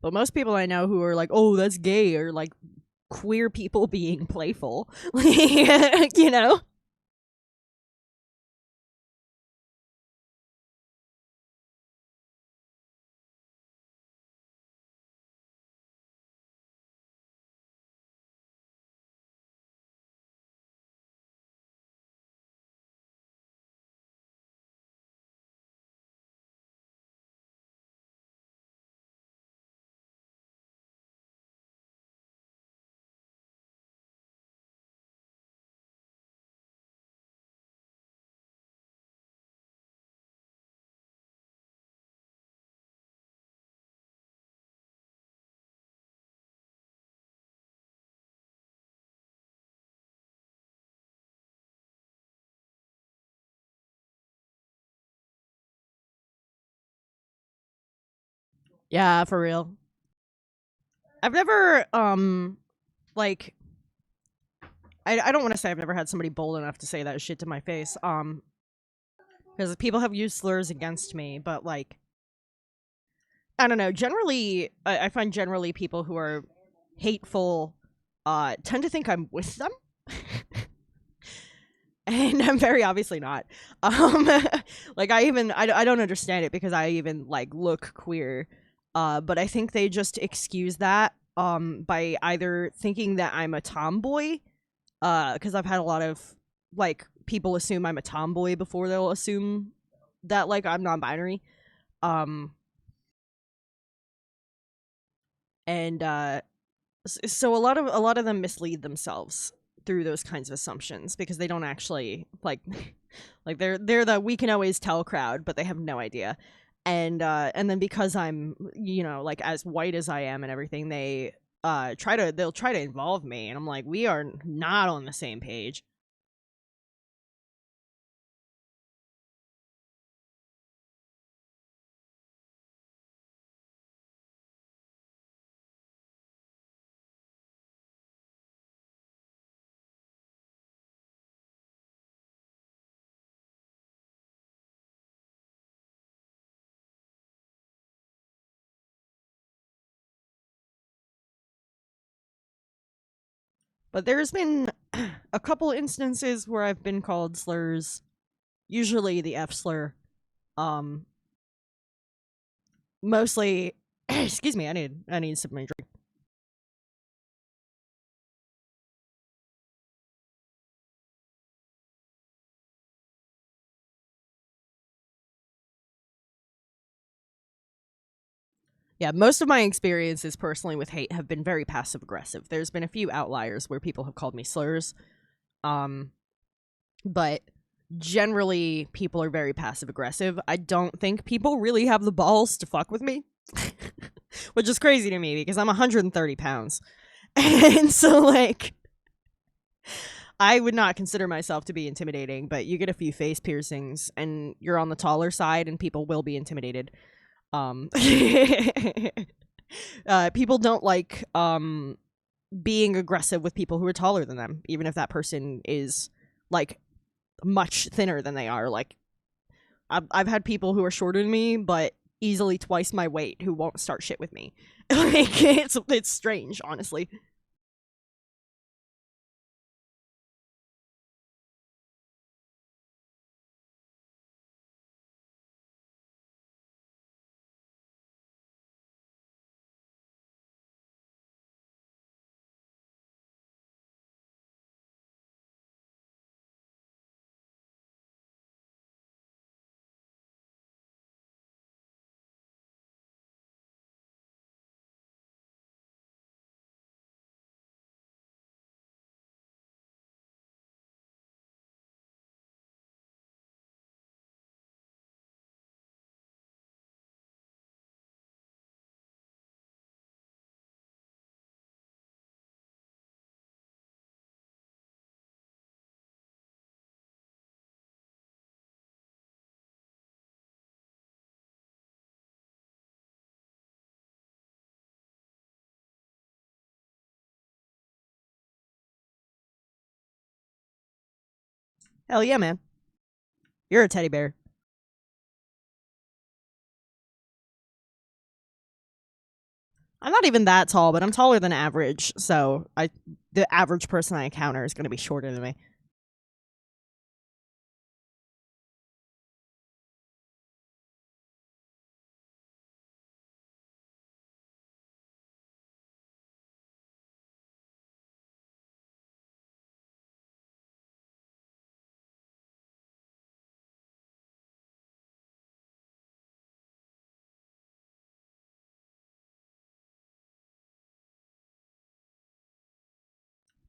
But most people I know who are like, "Oh, that's gay," are like queer people being playful. You know? Yeah, for real. I've never like I don't want to say I've never had somebody bold enough to say that shit to my face. Because people have used slurs against me, but like I don't know. Generally, I find generally people who are hateful tend to think I'm with them. And I'm very obviously not. Um, like I don't understand it because I even like look queer. But I think they just excuse that by either thinking that I'm a tomboy, because I've had a lot of like people assume I'm a tomboy before they'll assume that like I'm non-binary. Um, and so a lot of them mislead themselves through those kinds of assumptions because they don't actually like like they're the we can always tell crowd, but they have no idea. And then because I'm, you know, like as white as I am and everything, they'll try to involve me, and I'm like, we are not on the same page. But there's been a couple instances where I've been called slurs, usually the F slur. Um, Mostly, excuse me, I need some drink. Yeah, most of my experiences personally with hate have been very passive aggressive. There's been a few outliers where people have called me slurs. Um, but generally people are very passive aggressive. I don't think people really have the balls to fuck with me. Which is crazy to me because I'm 130 pounds. And so like I would not consider myself to be intimidating, but you get a few face piercings and you're on the taller side and people will be intimidated. Um People don't like being aggressive with people who are taller than them, even if that person is like much thinner than they are. Like I've had people who are shorter than me, but easily twice my weight who won't start shit with me. Like it's strange, honestly. Hell yeah, man. You're a teddy bear. I'm not even that tall, but I'm taller than average, so the average person I encounter is going to be shorter than me.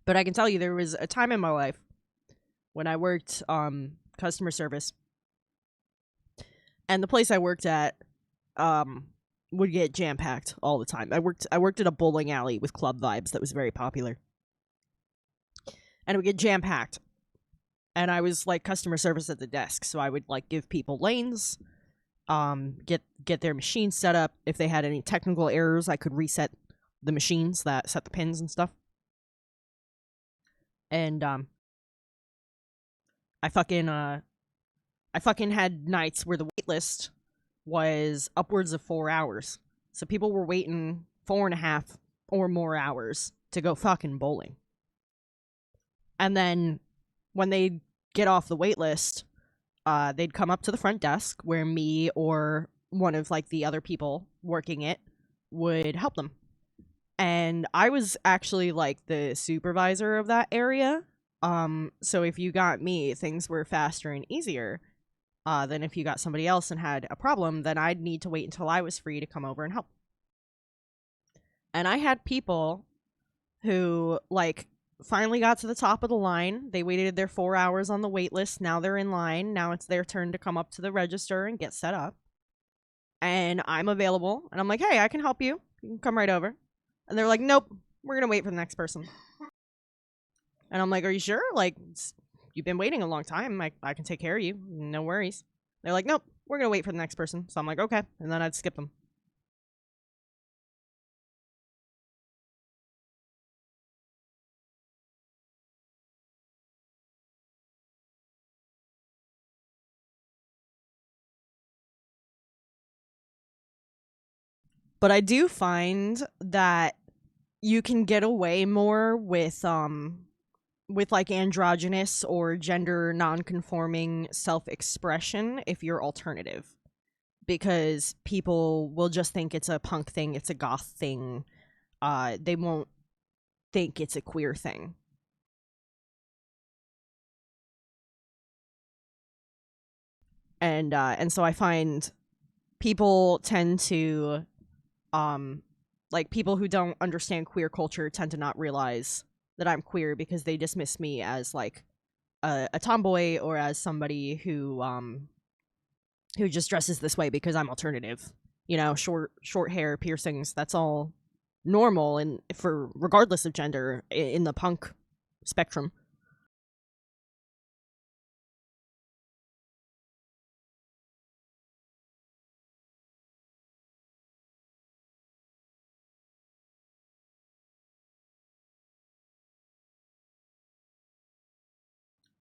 But I can tell you there was a time in my life when I worked customer service, and the place I worked at um would get jam packed all the time. I worked at a bowling alley with club vibes that was very popular. And it would get jam packed. And I was like customer service at the desk, so I would like give people lanes get their machines set up. If they had any technical errors, I could reset the machines that set the pins and stuff. And I fucking had nights where the wait list was upwards of 4 hours. So people were waiting 4.5 or more hours to go fucking bowling. And then when they get off the wait list, they'd come up to the front desk where me or one of like the other people working it would help them. And I was actually like the supervisor of that area. So if you got me, things were faster and easier. Than if you got somebody else and had a problem, then I'd need to wait until I was free to come over and help. And I had people who, like, finally got to the top of the line. They waited their 4 hours on the wait list. Now they're in line. Now it's their turn to come up to the register and get set up. And I'm available. And I'm like, hey, I can help you. You can come right over. And they're like, nope, we're going to wait for the next person. And I'm like, are you sure? Like, you've been waiting a long time. I can take care of you. No worries. They're like, nope, we're going to wait for the next person. So I'm like, okay. And then I'd skip them. But I do find that you can get away more with like androgynous or gender non-conforming self-expression if you're alternative, because people will just think it's a punk thing, it's a goth thing. They won't think it's a queer thing. And so I find people tend to like people who don't understand queer culture tend to not realize that I'm queer because they dismiss me as like a tomboy or as somebody who just dresses this way because I'm alternative. You know, short hair, piercings, that's all normal and for regardless of gender in the punk spectrum.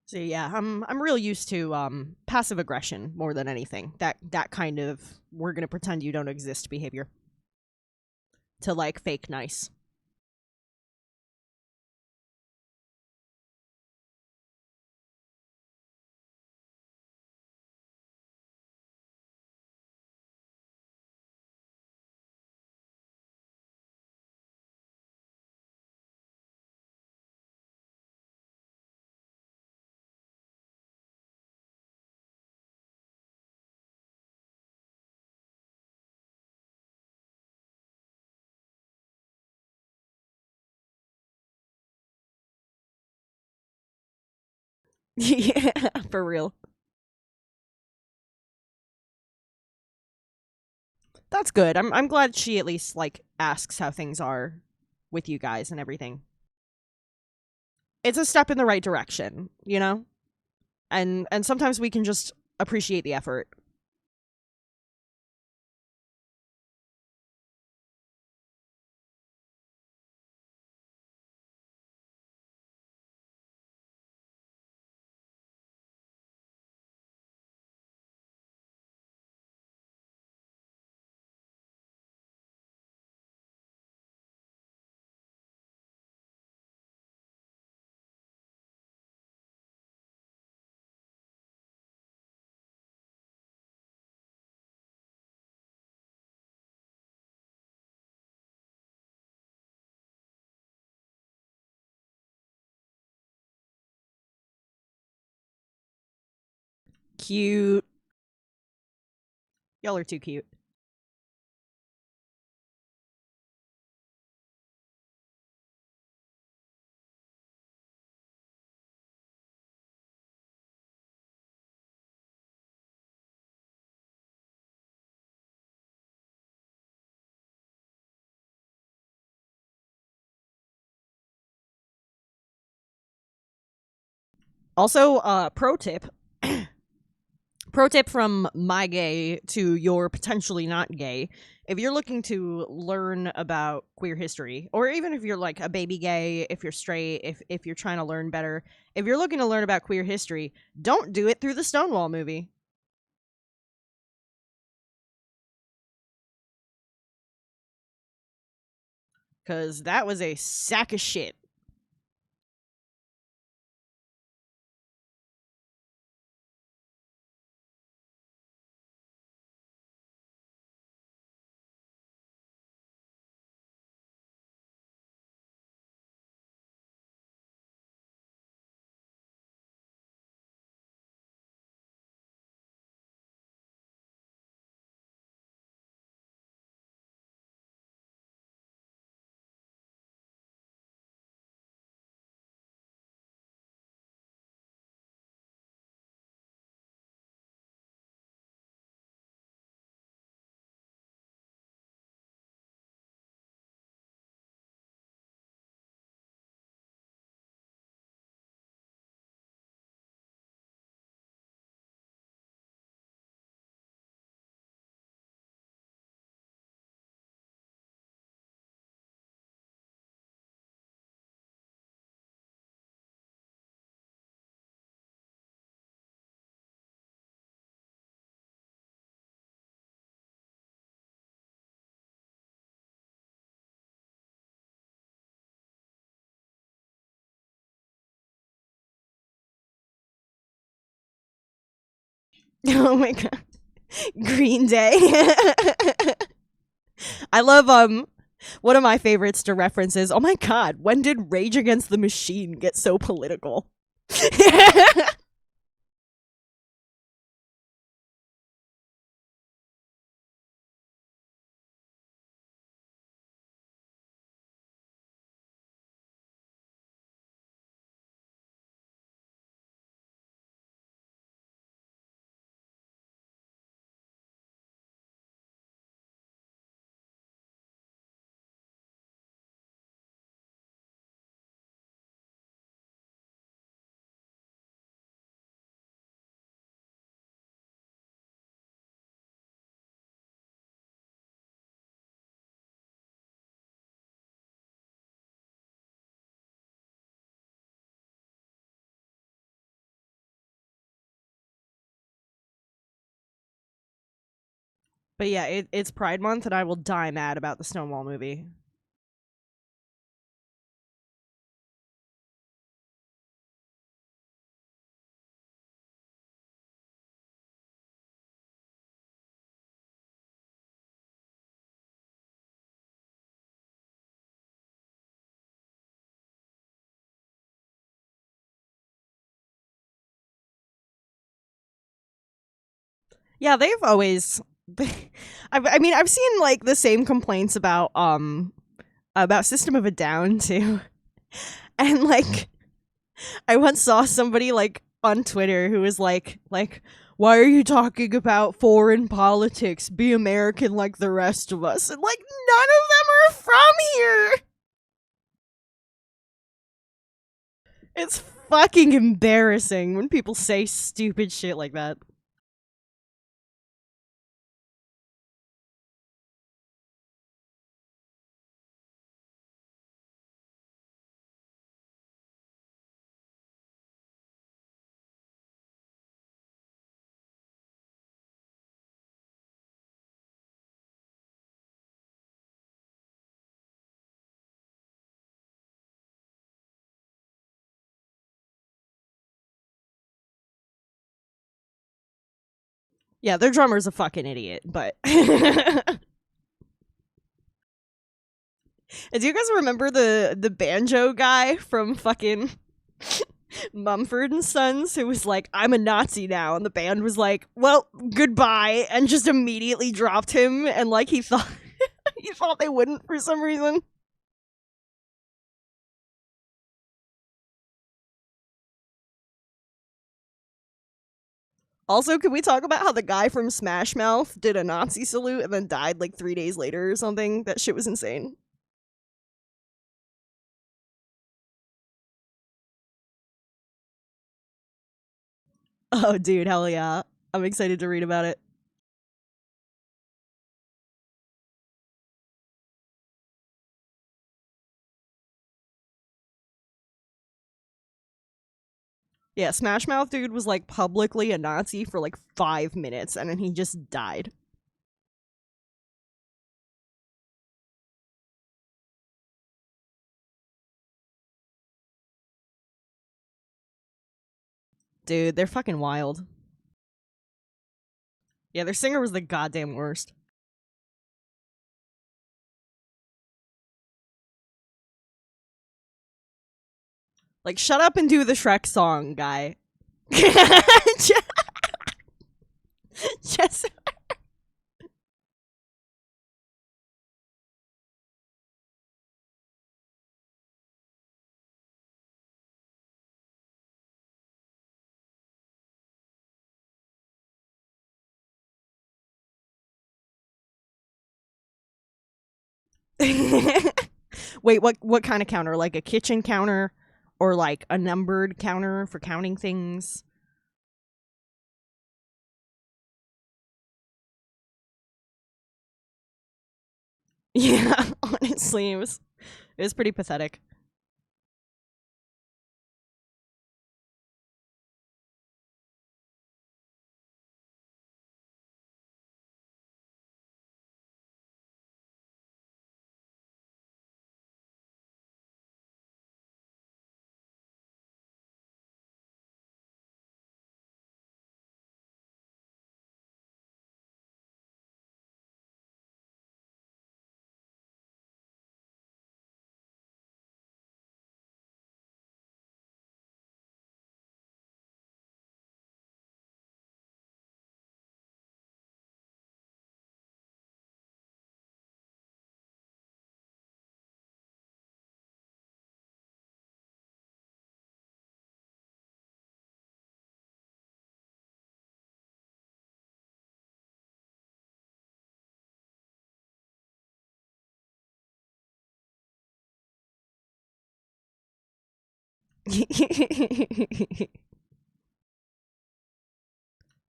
So yeah, I'm real used to passive aggression more than anything. That kind of we're gonna pretend you don't exist behavior. To like fake nice. Yeah, for real. That's good. I'm glad she at least like asks how things are with you guys and everything. It's a step in the right direction, you know? And sometimes we can just appreciate the effort. Cute. Y'all are too cute. Also, pro tip, Pro tip from my gay to your potentially not gay. If you're looking to learn about queer history, or even if you're like a baby gay, if you're straight, if you're trying to learn better, if you're looking to learn about queer history, don't do it through the Stonewall movie. Because that was a sack of shit. Oh my god. Green Day. I love one of my favorites to reference is, oh my god, when did Rage Against the Machine get so political? But yeah, it's Pride Month, and I will die mad about the Stonewall movie. Yeah, they've always. I mean, I've seen like the same complaints about System of a Down too, and like I once saw somebody like on Twitter who was like, why are you talking about foreign politics? Be American like the rest of us. And like none of them are from here. It's fucking embarrassing when people say stupid shit like that. Yeah, their drummer's a fucking idiot, but do you guys remember the banjo guy from fucking Mumford and Sons who was like, I'm a Nazi now, and the band was like, well, goodbye, and just immediately dropped him, and like he thought he thought they wouldn't for some reason. Also, can we talk about how the guy from Smash Mouth did a Nazi salute and then died like 3 days later or something? That shit was insane. Oh, dude, hell yeah. I'm excited to read about it. Yeah, Smash Mouth dude was like publicly a Nazi for like 5 minutes and then he just died. Dude, they're fucking wild. Yeah, their singer was the goddamn worst. Like, shut up and do the Shrek song, guy. Just wait, what kind of counter? Like a kitchen counter or like a numbered counter for counting things? Yeah, honestly, it was pretty pathetic.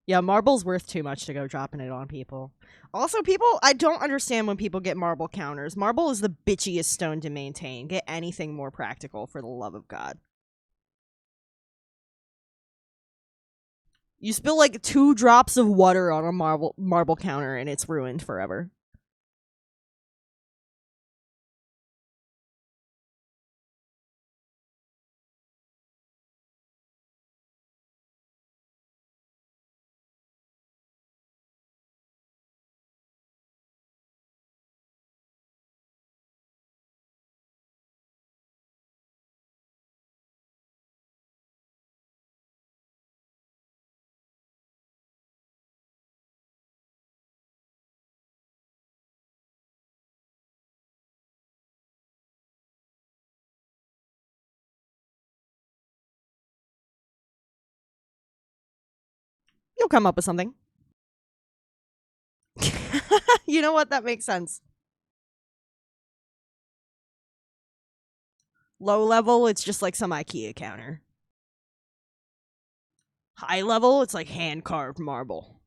Yeah, marble's worth too much to go dropping it on people. Also, I don't understand when people get marble counters. Marble is the bitchiest stone to maintain. Get anything more practical for the love of God. You spill like 2 drops of water on a marble counter and it's ruined forever. You'll come up with something. You know what? That makes sense. Low level, it's just like some IKEA counter. High level, it's like hand carved marble.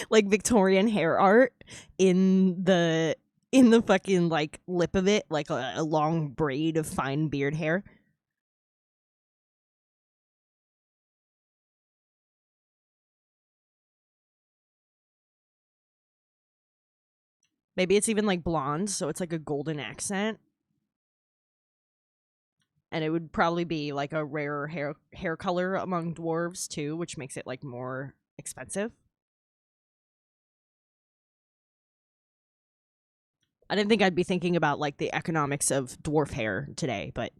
Like Victorian hair art in the in the fucking like lip of it, like a long braid of fine beard hair. Maybe it's even like blonde, so it's like a golden accent. And it would probably be like a rarer hair color among dwarves too, which makes it like more expensive. I didn't think I'd be thinking about like the economics of dwarf hair today, but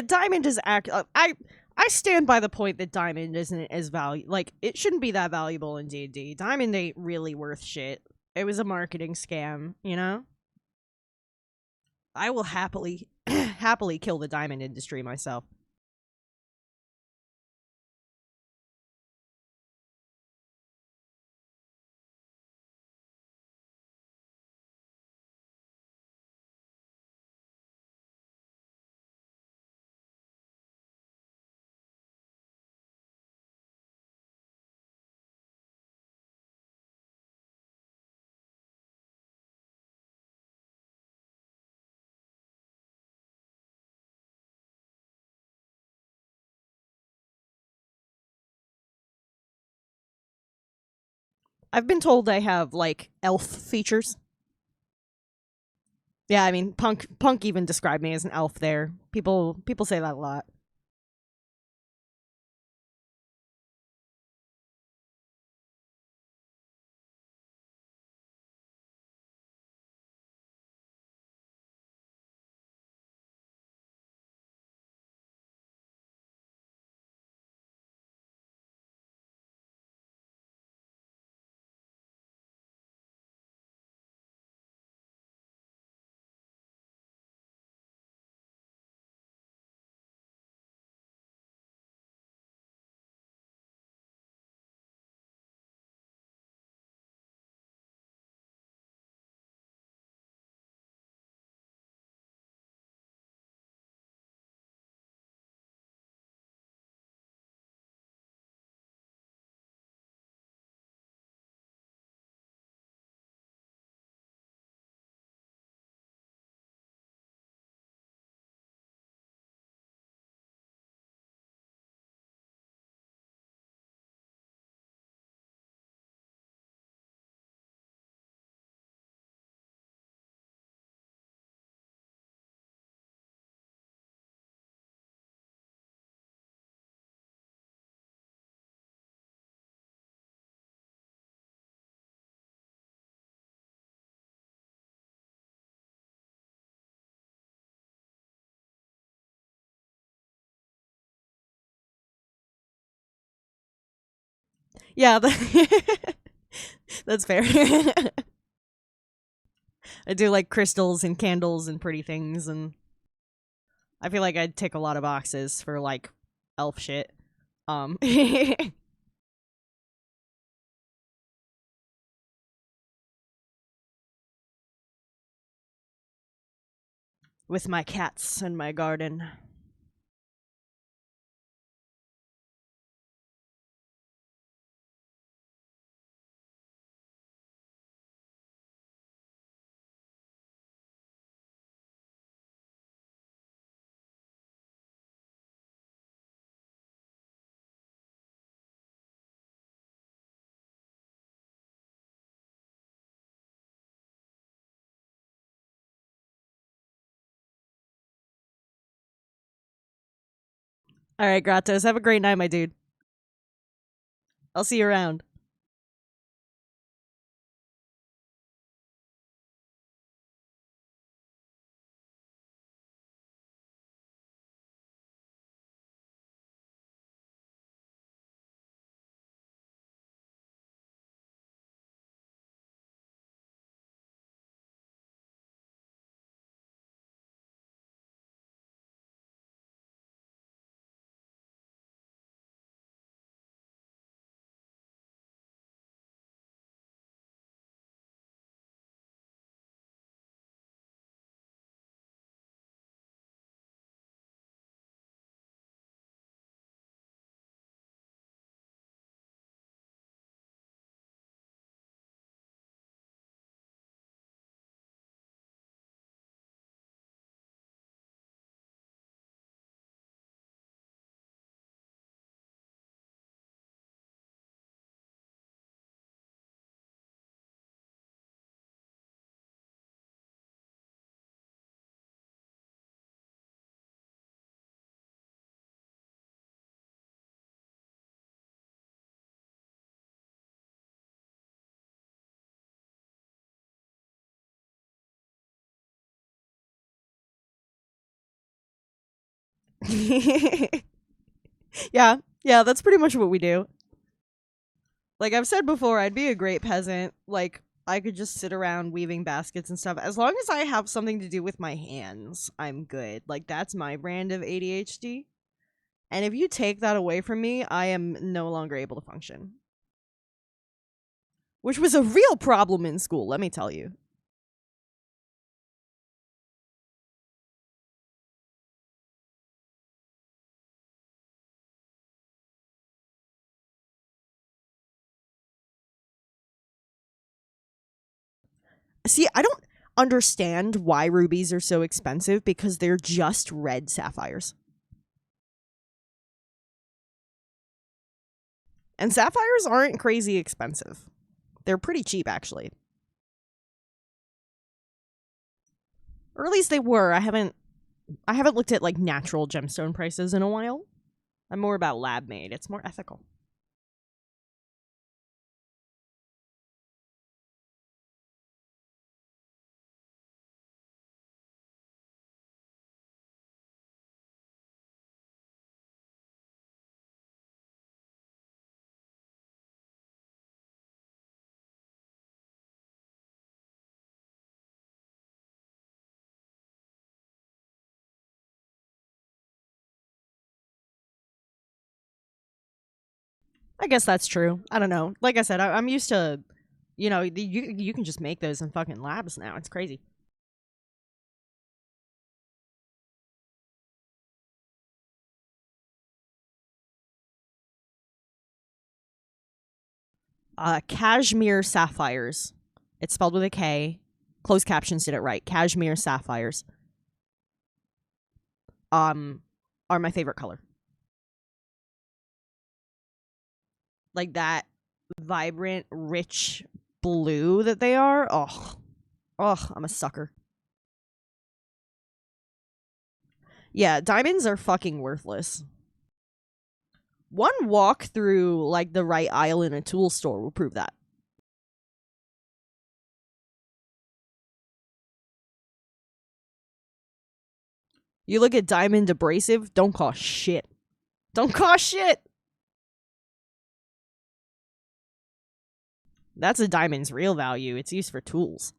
diamond is I stand by the point that diamond isn't as value like it shouldn't be that valuable in D&D. Diamond ain't really worth shit. It was a marketing scam, you know? I will happily happily kill the diamond industry myself. I've been told I have like elf features. Yeah, I mean Punk even described me as an elf there. People say that a lot. Yeah, that's fair. I do like crystals and candles and pretty things, and I feel like I'd tick a lot of boxes for like elf shit. Um, with my cats and my garden. All right, Gratos. Have a great night, my dude. I'll see you around. Yeah, yeah, that's pretty much what we do. Like I've said before, I'd be a great peasant. Like I could just sit around weaving baskets and stuff. As long as I have something to do with my hands, I'm good. Like that's my brand of ADHD. And if you take that away from me, I am no longer able to function. Which was a real problem in school, let me tell you. See, I don't understand why rubies are so expensive because they're just red sapphires. And sapphires aren't crazy expensive. They're pretty cheap actually. Or at least they were. I haven't looked at like natural gemstone prices in a while. I'm more about lab made. It's more ethical. I guess that's true. I don't know. Like I said, I'm used to, you can just make those in fucking labs now. It's crazy. Cashmere sapphires. It's spelled with a K. Closed captions did it right. Cashmere sapphires. Um, are my favorite color. Like that vibrant, rich blue that they are. Oh, I'm a sucker. Yeah, diamonds are fucking worthless. One walk through like the right aisle in a tool store will prove that. You look at diamond abrasive, don't cost shit. Don't cost shit. That's a diamond's real value. It's used for tools.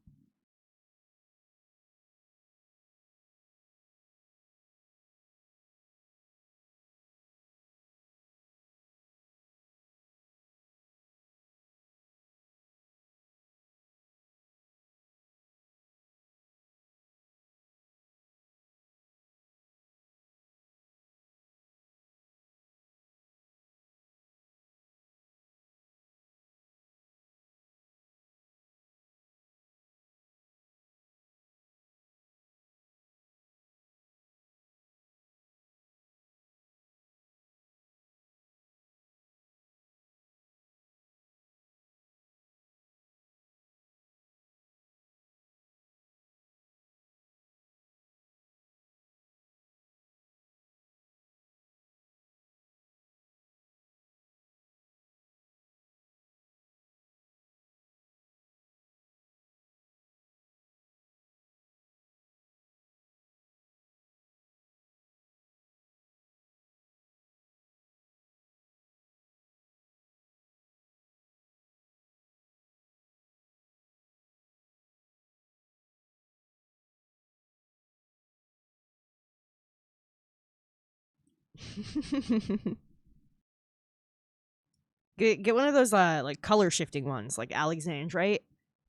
Get one of those like color shifting ones, like Alexandrite,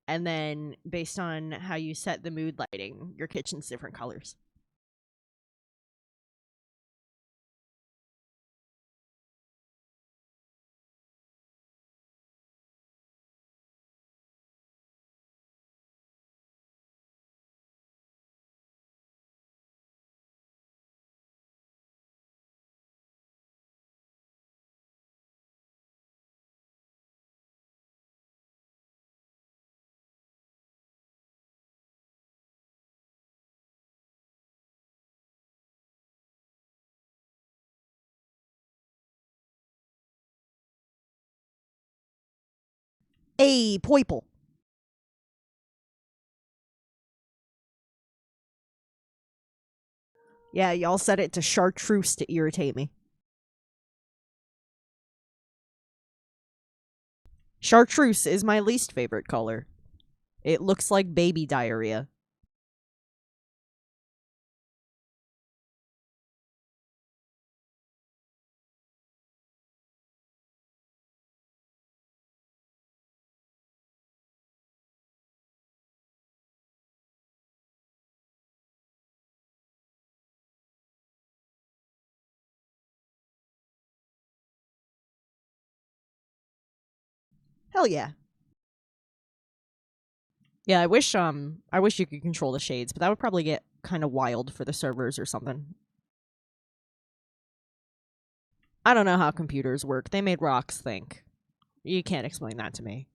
and then based on how you set the mood lighting, your kitchen's different colors. A poiple. Yeah, y'all set it to chartreuse to irritate me. Chartreuse is my least favorite color. It looks like baby diarrhea. Hell yeah. Yeah, I wish you could control the shades, but that would probably get kind of wild for the servers or something. I don't know how computers work. They made rocks think. You can't explain that to me.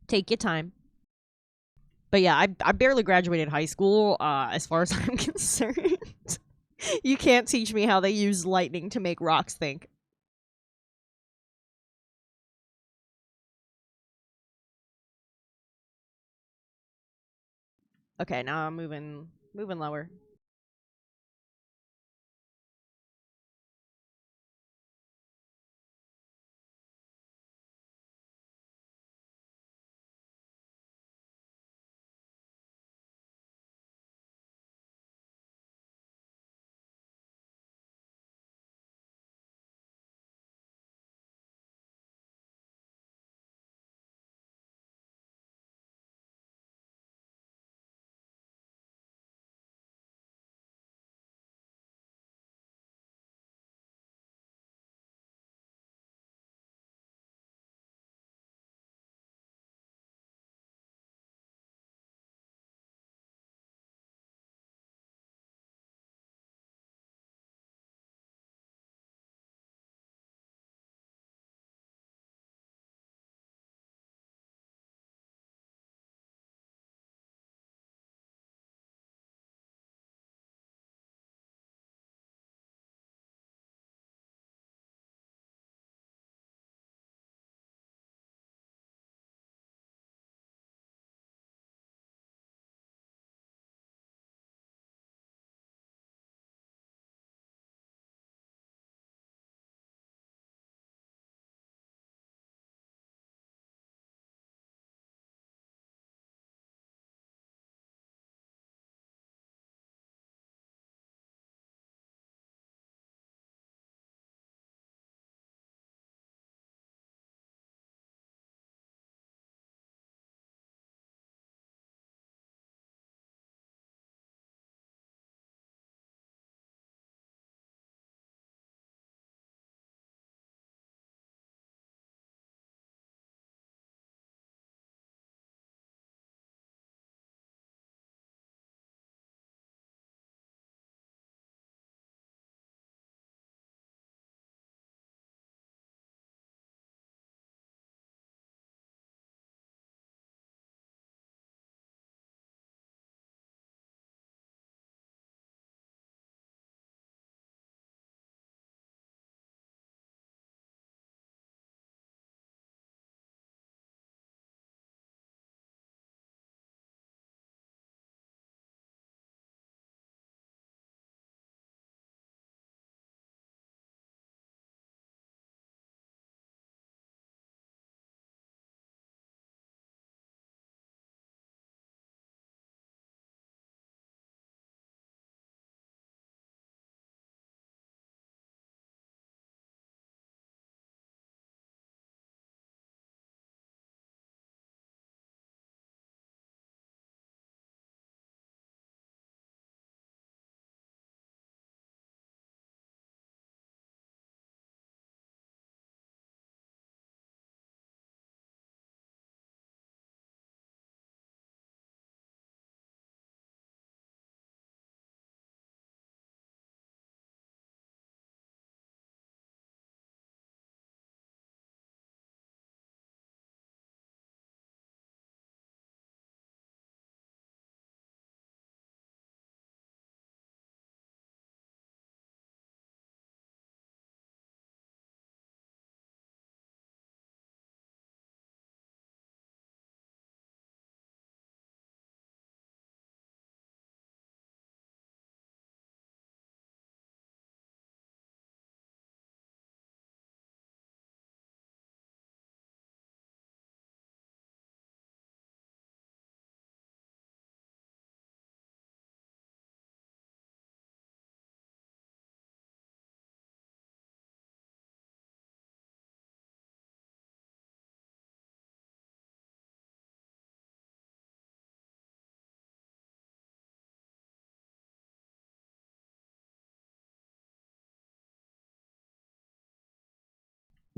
Take your time. But yeah, I barely graduated high school, as far as I'm concerned. You can't teach me how they use lightning to make rocks think. Okay, now I'm moving lower.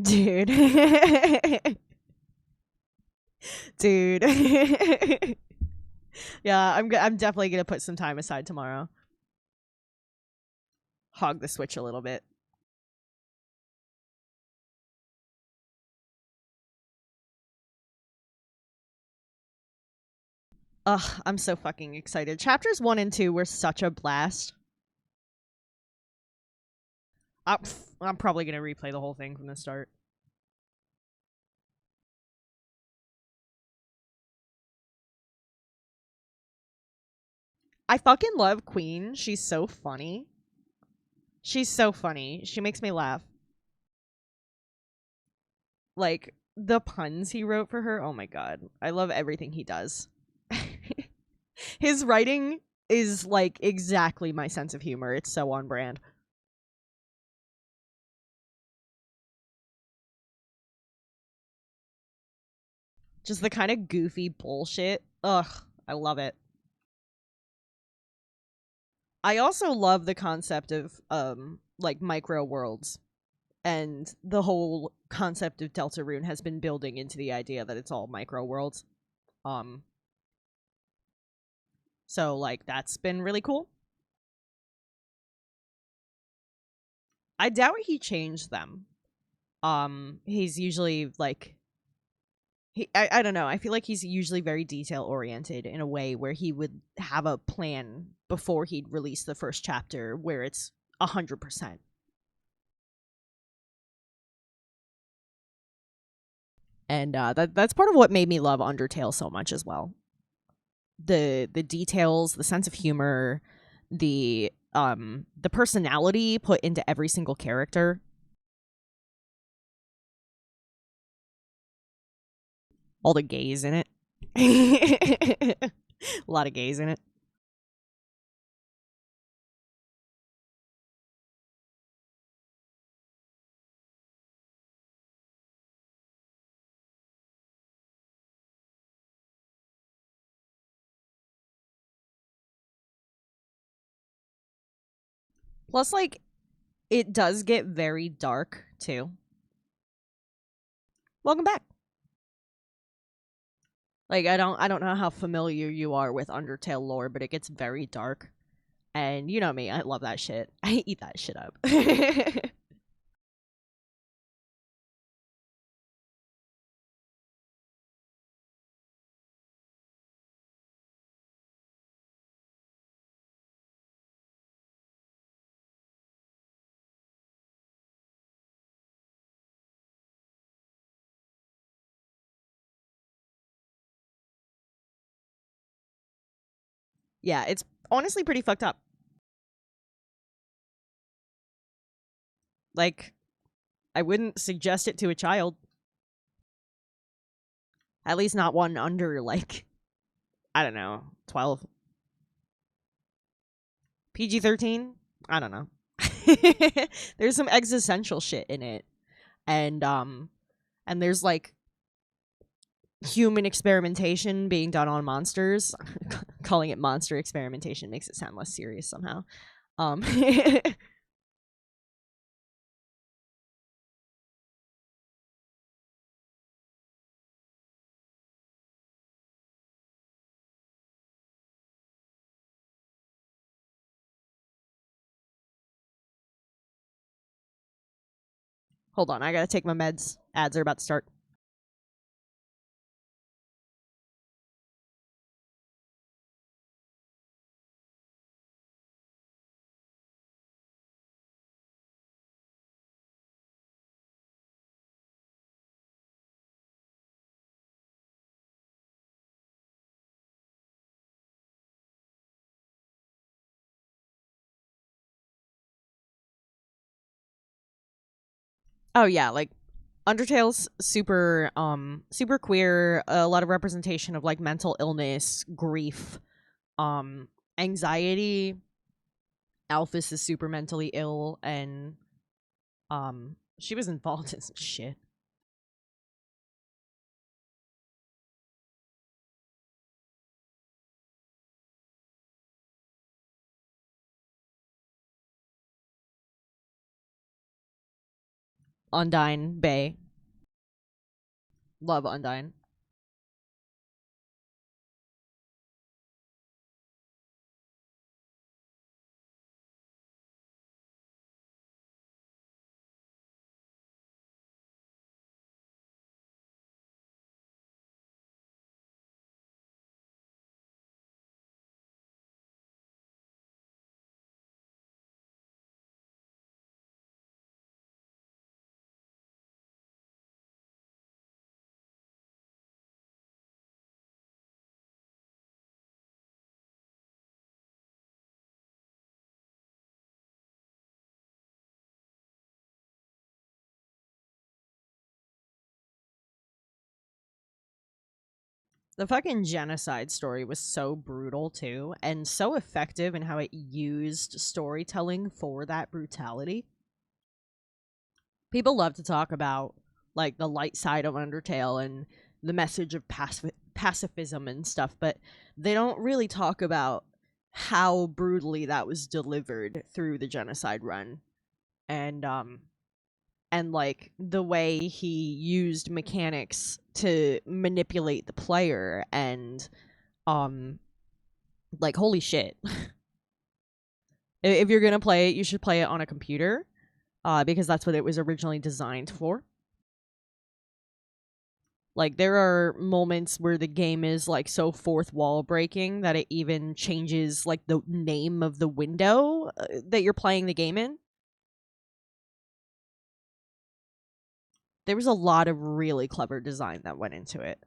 Dude. Dude. Yeah, I'm definitely gonna put some time aside tomorrow. Hog the Switch a little bit. Ugh, I'm so fucking excited. Chapters 1 and 2 were such a blast. I'm probably gonna replay the whole thing from the start. I fucking love Queen. She's so funny. She's so funny. She makes me laugh. Like, the puns he wrote for her, oh my god. I love everything he does. His writing is, like, exactly my sense of humor. It's so on brand. Just the kind of goofy bullshit. Ugh, I love it. I also love the concept of, like, micro worlds. And the whole concept of Deltarune has been building into the idea that it's all micro worlds. Um, so, like, that's been really cool. I doubt he changed them. He's usually, like, I don't know. I feel like he's usually very detail oriented in a way where he would have a plan before he'd release the first chapter where it's 100%. And that's part of what made me love Undertale so much as well. The details, the sense of humor, the personality put into every single character. All the gays in it. A lot of gays in it. Plus, like, it does get very dark too. Welcome back. Like, I don't know how familiar you are with Undertale lore, but it gets very dark. And you know me, I love that shit. I eat that shit up. Yeah, it's honestly pretty fucked up. Like, I wouldn't suggest it to a child. At least not one under, like, I don't know, 12. PG-13? I don't know. There's some existential shit in it. And and there's, like, human experimentation being done on monsters. Calling it monster experimentation makes it sound less serious somehow. Um Hold on, I gotta take my meds. Ads are about to start. Oh yeah, like, Undertale's super queer, a lot of representation of, like, mental illness, grief, um anxiety. Alphys is super mentally ill, and she was involved in some shit. Undyne Bay. Love Undyne. The fucking genocide story was so brutal too, and so effective in how it used storytelling for that brutality. People love to talk about like the light side of Undertale and the message of pacifism and stuff, but they don't really talk about how brutally that was delivered through the genocide run. And like the way he used mechanics to manipulate the player, and um like holy shit. If you're gonna play it, you should play it on a computer, because that's what it was originally designed for. Like there are moments where the game is like so fourth wall breaking that it even changes like the name of the window that you're playing the game in. There was a lot of really clever design that went into it.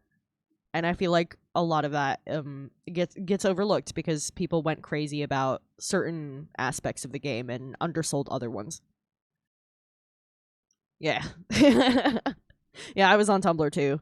And I feel like a lot of that gets overlooked because people went crazy about certain aspects of the game and undersold other ones. Yeah. Yeah, I was on Tumblr too.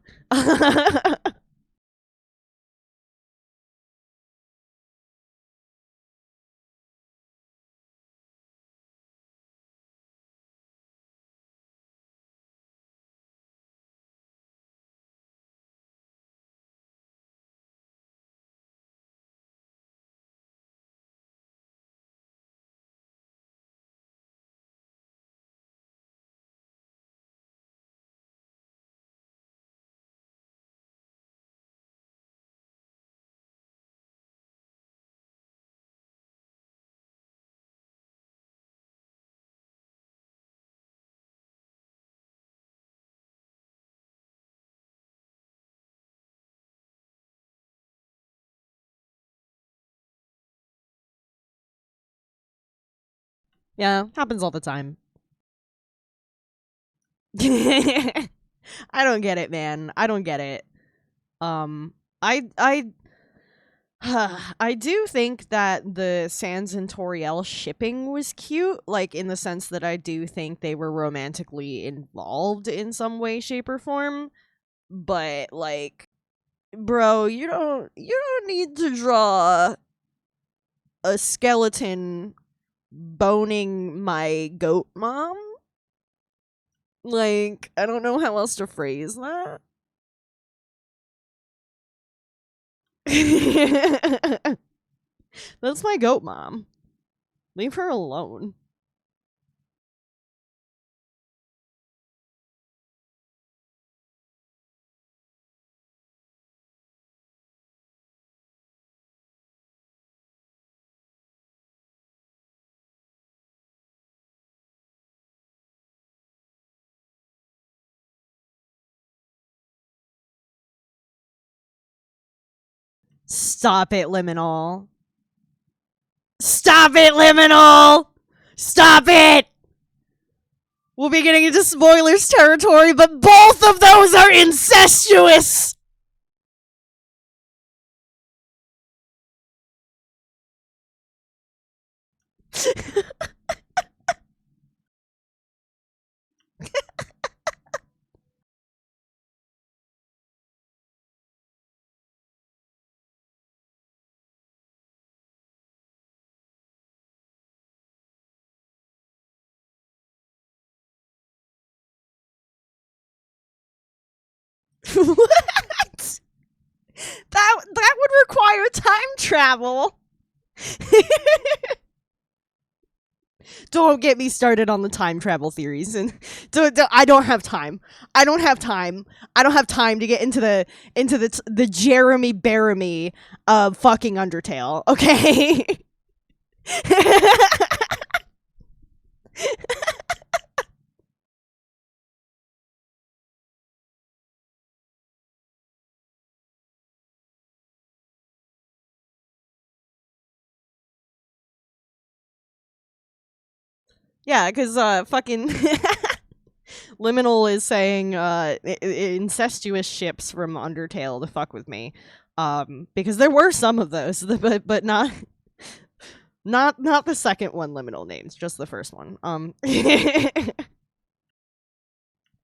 Yeah, happens all the time. I don't get it, man. I don't get it. Um, I I do think that the Sans and Toriel shipping was cute, like in the sense that I do think they were romantically involved in some way, shape, or form. But like, bro, you don't need to draw a skeleton boning my goat mom. Like, I don't know how else to phrase that. That's my goat mom. Leave her alone. Stop it, Liminal. Stop it, Liminal! Stop it! We'll be getting into spoilers territory, but both of those are incestuous! What? That would require time travel. Don't get me started on the time travel theories. And I don't have time. I don't have time. I don't have time to get into the Jeremy Baramy of fucking Undertale. Okay. Yeah, because fucking Liminal is saying incestuous ships from Undertale to fuck with me, because there were some of those, but not the second one Liminal names, just the first one.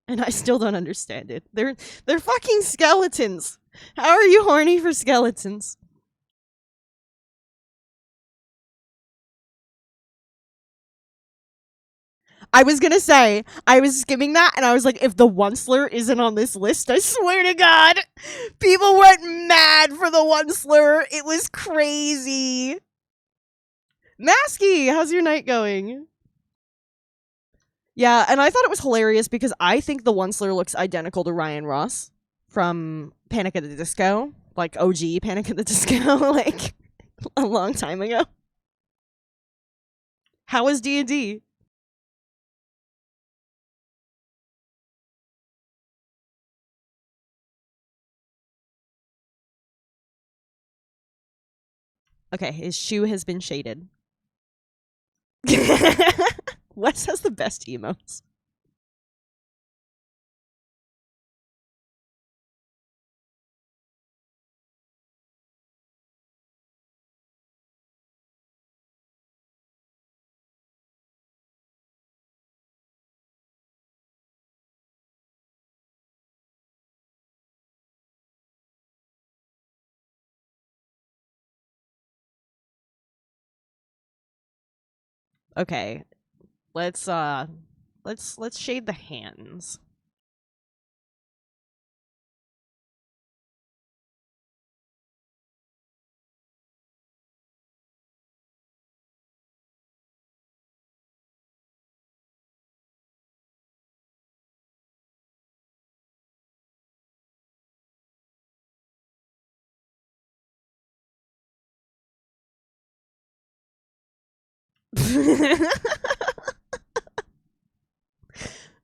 And I still don't understand it. They're fucking skeletons. How are you horny for skeletons? I was gonna say, I was skimming that and I was like, if the Onceler isn't on this list, I swear to God, people went mad for the Onceler. It was crazy. Masky, how's your night going? Yeah, and I thought it was hilarious because I think the Onceler looks identical to Ryan Ross from Panic at the Disco, like OG Panic at the Disco, like a long time ago. How is D&D? Okay, his shoe has been shaded. Wes has the best emotes. Okay, let's let's shade the hands.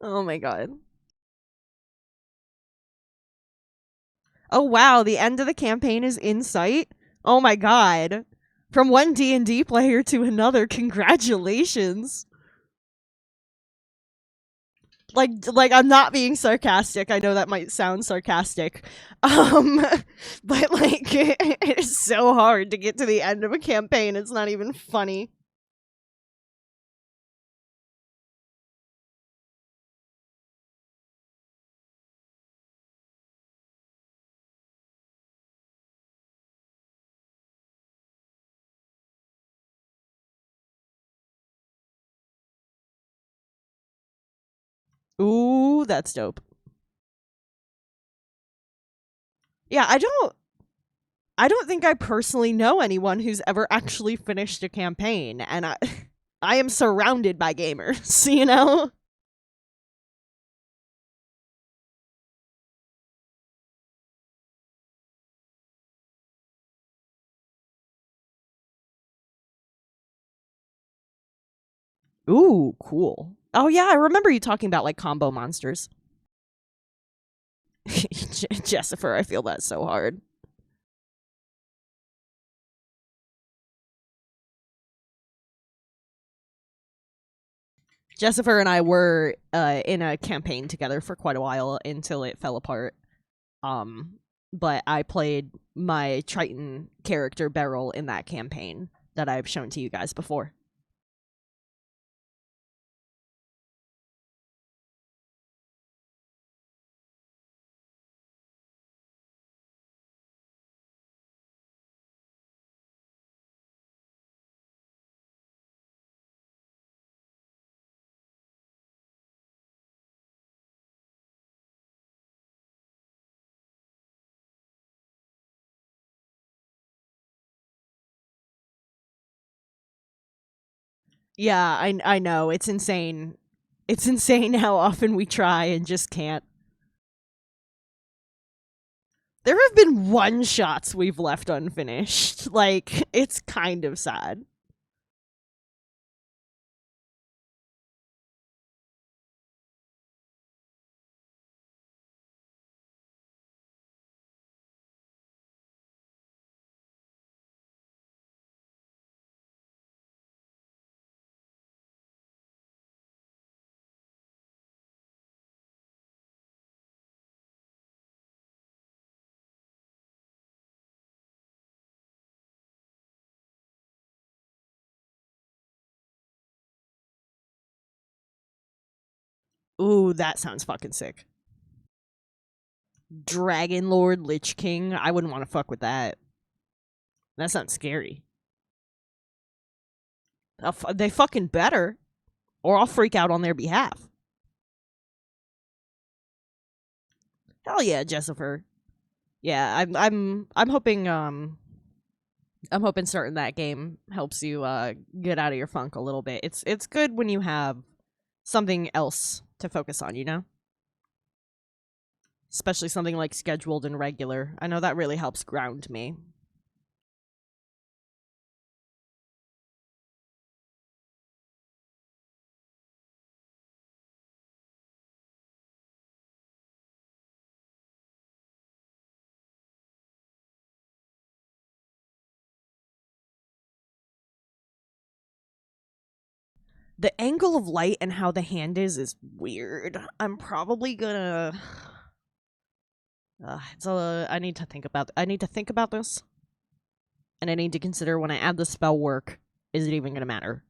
Oh my god. Oh wow, the end of the campaign is in sight. Oh my god. From one D&D player to another, congratulations. Like I'm not being sarcastic. I know that might sound sarcastic. Um but like it is so hard to get to the end of a campaign. It's not even funny. Ooh, that's dope. Yeah, I don't think I personally know anyone who's ever actually finished a campaign, and I I am surrounded by gamers, you know? Ooh, cool. Oh yeah, I remember you talking about like combo monsters. Jessifer, I feel that so hard. Jessifer and I were in a campaign together for quite a while until it fell apart. Um, but I played my Triton character Beryl in that campaign that I've shown to you guys before. Yeah, I know. It's insane. It's insane how often we try and just can't. There have been one shots we've left unfinished. Like, it's kind of sad. Ooh, that sounds fucking sick. Dragon Lord Lich King. I wouldn't want to fuck with that. That sounds scary. They fucking better, or I'll freak out on their behalf. Hell yeah, Jessifer. Yeah, I'm hoping starting that game helps you get out of your funk a little bit. It's good when you have something else to focus on, you know? Especially something like scheduled and regular. I know that really helps ground me. The angle of light and how the hand is weird. I'm probably gonna I need to think about this, and I need to consider when I add the spell work, is it even gonna matter?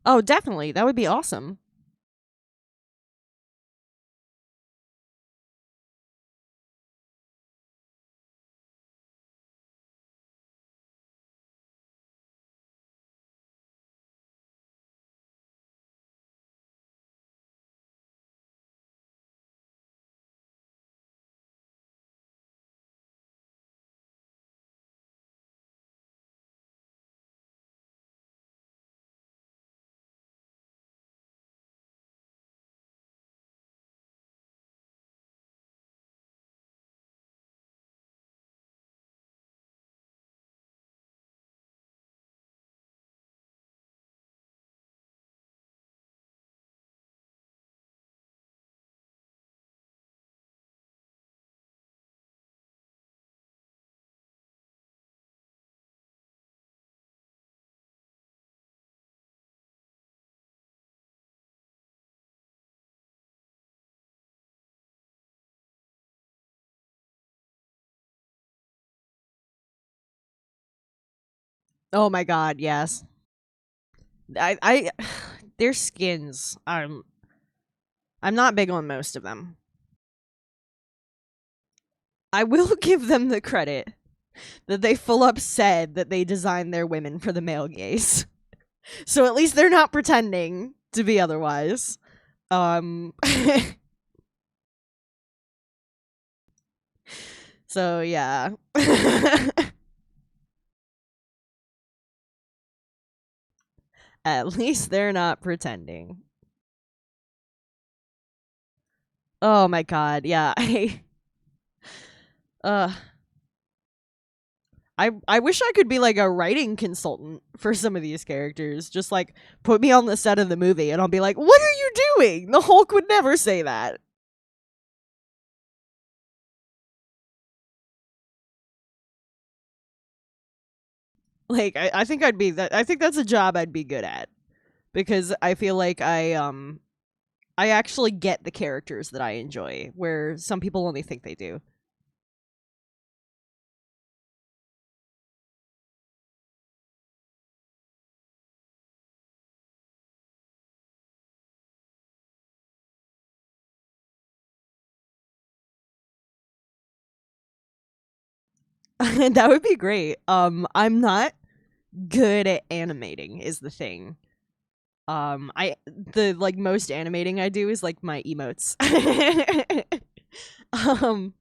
Oh, definitely. That would be awesome. Oh my god, yes. I their skins. I'm not big on most of them. I will give them the credit that they full up said that they designed their women for the male gaze. So at least they're not pretending to be otherwise. Um so yeah. At least they're not pretending. Oh my god, yeah. Uh I wish I could be like a writing consultant for some of these characters. Just like put me on the set of the movie and I'll be like, "What are you doing?" The Hulk would never say that. Like I think I'd be that I think that's a job I'd be good at because I feel like I actually get the characters that I enjoy where some people only think they do. That would be great. I'm not good at animating is the thing. I the like most animating I do is like my emotes. um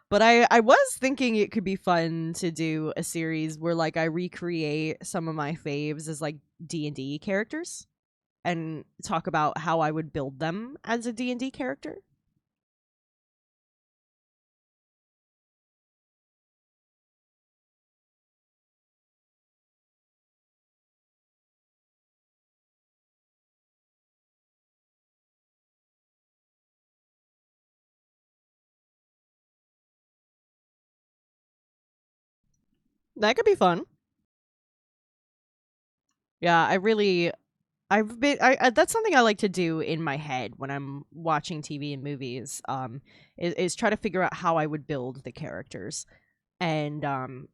but I was thinking it could be fun to do a series where like I recreate some of my faves as like D&D characters and talk about how I would build them as a D&D character. That could be fun. Yeah, I that's something I like to do in my head when I'm watching TV and movies. Is try to figure out how I would build the characters. And I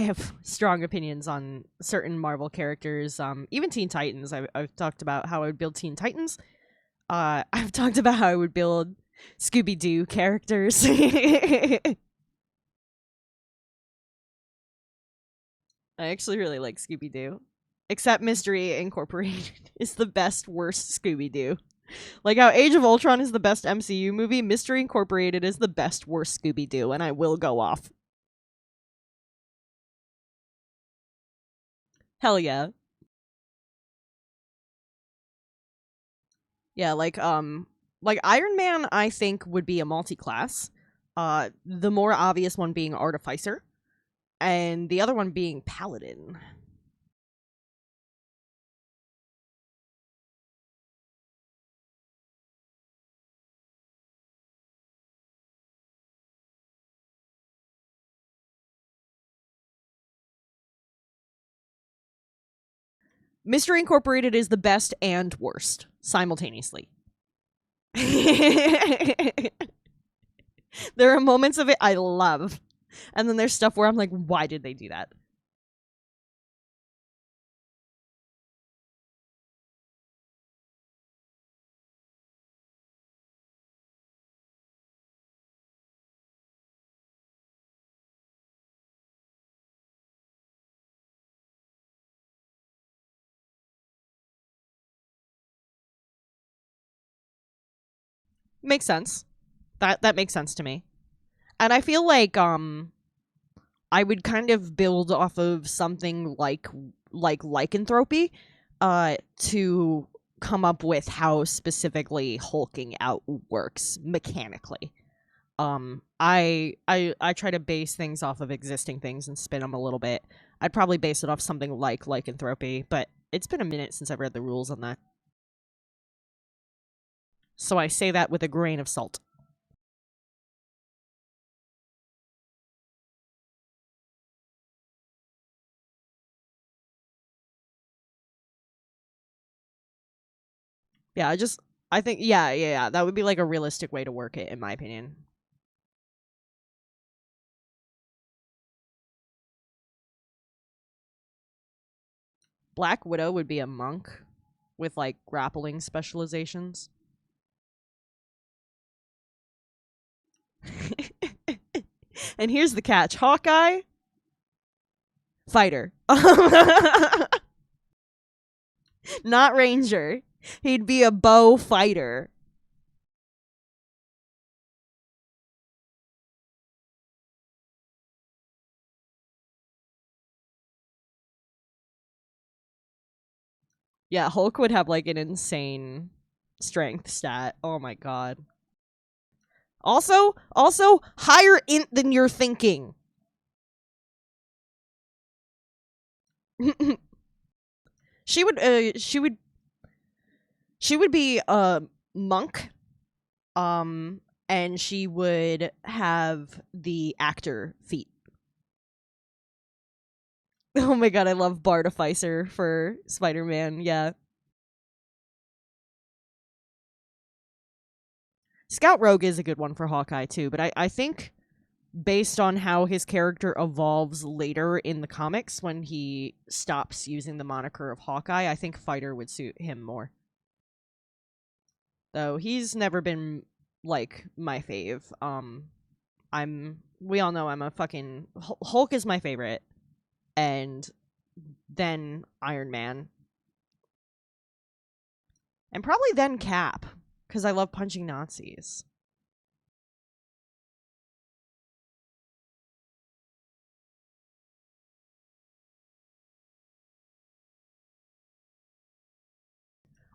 have strong opinions on certain Marvel characters. Even Teen Titans. I've talked about how I would build Teen Titans. I've talked about how I would build Scooby Doo characters. I actually really like Scooby Doo. Except Mystery Incorporated is the best, worst Scooby Doo. Like how Age of Ultron is the best MCU movie, Mystery Incorporated is the best, worst Scooby Doo, and I will go off. Hell yeah. Yeah, like Iron Man I think would be a multi-class. The more obvious one being Artificer, and the other one being Paladin. Mystery Incorporated is the best and worst simultaneously. There are moments of it I love. And then there's stuff where I'm like, why did they do that? Makes sense. That makes sense to me. And I feel like I would kind of build off of something like lycanthropy to come up with how specifically hulking out works mechanically. I try to base things off of existing things and spin them a little bit. I'd probably base it off something like lycanthropy, but it's been a minute since I've read the rules on that. So I say that with a grain of salt. Yeah, I think yeah, that would be like a realistic way to work it in my opinion. Black Widow would be a monk with like grappling specializations. And here's the catch. Hawkeye, fighter. Not ranger. He'd be a bow fighter. Yeah, Hulk would have like an insane strength stat. Oh my god. Also higher int than you're thinking. she would she would she would be a monk. And she would have the actor feat. Oh my god, I love Bartificer for Spider-Man. Yeah. Scout Rogue is a good one for Hawkeye too, but I think based on how his character evolves later in the comics when he stops using the moniker of Hawkeye, I think Fighter would suit him more. Though he's never been like my fave. We all know I'm a fucking Hulk is my favorite, and then Iron Man. And probably then Cap, because I love punching Nazis.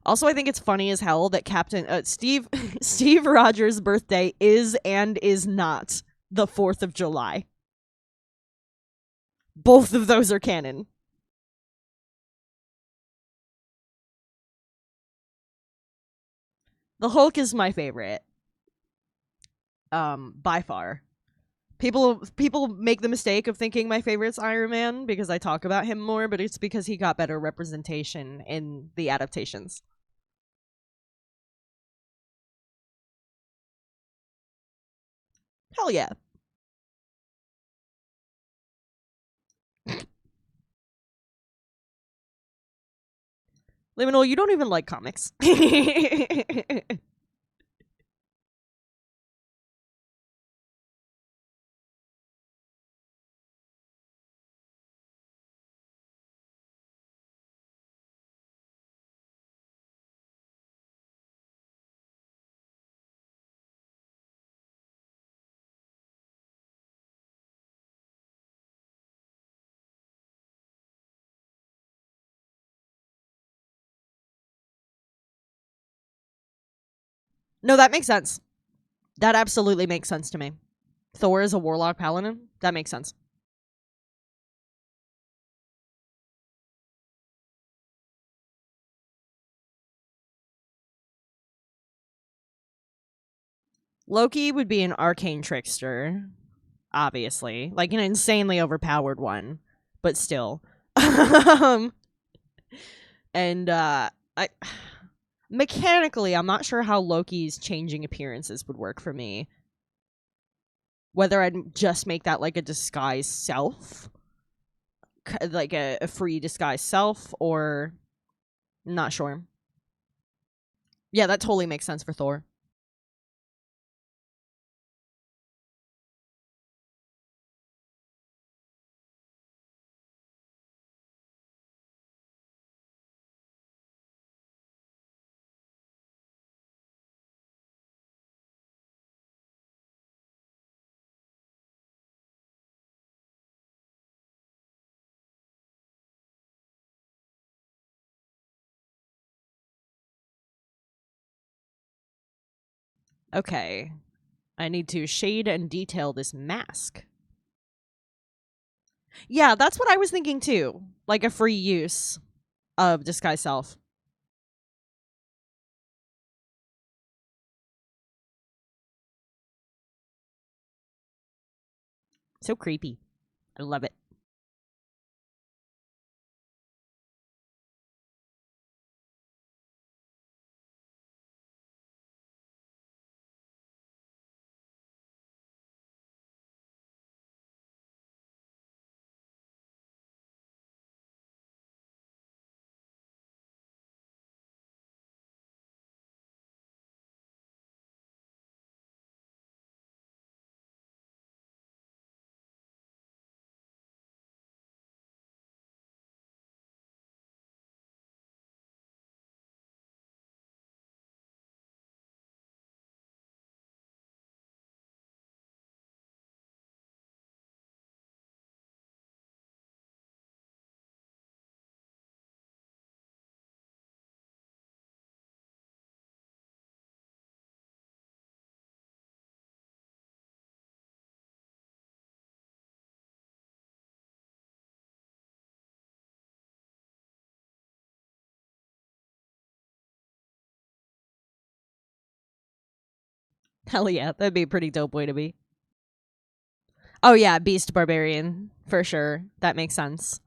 Also, I think it's funny as hell that Captain Steve Steve Rogers' birthday is and is not the 4th of July. Both of those are canon. The Hulk is my favorite. By far. People make the mistake of thinking my favorite's Iron Man because I talk about him more, but it's because he got better representation in the adaptations. Hell yeah. Liminal, you don't even like comics. No, that makes sense. That absolutely makes sense to me. Thor is a warlock paladin? That makes sense. Loki would be an arcane trickster, obviously. Like an insanely overpowered one, but still. And I mechanically, I'm not sure how Loki's changing appearances would work for me. Whether I'd just make that like a disguise self, like a free disguise self, or not sure. Yeah, that totally makes sense for Thor. Okay. I need to shade and detail this mask. Yeah, that's what I was thinking too. Like a free use of disguise self. So creepy. I love it. Hell yeah, that'd be a pretty dope way to be. Oh yeah, Beast Barbarian, for sure. That makes sense.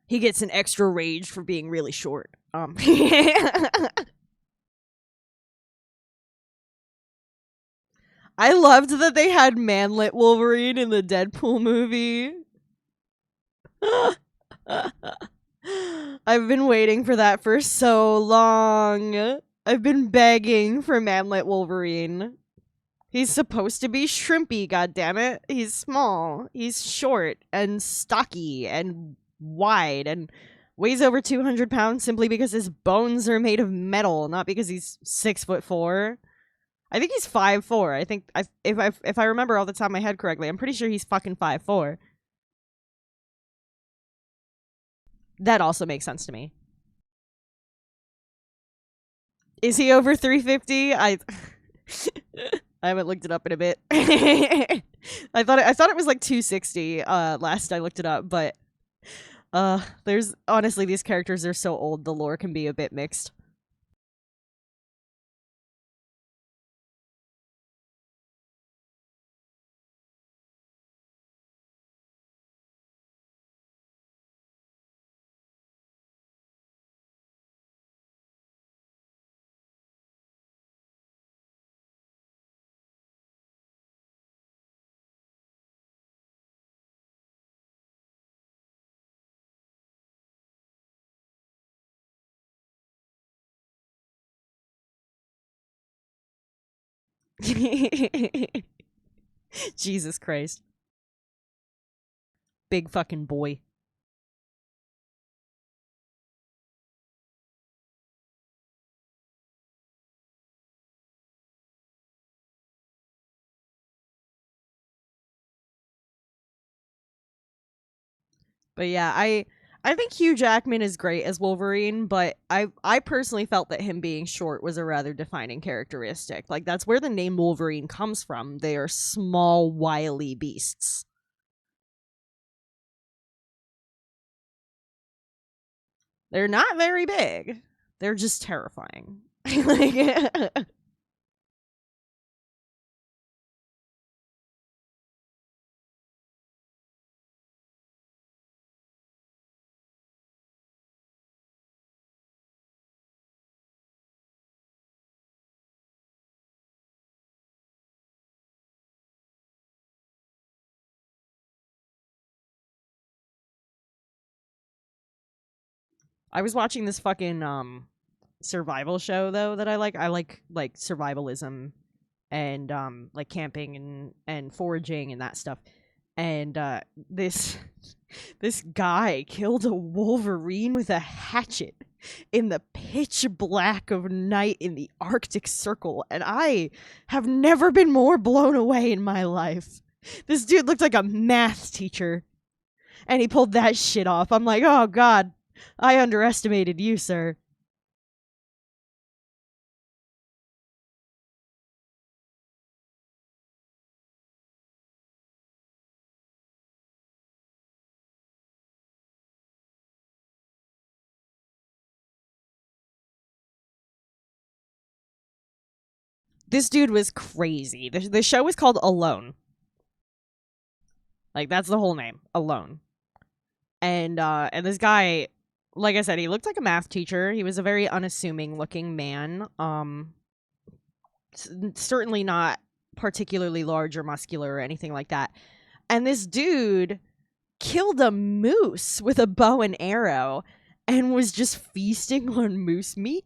He gets an extra rage for being really short. I loved that they had manlet Wolverine in the Deadpool movie. I've been waiting for that for so long. I've been begging for Manlet Wolverine. He's supposed to be shrimpy, goddammit. He's small, he's short and stocky and wide and weighs over 200 pounds simply because his bones are made of metal, not because he's 6'4". I think he's 5'4". I think if I remember all the top of my head correctly, I'm pretty sure he's fucking 5'4". That also makes sense to me. Is he over 350? I haven't looked it up in a bit. I thought it was like 260 last I looked it up, but there's honestly, these characters are so old, the lore can be a bit mixed. Jesus Christ. Big fucking boy. But yeah, I think Hugh Jackman is great as Wolverine, but I personally felt that him being short was a rather defining characteristic. Like, that's where the name Wolverine comes from. They are small, wily beasts. They're not very big. They're just terrifying. Like, I was watching this fucking survival show though that I like. I like survivalism and like camping and foraging and that stuff. And this this guy killed a wolverine with a hatchet in the pitch black of night in the Arctic Circle, and I have never been more blown away in my life. This dude looked like a math teacher, and he pulled that shit off. I'm like, oh god, I underestimated you, sir. This dude was crazy. The show was called Alone. Like, that's the whole name, Alone. And this guy, like I said, he looked like a math teacher. He was a very unassuming looking man. Certainly not particularly large or muscular or anything like that. And this dude killed a moose with a bow and arrow and was just feasting on moose meat.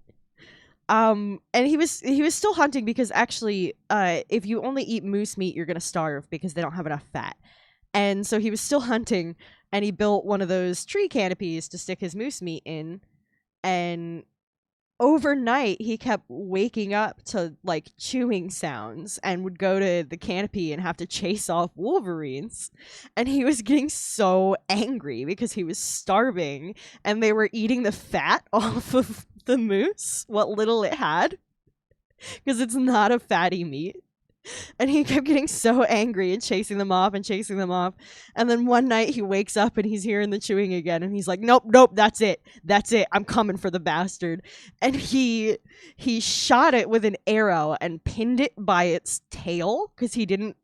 And he was still hunting because actually, if you only eat moose meat, you're gonna starve because they don't have enough fat. And so he was still hunting, and he built one of those tree canopies to stick his moose meat in. And overnight, he kept waking up to like chewing sounds and would go to the canopy and have to chase off wolverines. And he was getting so angry because he was starving and they were eating the fat off of the moose, what little it had, because it's not a fatty meat. And he kept getting so angry and chasing them off and chasing them off. And then one night he wakes up and he's hearing the chewing again. And he's like, nope, nope, that's it. That's it. I'm coming for the bastard. And he shot it with an arrow and pinned it by its tail because he didn't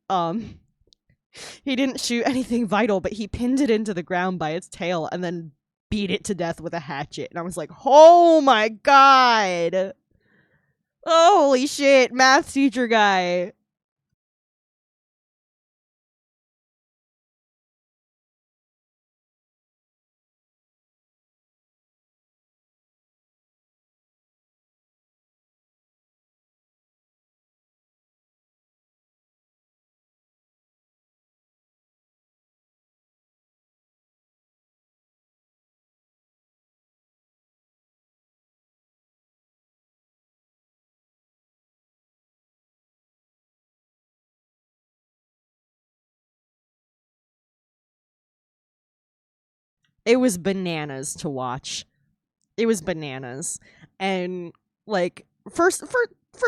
shoot anything vital, but he pinned it into the ground by its tail and then beat it to death with a hatchet. And I was like, oh my god. Holy shit, math teacher guy. It was bananas to watch. It was bananas. And like for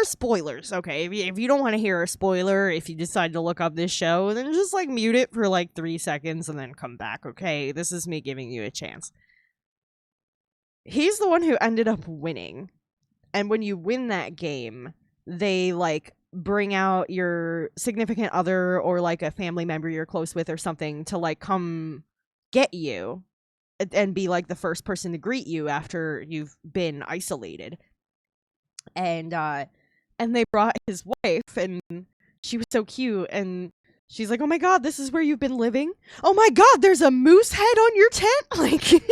spoilers, okay? If you don't want to hear a spoiler, if you decide to look up this show, then just like mute it for like 3 seconds and then come back, okay? This is me giving you a chance. He's the one who ended up winning. And when you win that game, they like bring out your significant other or like a family member you're close with or something to like come get you and be like the first person to greet you after you've been isolated. And they brought his wife, and she was so cute, and she's like, "Oh my god, this is where you've been living? Oh my god, there's a moose head on your tent?" Like like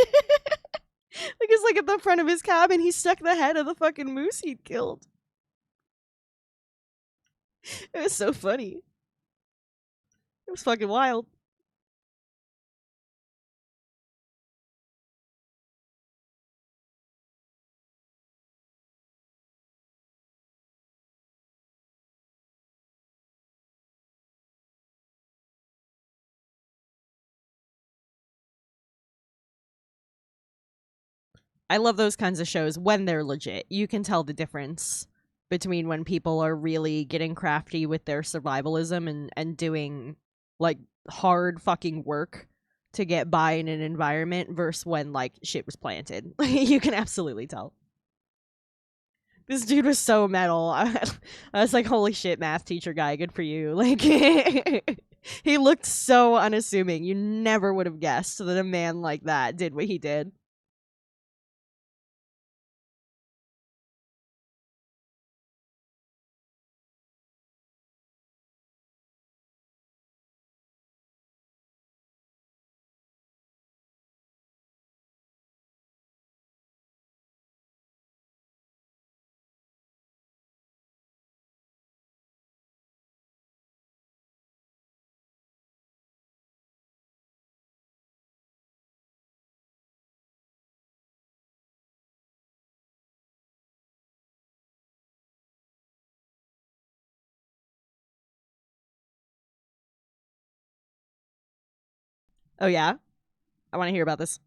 it's like at the front of his cabin, he stuck the head of the fucking moose he'd killed. It was so funny. It was fucking wild. I love those kinds of shows when they're legit. You can tell the difference between when people are really getting crafty with their survivalism and doing like hard fucking work to get by in an environment versus when like shit was planted. You can absolutely tell. This dude was so metal. I was like, holy shit, math teacher guy, good for you. Like, he looked so unassuming. You never would have guessed that a man like that did what he did. Oh, yeah? I want to hear about this.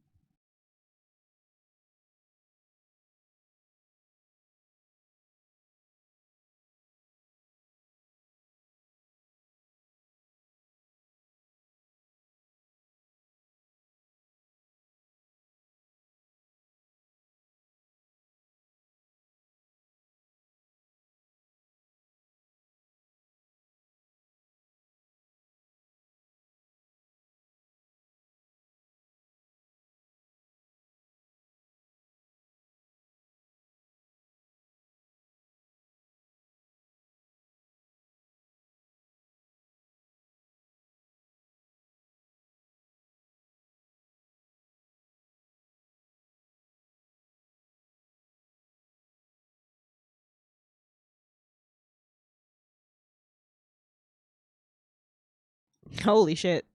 Holy shit.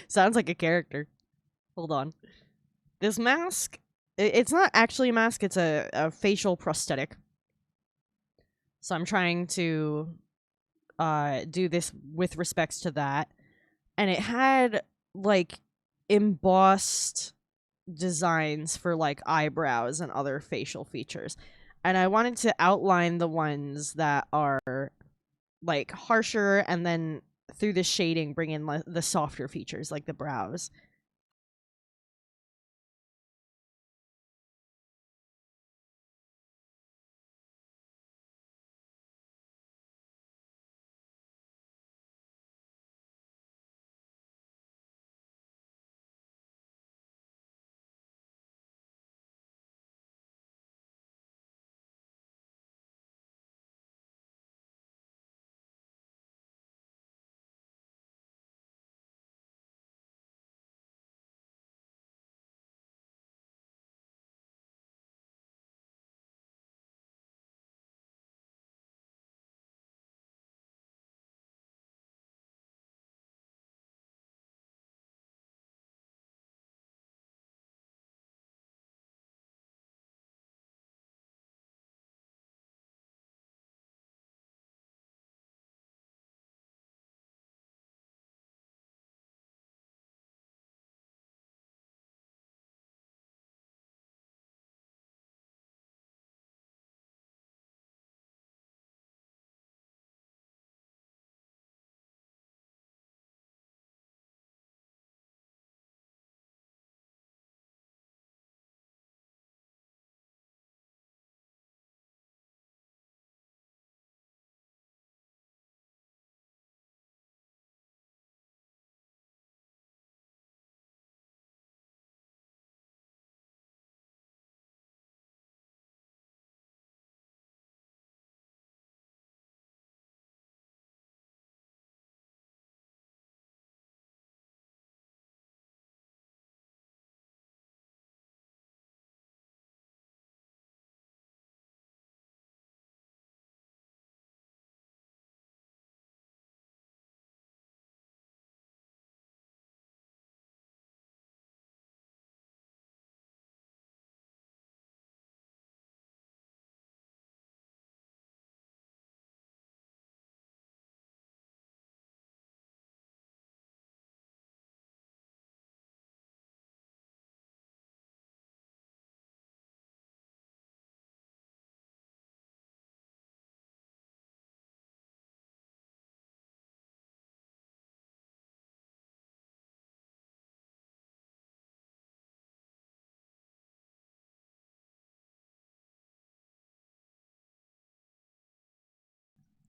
Sounds like a character. Hold on. This mask, it's not actually a mask, it's a facial prosthetic. So I'm trying to do this with respects to that. And it had like embossed designs for like eyebrows and other facial features. And I wanted to outline the ones that are like harsher and then through the shading bring in the softer features like the brows.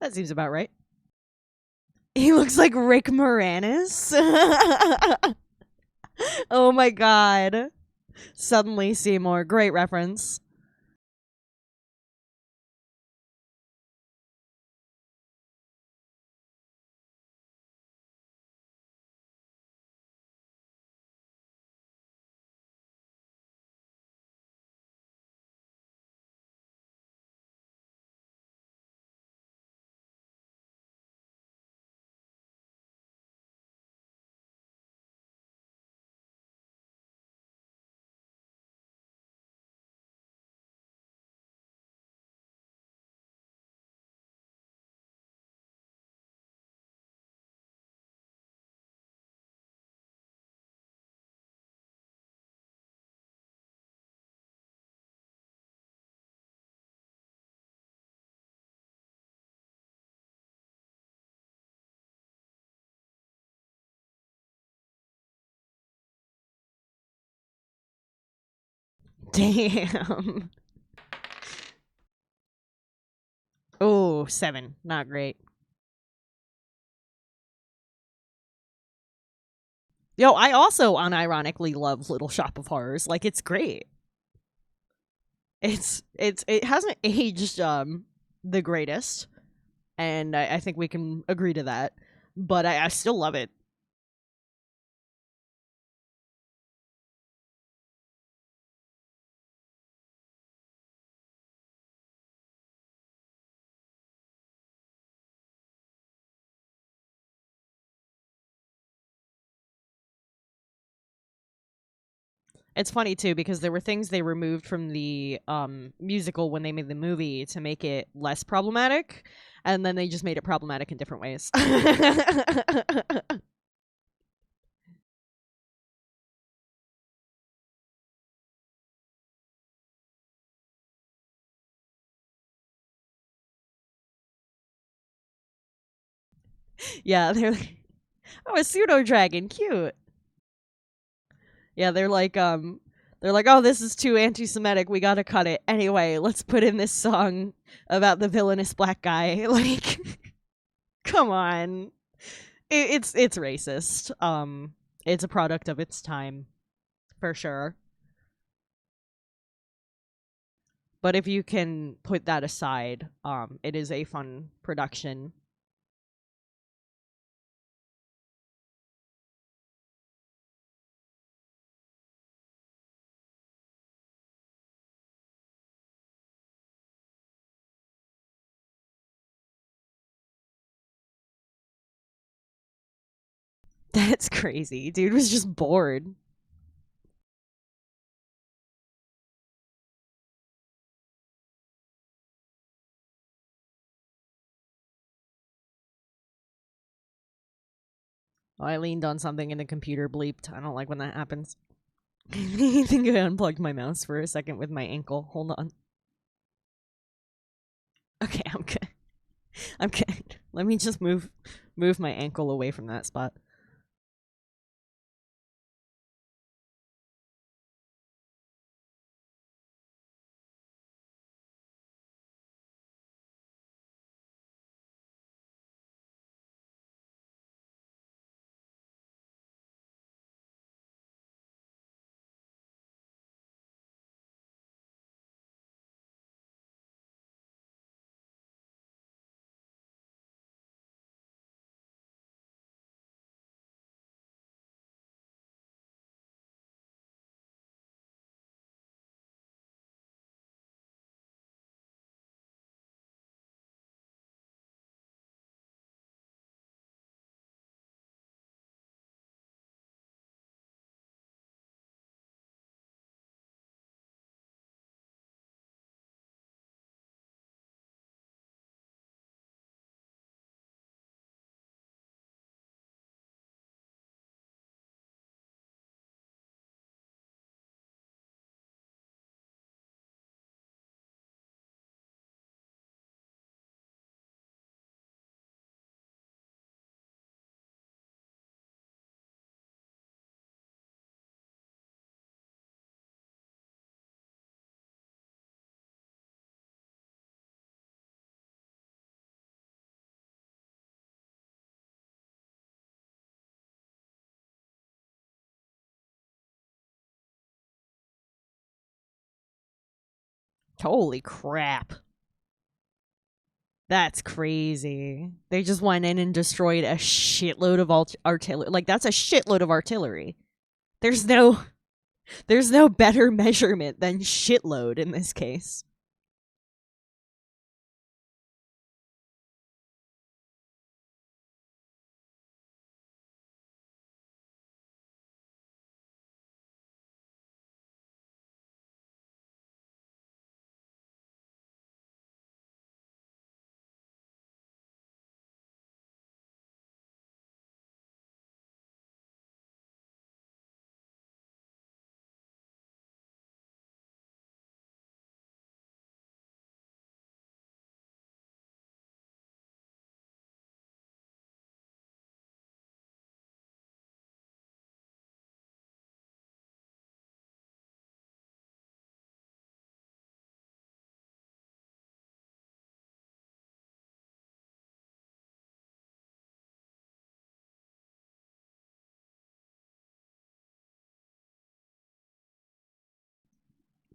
That seems about right. He looks like Rick Moranis. Oh my god. Suddenly Seymour. Great reference. Damn. Oh, 7. Not great. Yo, I also unironically love Little Shop of Horrors. Like, it's great. It hasn't aged the greatest, and I think we can agree to that. But I still love it. It's funny too because there were things they removed from the musical when they made the movie to make it less problematic, and then they just made it problematic in different ways. Yeah, they're like, oh, a pseudo dragon, cute. Yeah, they're like, oh, this is too anti-Semitic. We gotta cut it anyway. Let's put in this song about the villainous black guy. Like, come on, it's racist. It's a product of its time for sure. But if you can put that aside, it is a fun production. That's crazy. Dude was just bored. Oh, I leaned on something and the computer bleeped. I don't like when that happens. I think I unplugged my mouse for a second with my ankle. Hold on. Okay, I'm good. I'm good. Let me just move my ankle away from that spot. Holy crap. That's crazy. They just went in and destroyed a shitload of artillery. Like, that's a shitload of artillery. There's no better measurement than shitload in this case.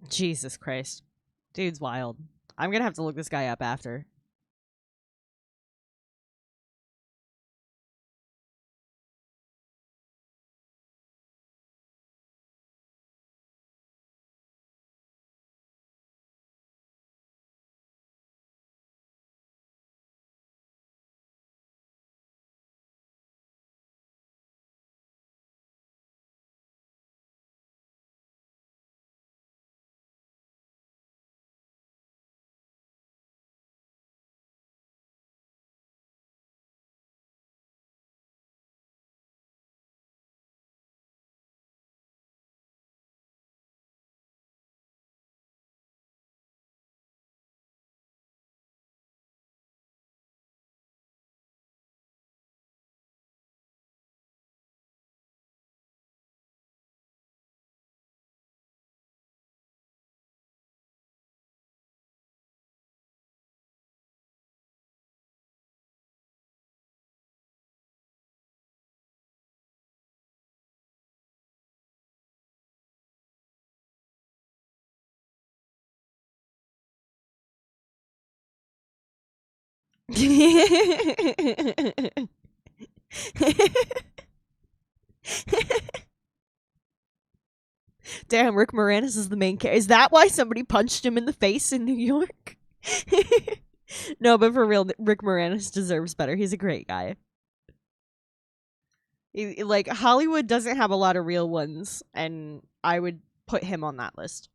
Jesus Christ. Dude's wild. I'm gonna have to look this guy up after. Damn, Rick Moranis is the main character. Is that why somebody punched him in the face in New York? No, but for real, Rick Moranis deserves better. He's a great guy. Like, Hollywood doesn't have a lot of real ones, and I would put him on that list.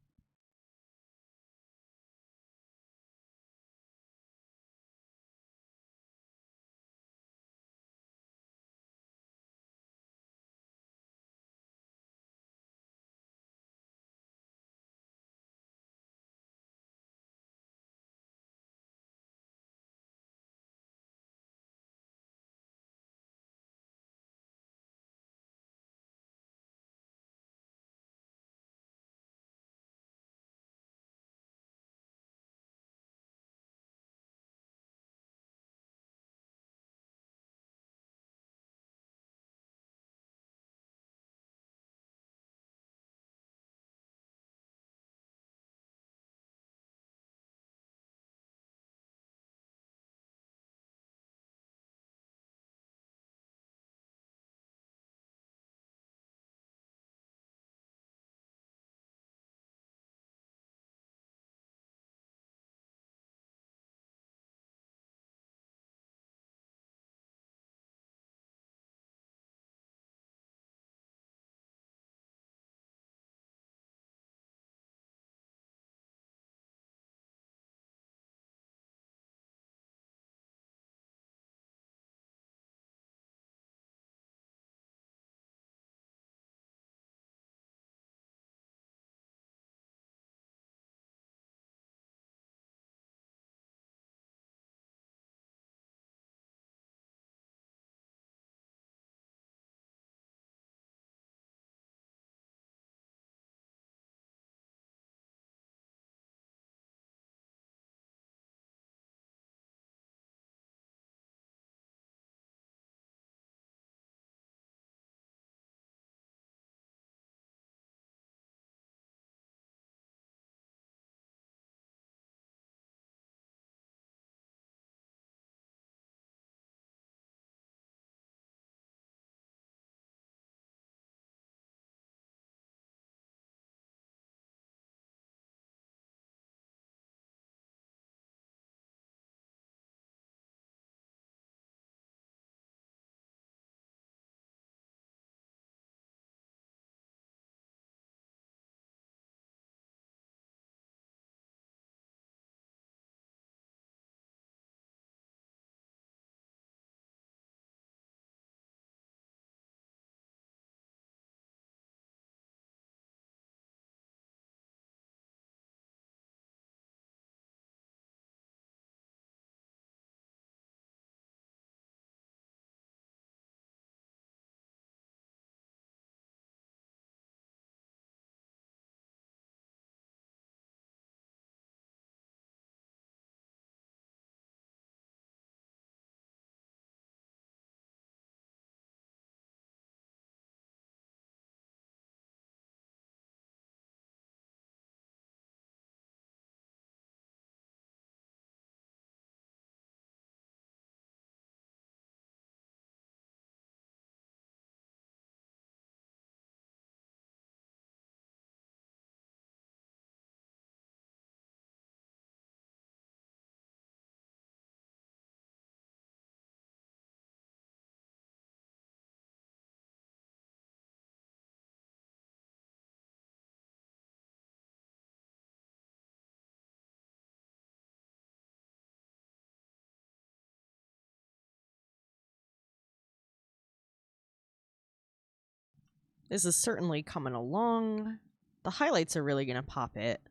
This is certainly coming along. The highlights are really going to pop it.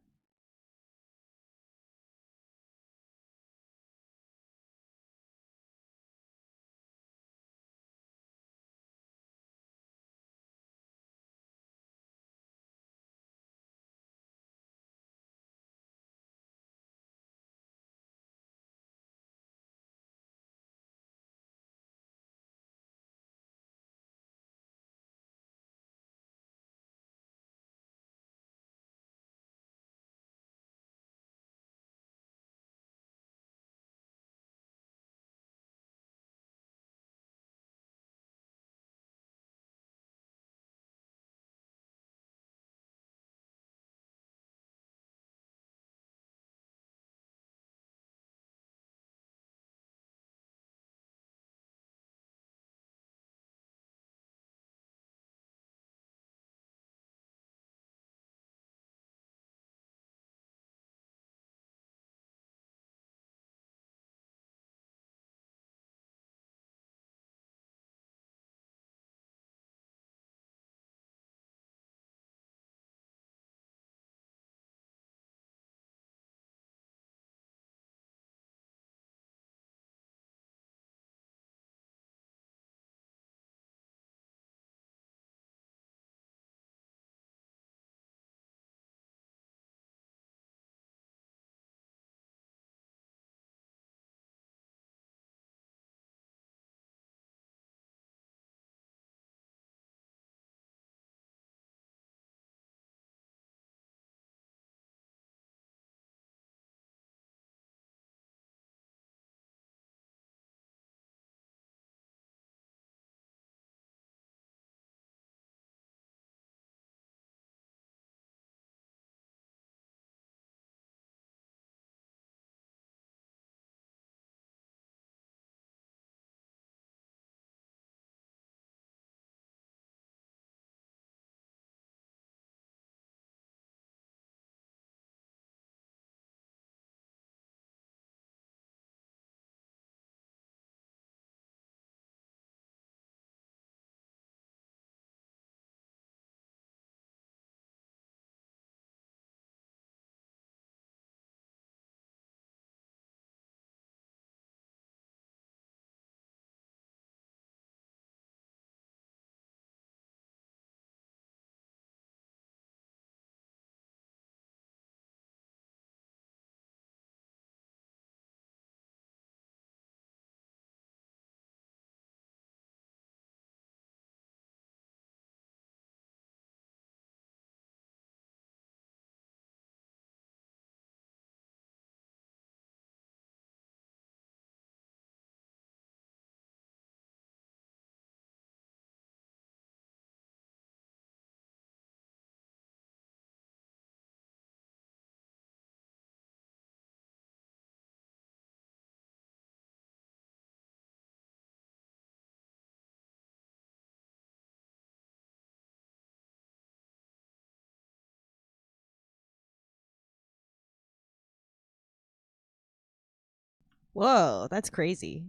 Whoa, that's crazy.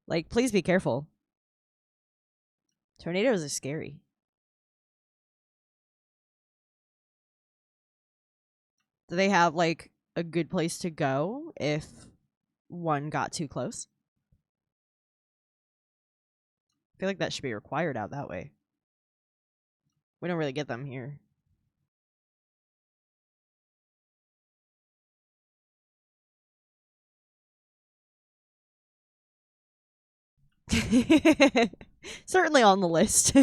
Like, please be careful. Tornadoes are scary. Do they have, like, a good place to go if one got too close? I feel like that should be required out that way. We don't really get them here. Certainly on the list.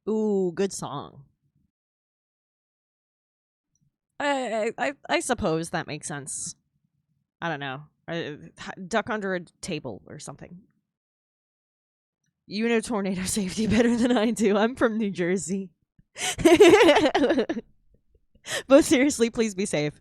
Ooh, good song. I suppose that makes sense. I don't know. Duck under a table or something. You know tornado safety better than I do. I'm from New Jersey. But seriously, please be safe.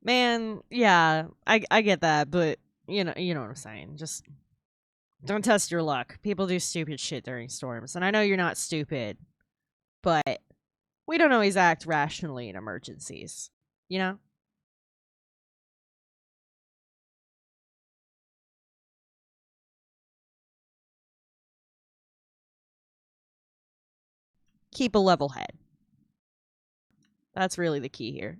Man, yeah, I get that, but you know what I'm saying. Just don't test your luck. People do stupid shit during storms, and I know you're not stupid, but we don't always act rationally in emergencies. You know? Keep a level head. That's really the key here.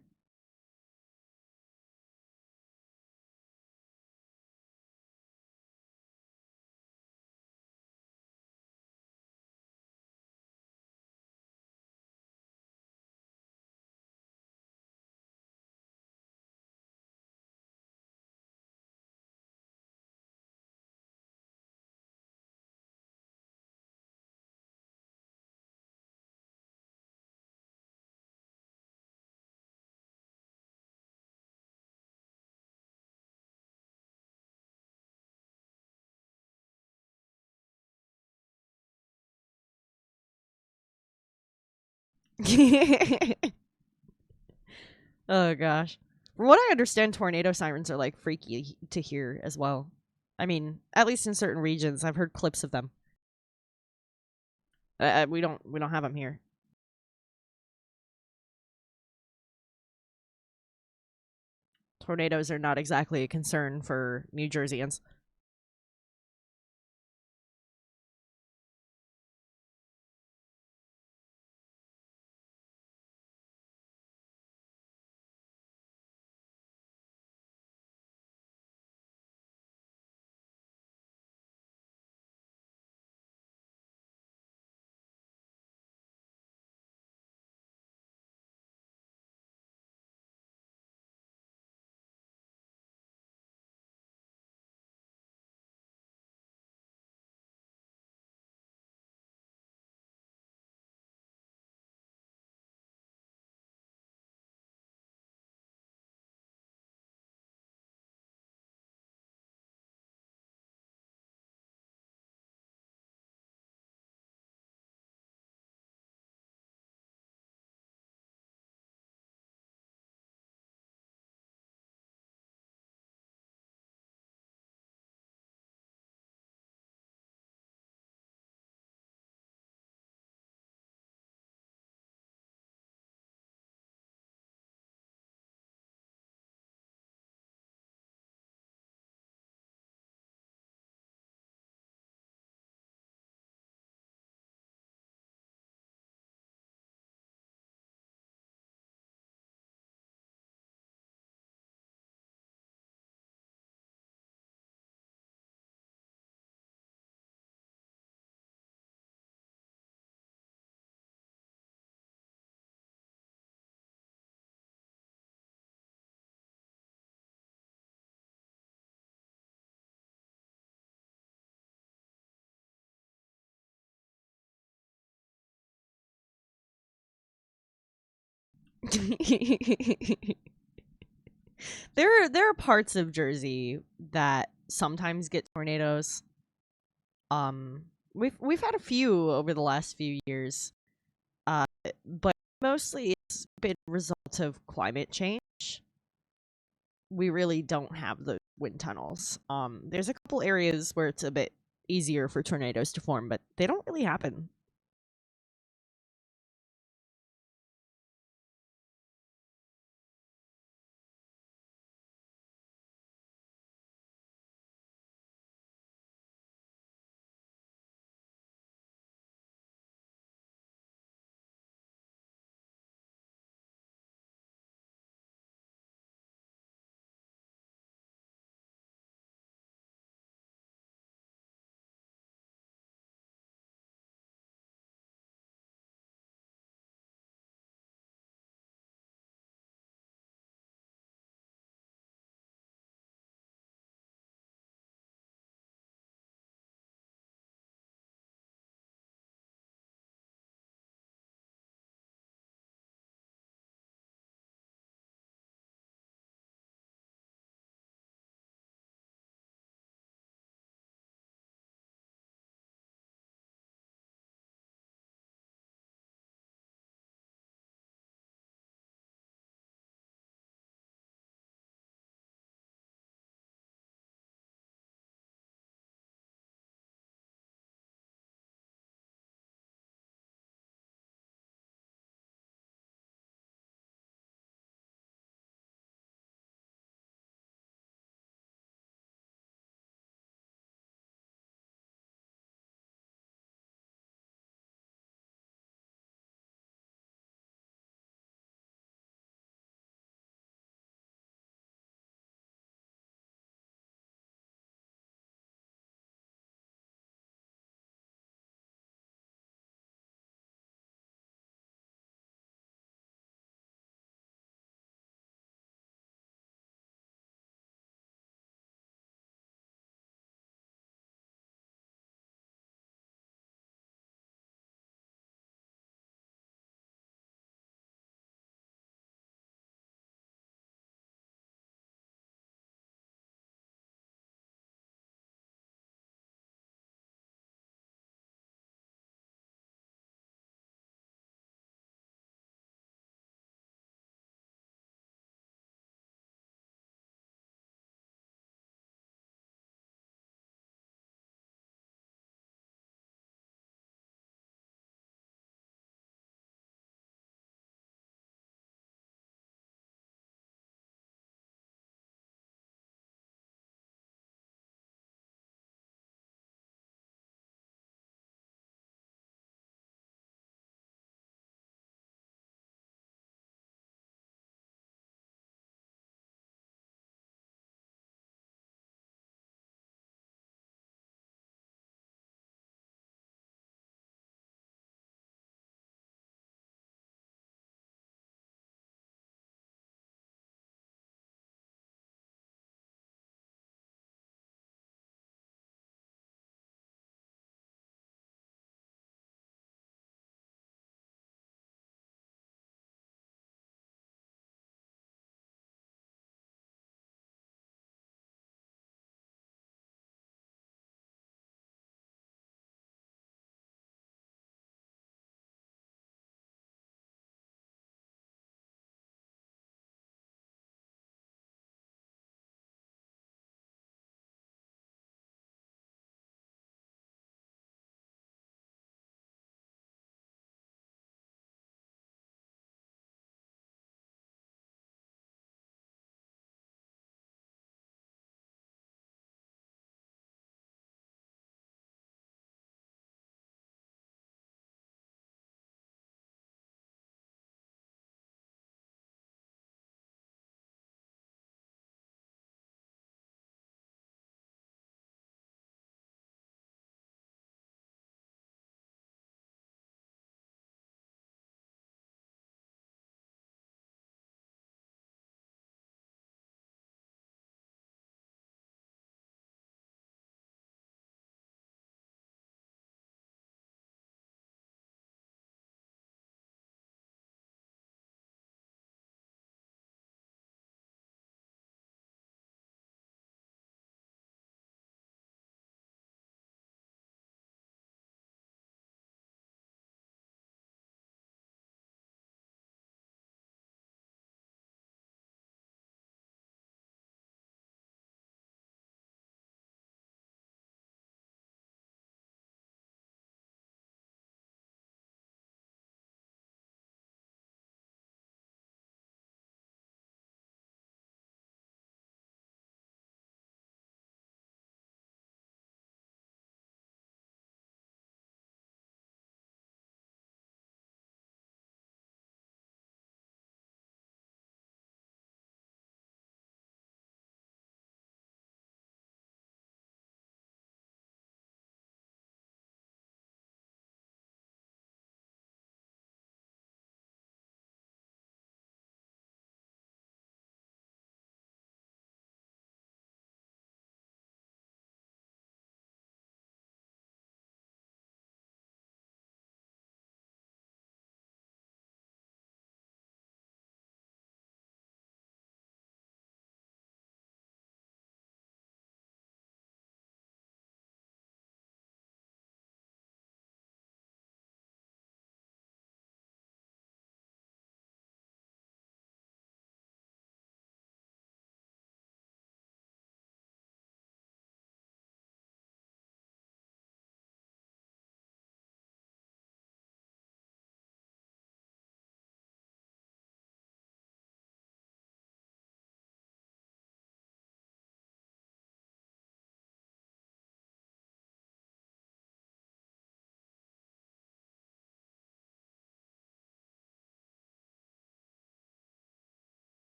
Oh gosh. From what I understand, tornado sirens are like freaky to hear as well. I mean, at least in certain regions, I've heard clips of them. We don't have them here. Tornadoes are not exactly a concern for New Jerseyans. There are parts of Jersey that sometimes get tornadoes. Um, we've had a few over the last few years, uh, but mostly it's been a result of climate change. We really don't have the wind tunnels. There's a couple areas where it's a bit easier for tornadoes to form, but they don't really happen.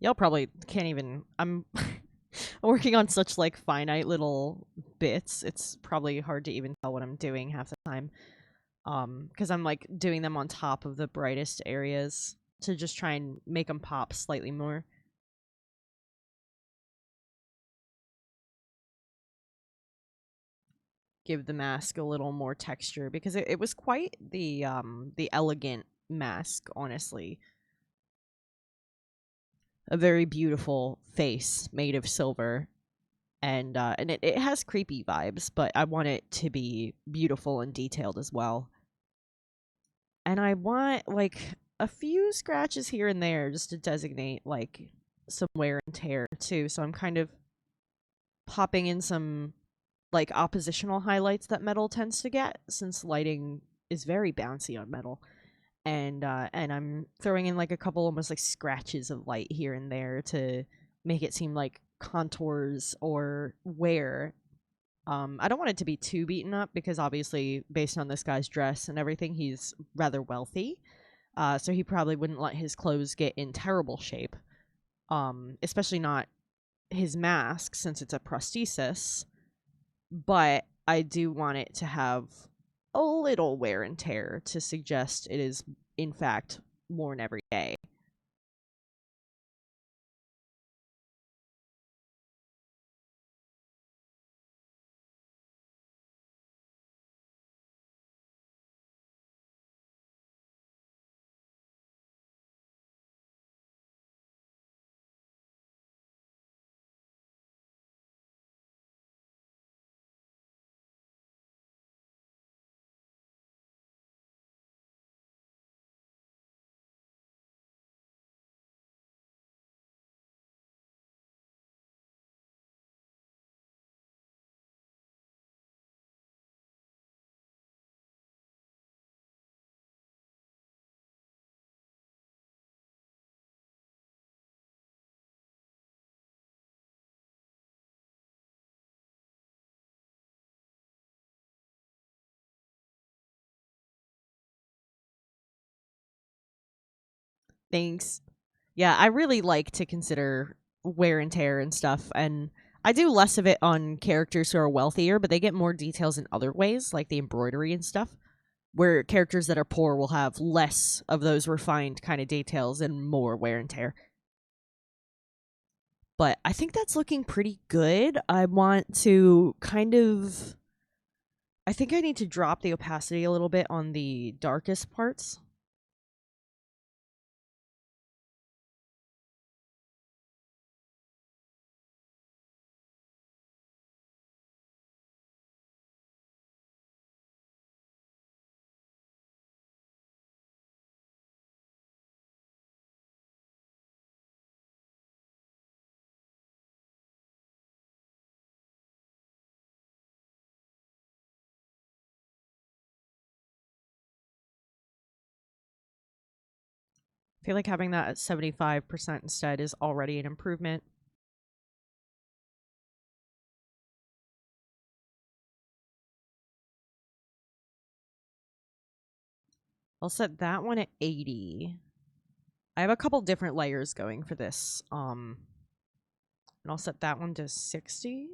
Y'all probably can't even. I'm working on such like finite little bits. It's probably hard to even tell what I'm doing half the time. Because I'm like doing them on top of the brightest areas to just try and make them pop slightly more. Give the mask a little more texture because it was quite the elegant mask, honestly. A very beautiful face made of silver. And it has creepy vibes, but I want it to be beautiful and detailed as well. And I want like a few scratches here and there just to designate like some wear and tear too. So I'm kind of popping in some like oppositional highlights that metal tends to get, since lighting is very bouncy on metal. And I'm throwing in like a couple almost like scratches of light here and there to make it seem like contours or wear. I don't want it to be too beaten up because obviously, based on this guy's dress and everything, he's rather wealthy. So he probably wouldn't let his clothes get in terrible shape. Especially not his mask, since it's a prosthesis. But I do want it to have a little wear and tear to suggest it is, in fact, worn every day. Thanks. Yeah, I really like to consider wear and tear and stuff, and I do less of it on characters who are wealthier, but they get more details in other ways, like the embroidery and stuff, where characters that are poor will have less of those refined kind of details and more wear and tear. But I think that's looking pretty good. I want to kind of. I think I need to drop the opacity a little bit on the darkest parts. I feel like having that at 75% instead is already an improvement. I'll set that one at 80. I have a couple different layers going for this. And I'll set that one to 60.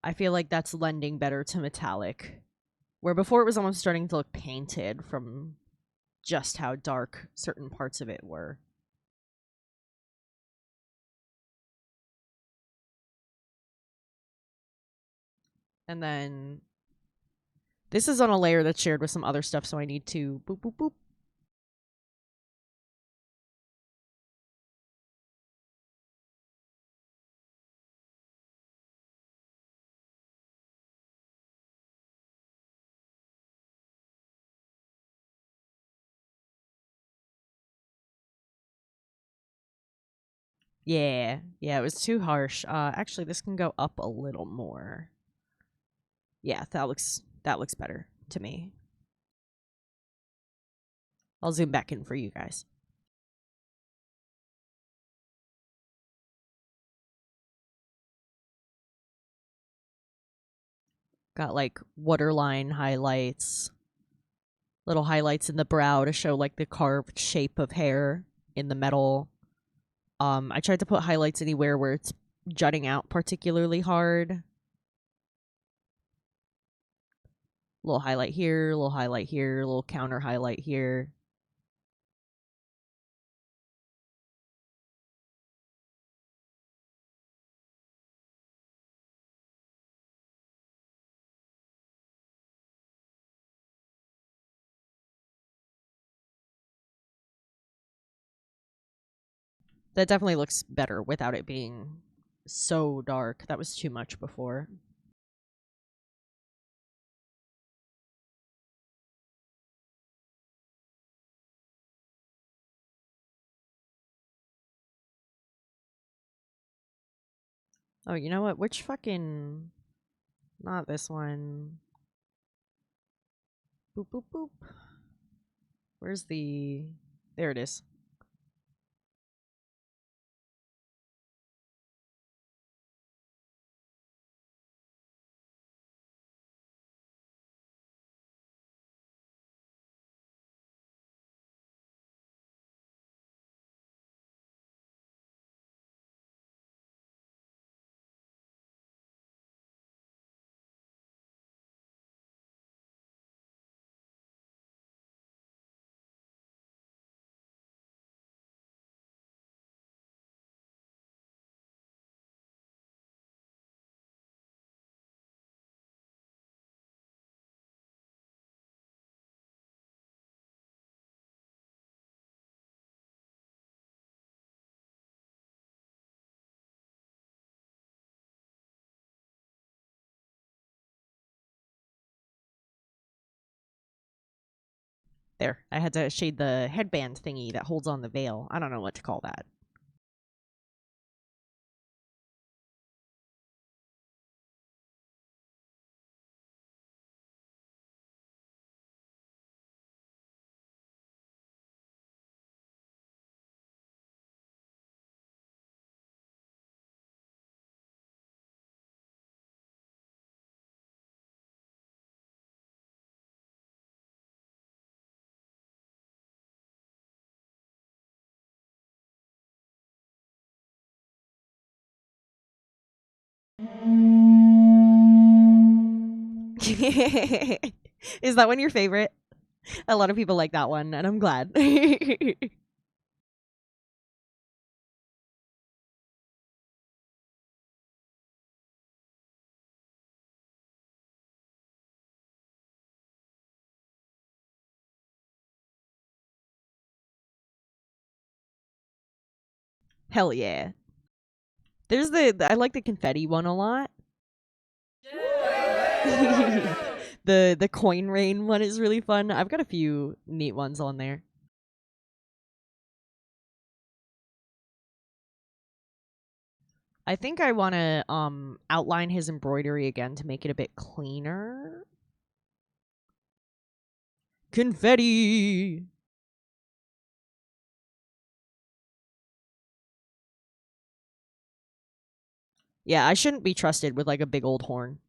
I feel like that's lending better to metallic, where before it was almost starting to look painted from just how dark certain parts of it were. And then this is on a layer that's shared with some other stuff, so I need to boop, boop, boop. Yeah, it was too harsh. Actually, this can go up a little more. Yeah, that looks better to me. I'll zoom back in for you guys. Got like waterline highlights. Little highlights in the brow to show like the carved shape of hair in the metal. I tried to put highlights anywhere where it's jutting out particularly hard. Little highlight here, little highlight here, little counter highlight here. That definitely looks better without it being so dark. That was too much before. Oh, you know what? Which fucking... Not this one. Boop, boop, boop. Where's the... There it is. There. I had to shade the headband thingy that holds on the veil. I don't know what to call that. Is that one your favorite? A lot of people like that one, and I'm glad. Hell yeah. There's I like the confetti one a lot. The coin rain one is really fun. I've got a few neat ones on there. I think I want to outline his embroidery again to make it a bit cleaner. Confetti. Yeah, I shouldn't be trusted with like a big old horn.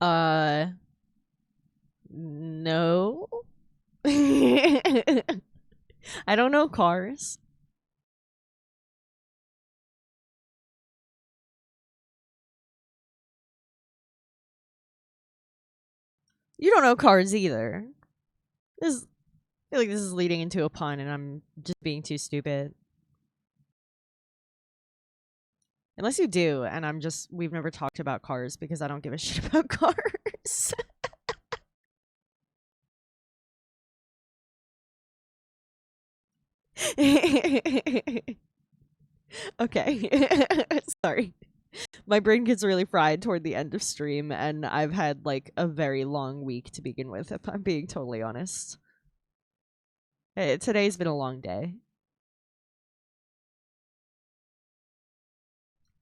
Uh, no. I don't know cars. You don't know cars either. This, I feel like this is leading into a pun, and I'm just being too stupid. Unless you do, and we've never talked about cars because I don't give a shit about cars. Okay. Sorry. My brain gets really fried toward the end of stream, and I've had like a very long week to begin with, if I'm being totally honest. Today's been a long day.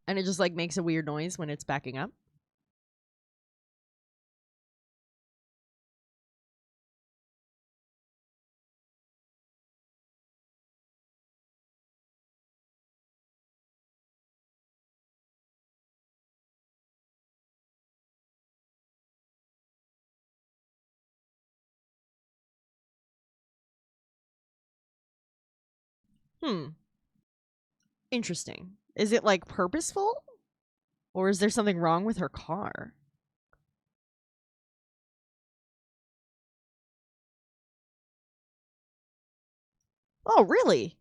And it just like makes a weird noise when it's backing up. Hmm. Interesting. Is it like purposeful? Or is there something wrong with her car? Oh, really?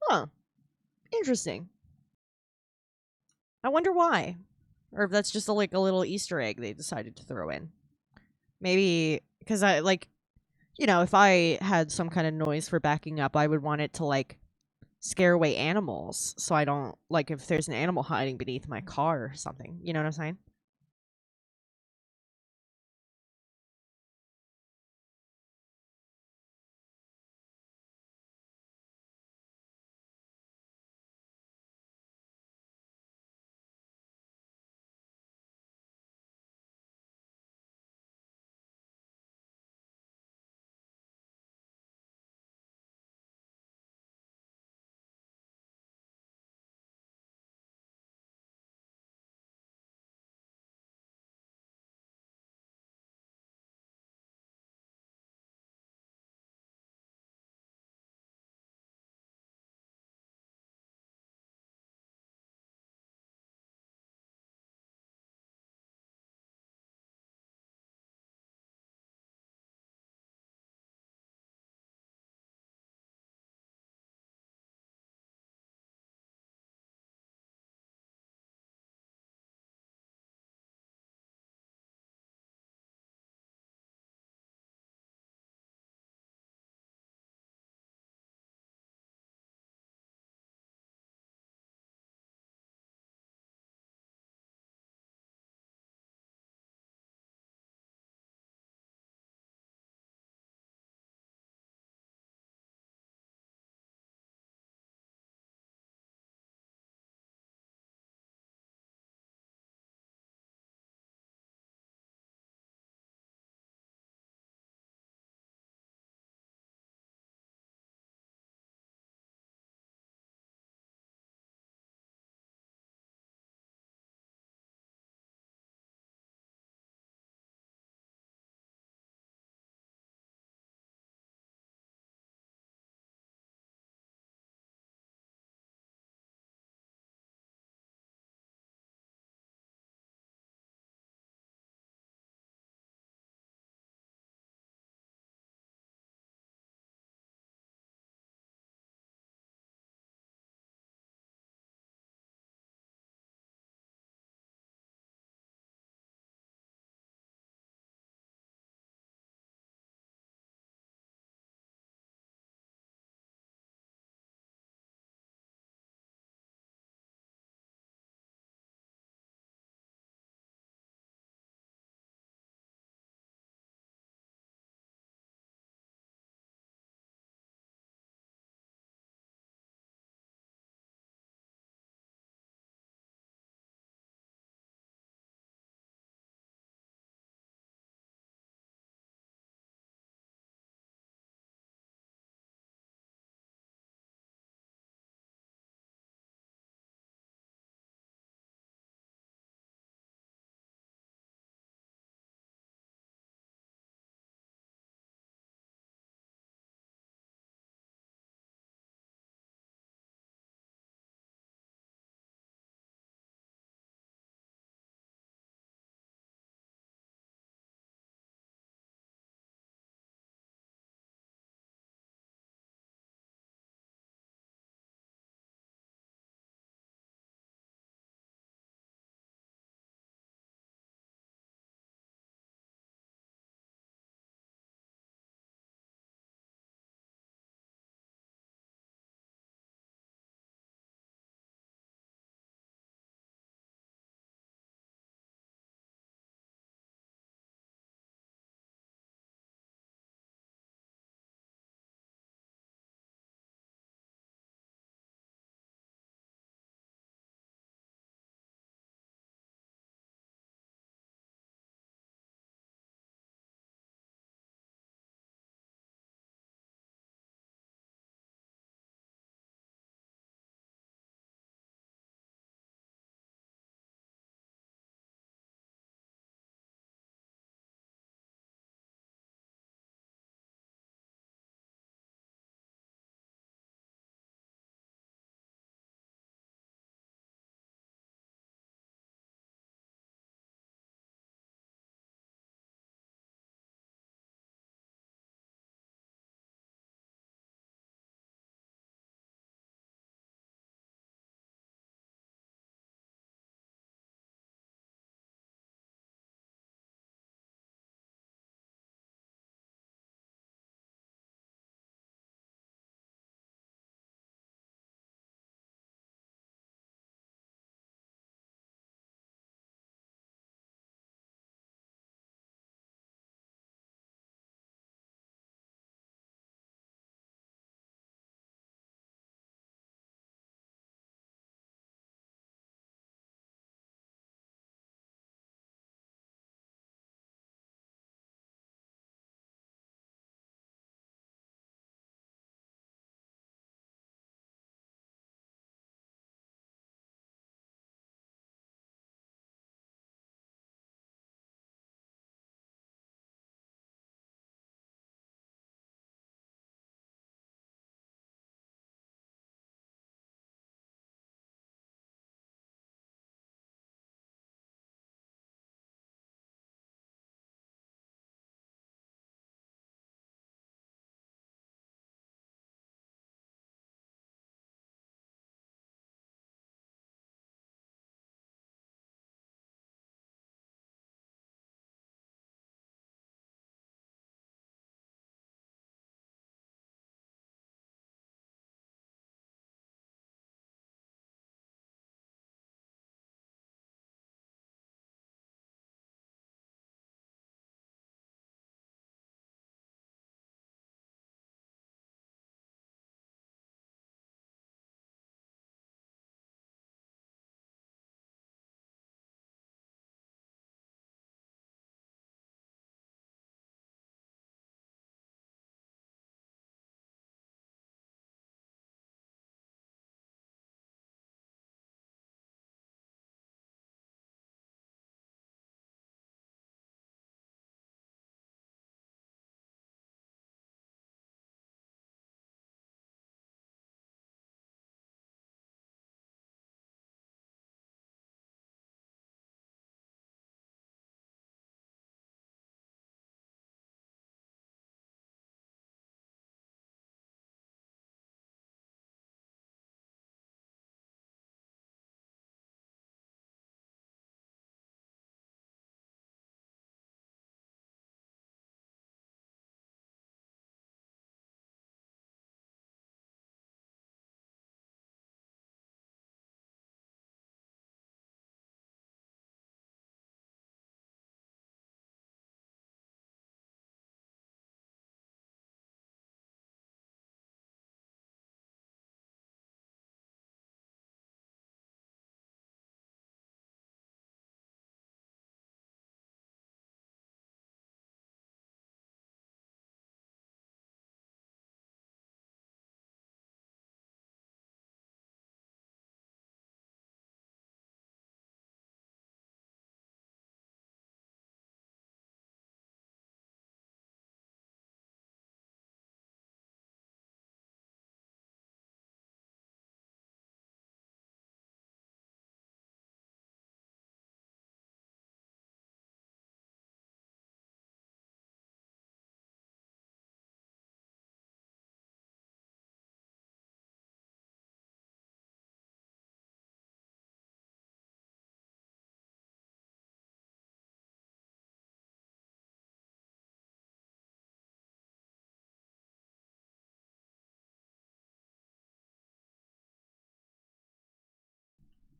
Huh. Interesting. I wonder why. Or if that's just like a little Easter egg they decided to throw in. Maybe because I like, if I had some kind of noise for backing up, I would want it to like scare away animals. So I don't like if there's an animal hiding beneath my car or something. You know what I'm saying?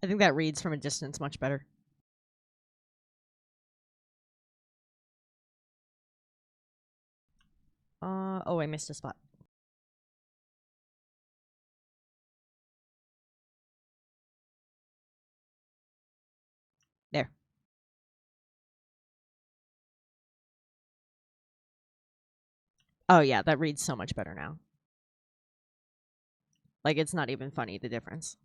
I think that reads from a distance much better. Oh, I missed a spot. There. Oh yeah, that reads so much better now. Like, it's not even funny, the difference.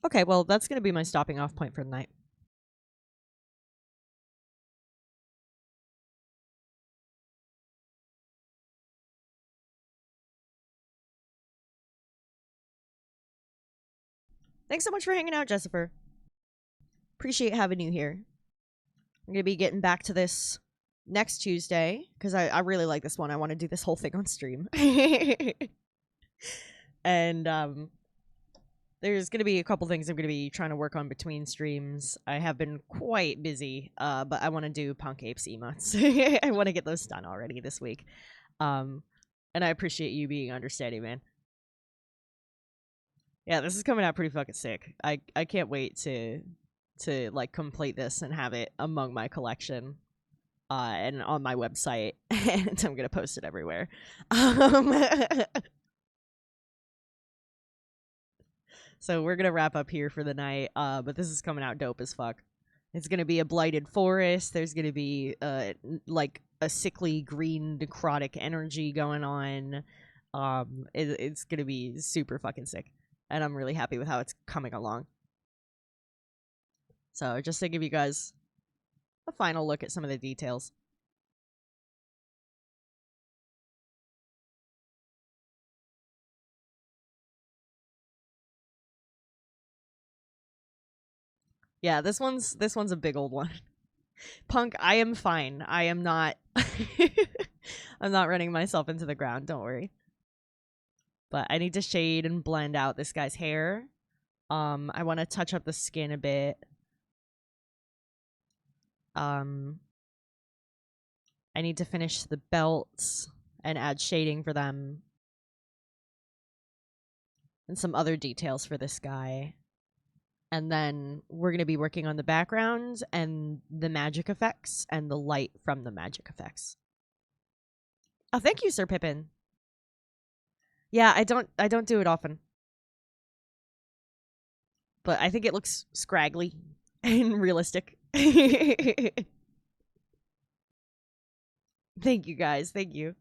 Okay, well, that's going to be my stopping off point for the night. Thanks so much for hanging out, Jessifer. Appreciate having you here. I'm going to be getting back to this next Tuesday because I really like this one. I want to do this whole thing on stream. And there's going to be a couple things I'm going to be trying to work on between streams. I have been quite busy, but I want to do Punk Apes emotes. I want to get those done already this week. And I appreciate you being understanding, man. Yeah, this is coming out pretty fucking sick. I can't wait to like complete this and have it among my collection. And on my website, and I'm gonna post it everywhere. So we're gonna wrap up here for the night. But this is coming out dope as fuck. It's gonna be a blighted forest. There's gonna be like a sickly green necrotic energy going on. It's gonna be super fucking sick, and I'm really happy with how it's coming along. So just to give you guys a final look at some of the details. Yeah, this one's a big old one. Punk, I am fine. I am not I'm not running myself into the ground, don't worry. But I need to shade and blend out this guy's hair. I want to touch up the skin a bit. I need to finish the belts and add shading for them. And some other details for this guy. And then we're going to be working on the background and the magic effects and the light from the magic effects. Oh, thank you, Sir Pippin. Yeah, I don't do it often. But I think it looks scraggly and realistic. Thank you guys. Thank you.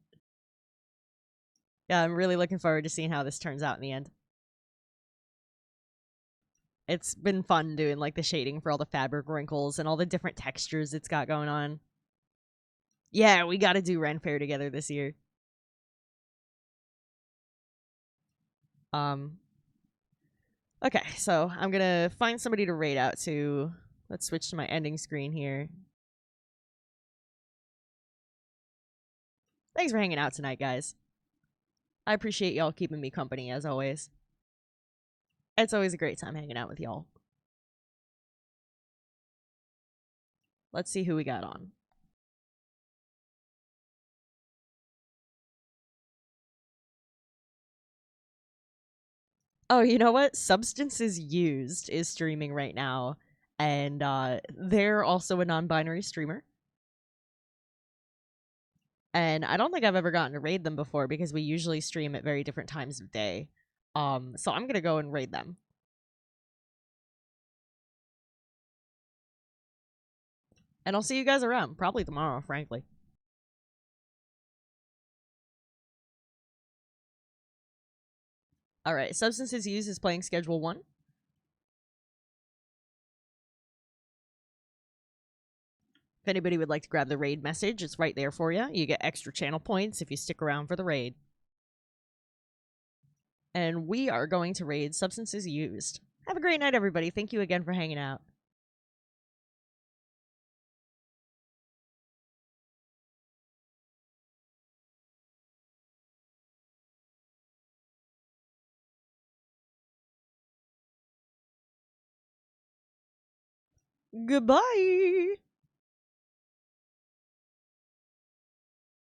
Yeah, I'm really looking forward to seeing how this turns out in the end. It's been fun doing like the shading for all the fabric wrinkles and all the different textures it's got going on. Yeah, we got to do Ren Fair together this year. Okay, so I'm gonna find somebody to raid out to. Let's switch to my ending screen here. Thanks for hanging out tonight, guys. I appreciate y'all keeping me company as always. It's always a great time hanging out with y'all. Let's see who we got on. Oh, you know what? Substances Used is streaming right now, and they're also a non-binary streamer. And I don't think I've ever gotten to raid them before because we usually stream at very different times of day. So I'm gonna go and raid them. And I'll see you guys around, probably tomorrow, frankly. Alright, Substances Used is playing Schedule 1. If anybody would like to grab the raid message, it's right there for you. You get extra channel points if you stick around for the raid. And we are going to raid Substances Used. Have a great night, everybody. Thank you again for hanging out. Goodbye.